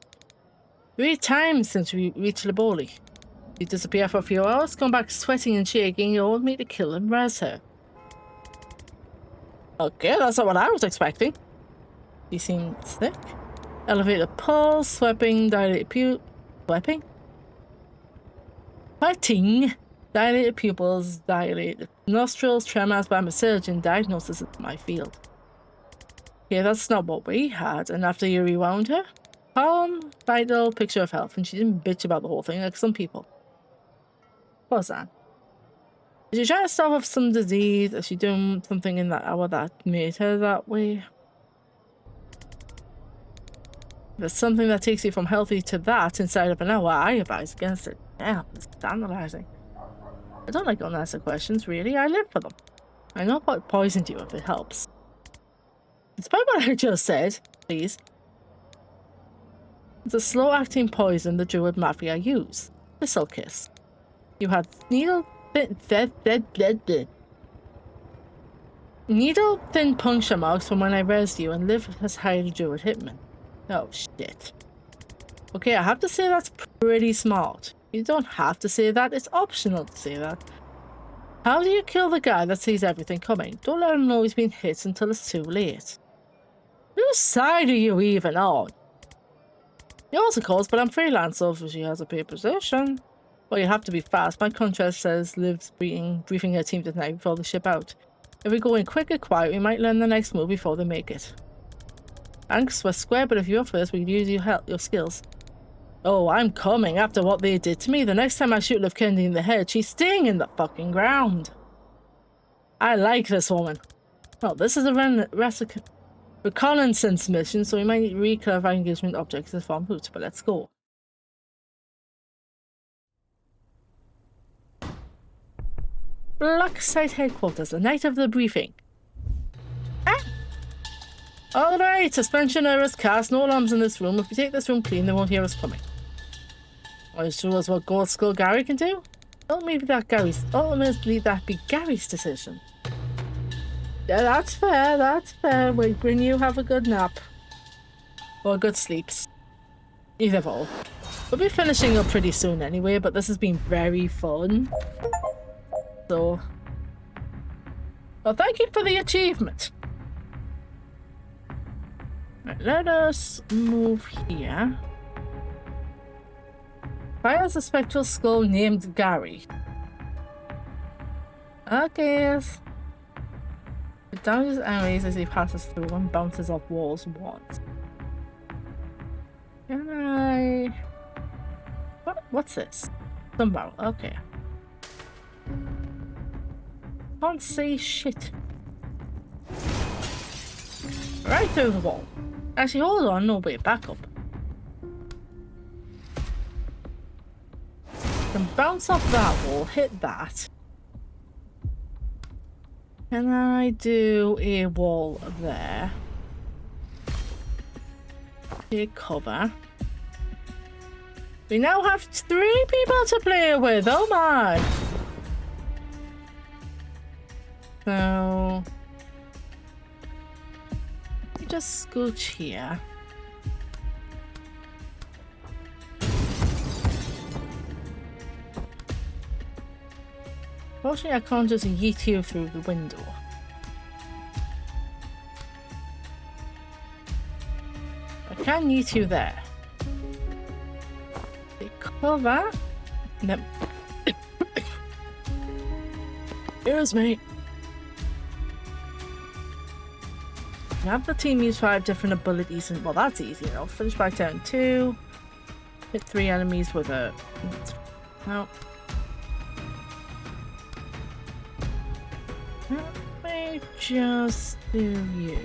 Speaker 1: 3 times since we reached Liboli. You disappear for a few hours, come back sweating and shaking. You want me to kill and res her. Okay, that's not what I was expecting. You seem sick. Elevated pulse, sweating, dilated sweating? Sweating, dilated pupils, dilated nostrils, tremors by a surgeon. Diagnosis is my field. Yeah, that's not what we had. And after you rewound her? Calm, vital, picture of health. And she didn't bitch about the whole thing like some people. What was that? Did she try to stop off some disease? Is she doing something in that hour that made her that way? If there's something that takes you from healthy to that inside of an hour, I advise against it. Yeah, it's scandalizing. I don't like unanswered questions, really. I live for them. I know what poisoned you if it helps. Despite what I just said, please. It's a slow-acting poison the Druid Mafia use. Thistle Kiss. You had needle-thin puncture marks from when I resed you, and Liv has hired a Druid hitman. Oh, shit. Okay, I have to say that's pretty smart. You don't have to say that. It's optional to say that. How do you kill the guy that sees everything coming? Don't let him know he's been hit until it's too late. Whose side are you even on? Yours, of course, but I'm freelance, so if she has a paid position. Well, you have to be fast. My contract says Liv's briefing her team tonight before they ship out. If we go in quick and quiet, we might learn the next move before they make it. Thanks, we're square, but if you're first, we can use your skills. Oh, I'm coming after what they did to me. The next time I shoot Liv Kennedy in the head, she's staying in the fucking ground. I like this woman. Well, this is a reconnaissance mission, so we might need to re-clarify engagement objects as form route, but let's go. Black Site Headquarters, the night of the briefing. Ah! Alright, suspension errors cast, no alarms in this room. If we take this room clean, they won't hear us coming. Are you sure that's what Gold Skull Gary can do? Ultimately, that be Gary's decision. Yeah, that's fair, that's fair. Wait, when you have a good nap. Or good sleeps. Either of all. We'll be finishing up pretty soon anyway, but this has been very fun. So... well, thank you for the achievement. Right, let us move here. Fires a spectral skull named Gary. Okay. It damages enemies as he passes through and bounces off walls once. Can I... What's this? Sunbow. Okay. Can't see shit. Right through the wall. Actually, hold on, no, wait, back up. Can bounce off that wall, hit that. Can I do a wall there? Take cover. We now have 3 people to play with, oh my! So... just scooch here. Fortunately, I can't just yeet you through the window. I can you two there. They cover. No. Here's me. You have the team use 5 different abilities, and well, that's easy enough. Finish by turn 2. Hit 3 enemies with a. No. Let me just do you.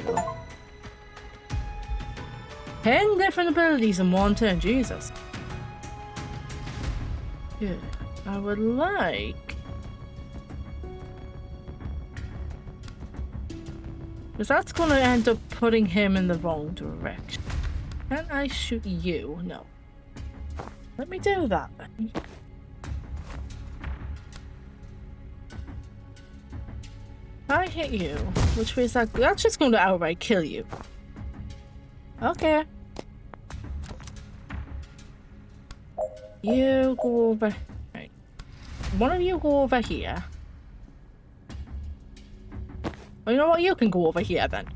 Speaker 1: 10 different abilities in one turn, Jesus. Good. I would like. Because that's going to end up putting him in the wrong direction. Can I shoot you? No. Let me do that then. If I hit you, which way is that? That's just going to outright kill you. Okay. You go over. Right. One of you go over here. Well, you know what? You can go over here then.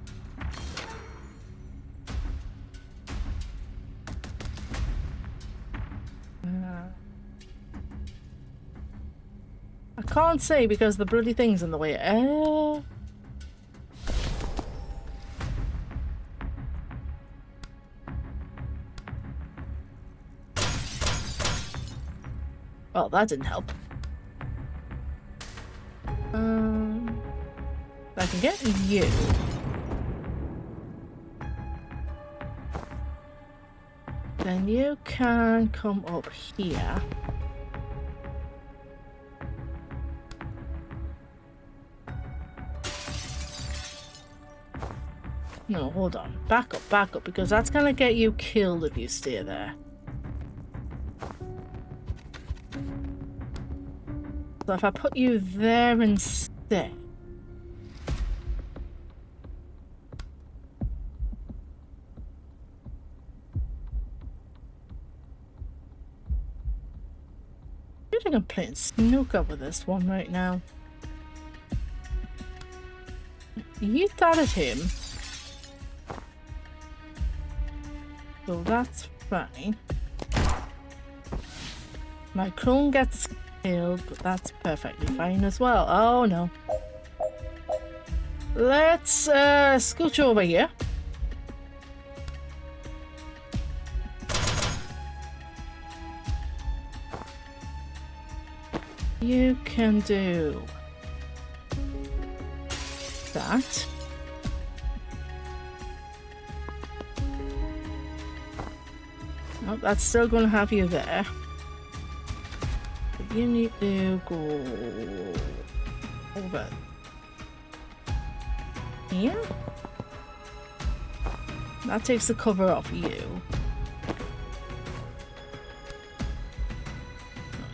Speaker 1: I can't say because the bloody thing's in the way. Well, that didn't help. I can get you. Then you can come up here. No, hold on. Back up, because that's gonna get you killed if you stay there. So if I put you there instead. I think I'm playing snooker with this one right now. You started him. So that's fine. My clone gets killed, but that's perfectly fine as well. Oh no. Let's scooch over here. You can do that. Oh, that's still going to have you there. But you need to go over here. That takes the cover off you.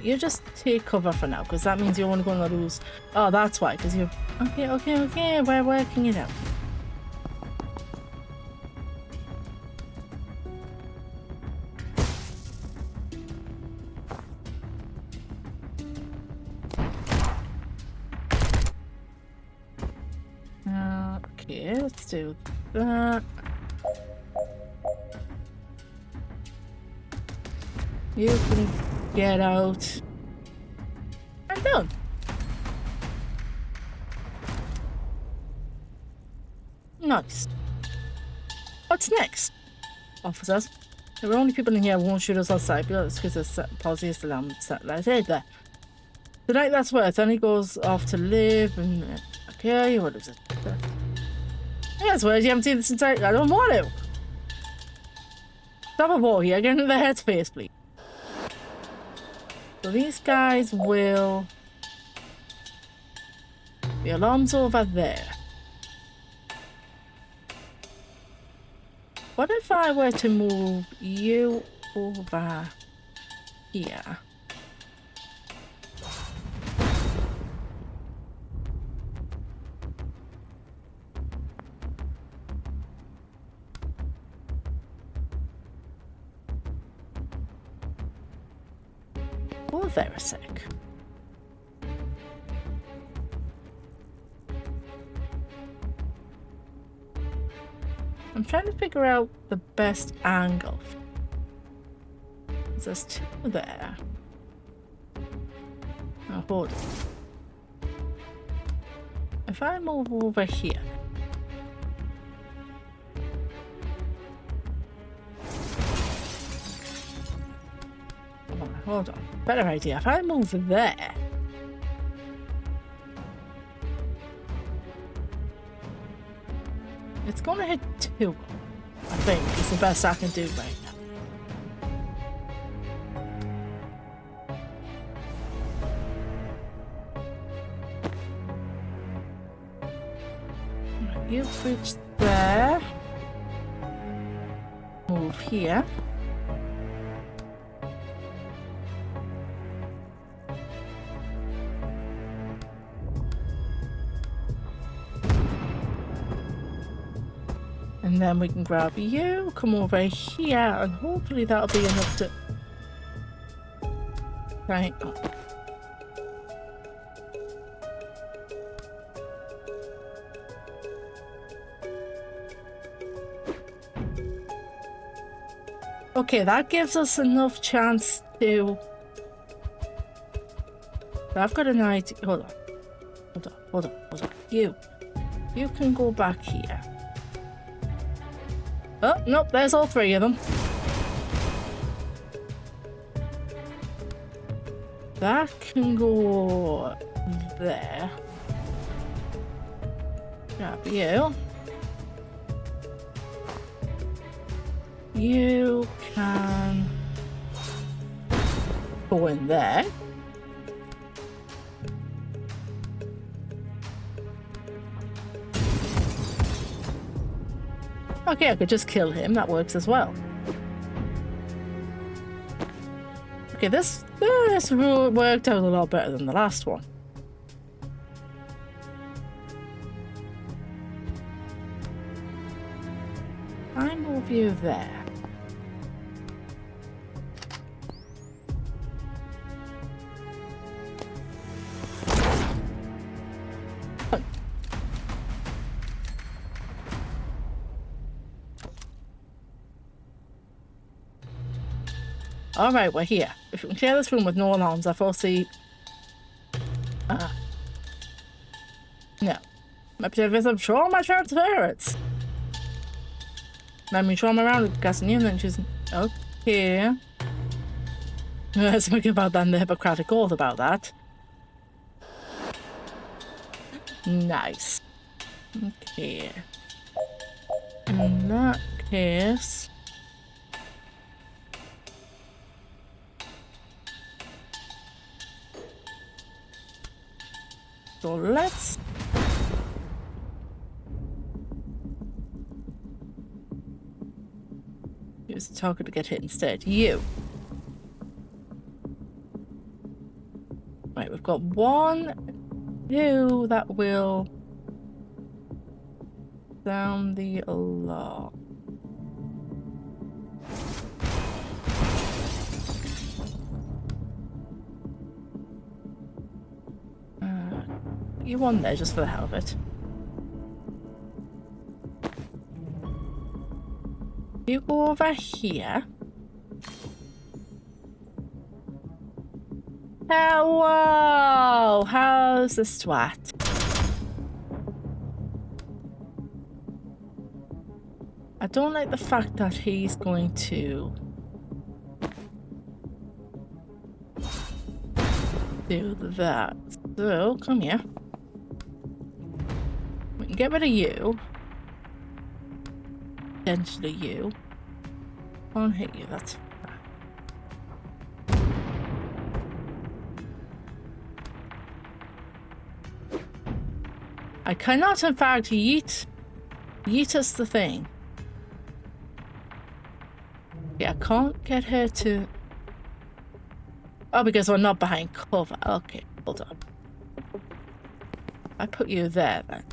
Speaker 1: You just take cover for now, because that means you're only going to lose. Oh, that's why, because you're. Okay, we're working it out. Okay, let's do that. You can get out. I'm done. Nice. What's next? Officers. There are only people in here who won't shoot us outside because the policy is the set right there. Tonight that's where Tony goes off to live and okay, what is it? Yes, where you haven't seen this inside. I don't want to. Stop a ball here, get into the headspace, please. So these guys will. The alarm's over there. What if I were to move you over here? Hold there a sec. I'm trying to figure out the best angle. There's two there. Oh, hold on. If I move over here. Hold on. Better idea. If I move there. It's gonna hit 2. I think it's the best I can do right now. You switch there. Move here. And then we can grab you, come over here, and hopefully that'll be enough to... Right. Okay, that gives us enough chance to... I've got an idea. Hold on. You can go back here. Oh, nope, there's all 3 of them. That can go there. Grab you. You can go in there. Okay, I could just kill him. That works as well. Okay, this rule worked out a lot better than the last one. I move you there. Alright, we're here. If we can clear this room with no alarms, I foresee... No. Maybe some trauma transference. Let me show him around with casting you and then choosing... Okay. Let's think about that and the Hippocratic Oath about that. Nice. Okay. In that case... So let's... use the target to get hit instead. You. Right, we've got 1, 2 that will sound the alarm. You one there just for the hell of it. You go over here. Hello! How's the swat? I don't like the fact that he's going to do that. So, come here. We can get rid of you. Potentially you. Can't hit you, that's fine. I cannot in fact yeet us the thing. Yeah, I can't get her to... Oh, because we're not behind cover. Okay, hold on. I put you there then.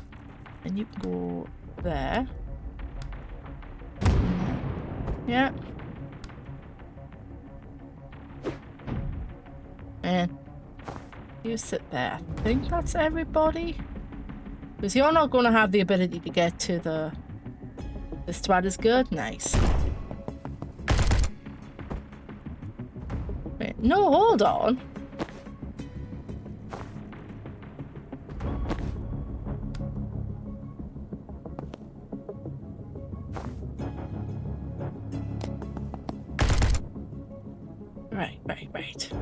Speaker 1: And you can go there. Yeah. And you sit there. I think that's everybody. Because you're not going to have the ability to get to the This twat is good. Nice. Wait, no, hold on. Right.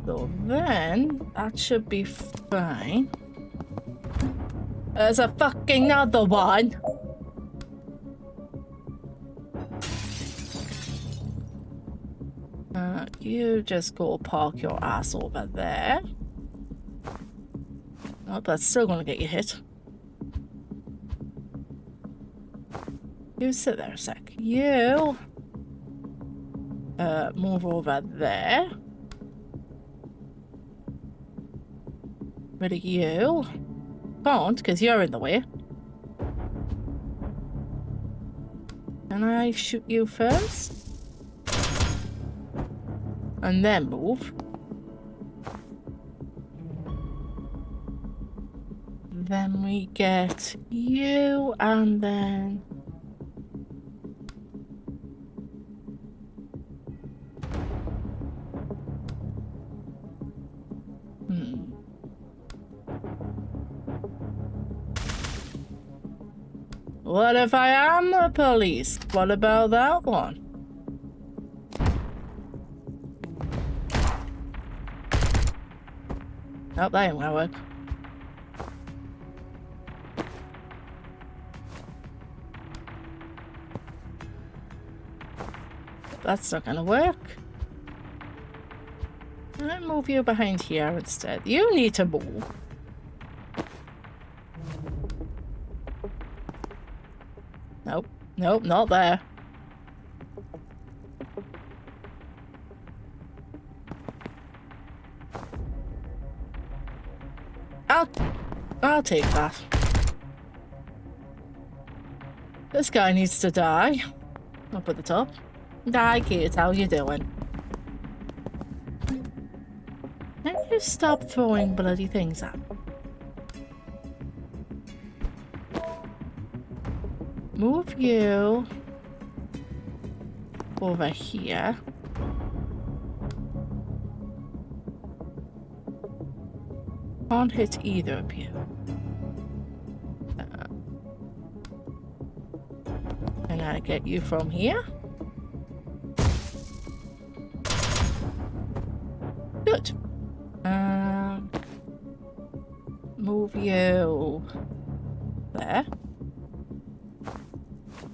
Speaker 1: So then, that should be fine. There's a fucking other one. You just go park your ass over there. Oh, that's still gonna get you hit. You sit there a sec. You move over there. Rid of you. Can't, because you're in the way. Can I shoot you first? And then move. Then we get you, and then... What if I am the police? What about that one? Nope, that ain't gonna work. That's not gonna work. I'll move you behind here instead. You need to move. Nope, not there. I'll take that. This guy needs to die. Up at the top. Hi, kid. How you doing? Can you stop throwing bloody things at me? Move you over here. Can't hit either of you. Can I get you from here? Good. Move you there.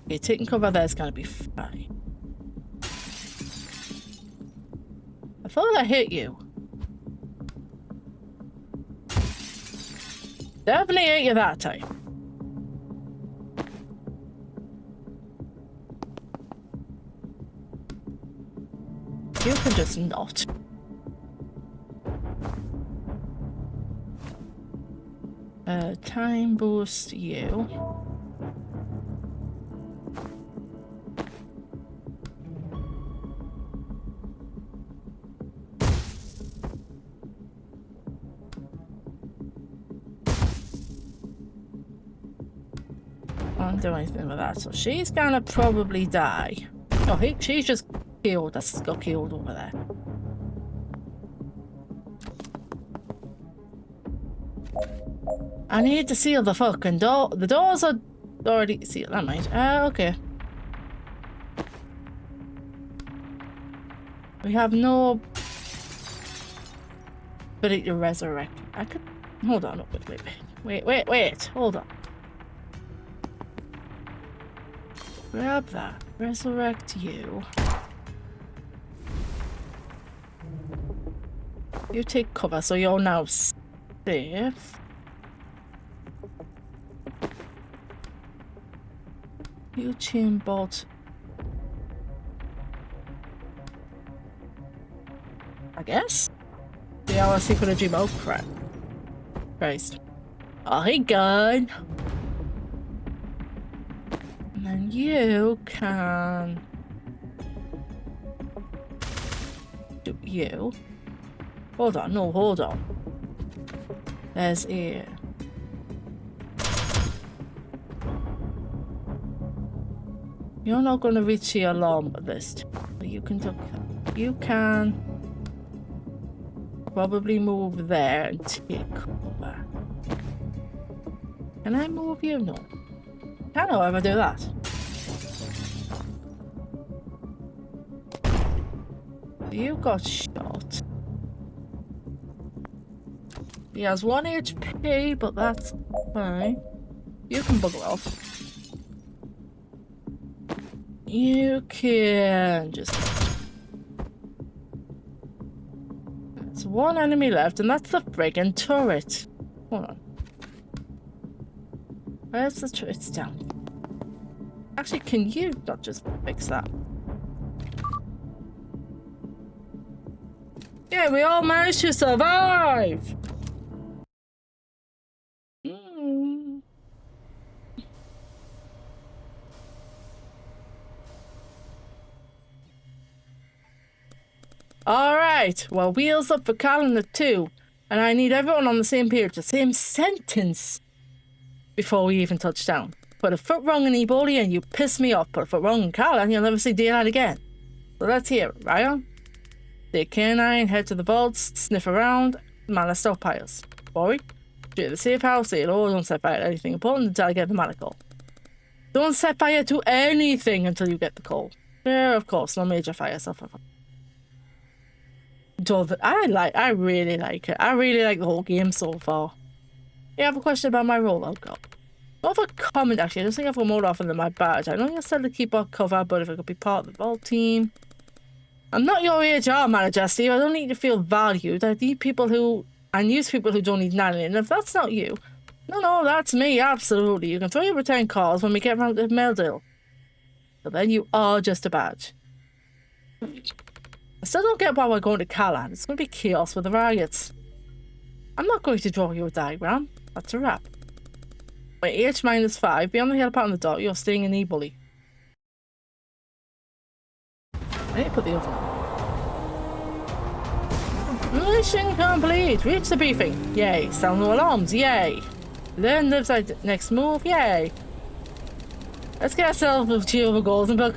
Speaker 1: Okay, taking cover there is gonna be fine. I thought I hit you. Definitely hit you that time. You can just not. Time boost you. Can't do anything with that, so she's gonna probably die. Oh, she's just killed. That's got killed over there. I need to seal the fucking door. The doors are already sealed. Never mind. Okay. We have no ability to resurrect. I could. Hold on. Wait. Hold on. Grab that. Resurrect you. You take cover, so you're now safe. You chain bolt. I guess? Yeah, our secret dream. Oh crap. Christ. Oh, hey, gun. And then you can do you. Hold on, no, hold on. There's a You're not going to reach the alarm list, but you can do. You can probably move there and take cover. Can I move you? No. Can I ever do that? You got shot. He has 1 HP, but that's fine. You can bugger off. You can just... There's 1 enemy left, and that's the friggin' turret. Hold on. Where's the turret? It's down. Actually, can you not just fix that? Yeah, we all managed to survive! Alright, well, wheels up for calendar 2. And I need everyone on the same page, the same sentence, before we even touch down. Put a foot wrong in Ebola and you piss me off. Put a foot wrong in Carla and you'll never see daylight again. So let's hear it. Ryan? Take canine, head to the vaults, sniff around, man of stockpiles. Boy? Straight to the safe house, say hello, don't set fire to anything important until I get the medical. Don't set fire to anything until you get the call. Yeah, of course, no major fire suffer. I really like it. I really like the whole game so far. You have a question about my role? Oh god. Not for comment actually, I just think I've got more often than my badge. I know you said to keep our cover, but if I could be part of the vault team. I'm not your HR manager, Steve. I don't need to feel valued. I need people who... I use people who don't need nanny. And if that's not you... No, that's me, absolutely. You can throw your return calls when we get around to Meldale. But then you are just a badge. I still don't get why we're going to Callan. It's going to be chaos with the riots. I'm not going to draw you a diagram. That's a wrap. Wait, H-5. Be on the hill part on the dot. You're staying in E-Bully. I need to put the oven on. Mission complete. Reach the briefing. Yay. Sound no alarms. Yay. Learn the next move. Yay. Let's get ourselves a few of goals and book.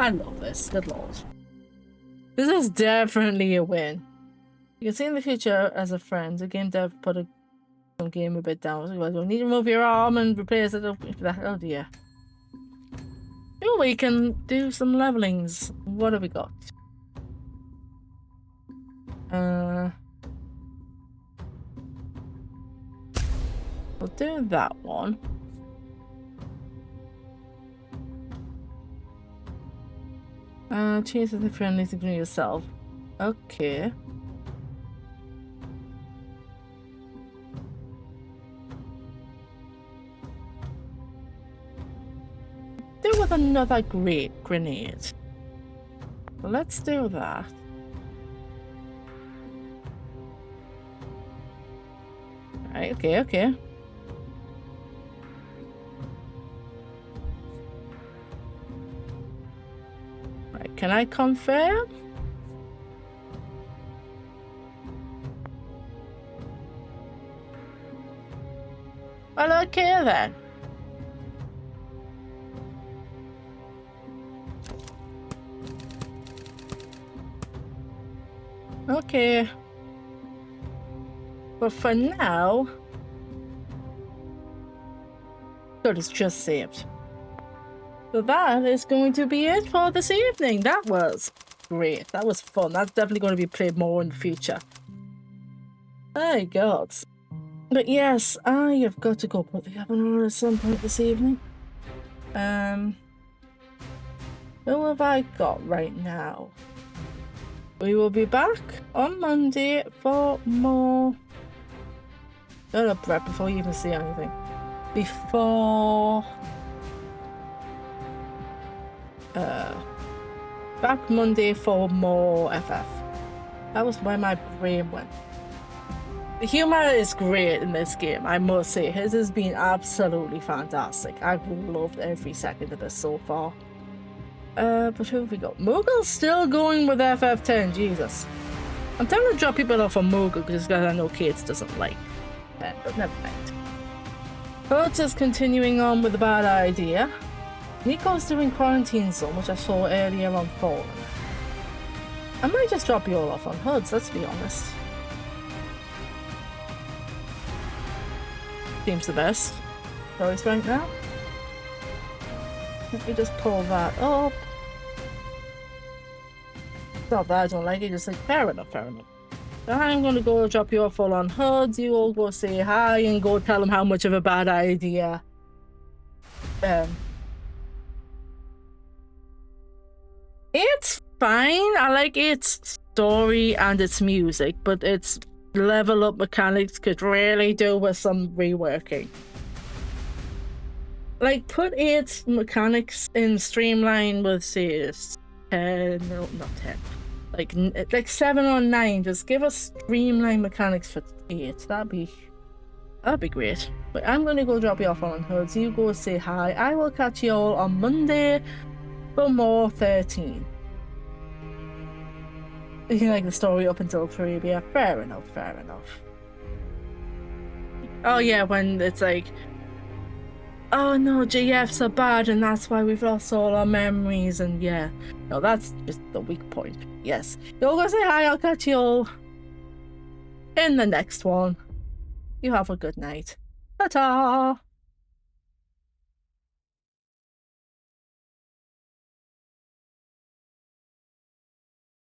Speaker 1: I love this. Good lord. This is definitely a win. You can see in the future as a friend, the game dev put some game a bit down. You'll need to remove your arm and replace it. Oh dear. Oh, we can do some levelings. What have we got? We'll do that one. Change the friendly to yourself. Okay. Do with another great grenade. Well, let's do that. Right, okay. Right, can I confirm? Well, okay then. Okay. But for now... Good, it's just saved. So that is going to be it for this evening. That was great. That was fun. That's definitely going to be played more in the future. My god. But yes, I have got to go put the oven on at some point this evening. Who have I got right now? We will be back on Monday for more... Shut up, Brett, before you even see anything. Before... back Monday for more FF. That was where my brain went. The humour is great in this game, I must say. His has been absolutely fantastic. I've loved every second of this so far. But who have we got? Moogle's still going with FF10, Jesus. I'm tempted to drop people off on Moogle because I know Kate's doesn't like. But never mind. Coach is continuing on with the bad idea. Nico's doing quarantine zone, which I saw earlier on phone. I might just drop you all off on hoods, let's be honest. Seems the best choice right now. Let me just pull that up. Not that I don't like it, just like, fair enough, fair enough. So I'm gonna go drop you off all on hoods, you all go say hi and go tell them how much of a bad idea. It's fine, I like its story and its music, but its level up mechanics could really do with some reworking. Like, put its mechanics in Streamline with, say, 10, no, not 10. Like 7 or 9. Just give us Streamline mechanics for 8. That'd be great. But I'm gonna go drop you off on hoods. You go say hi. I will catch you all on Monday for more 13. You can like the story up until 3, but yeah, fair enough, fair enough. Oh yeah, when it's like, oh no, GFs are bad and that's why we've lost all our memories, and yeah. No, that's just the weak point. Yes. You'll go say hi, I'll catch you all in the next one. You have a good night. Ta-ta!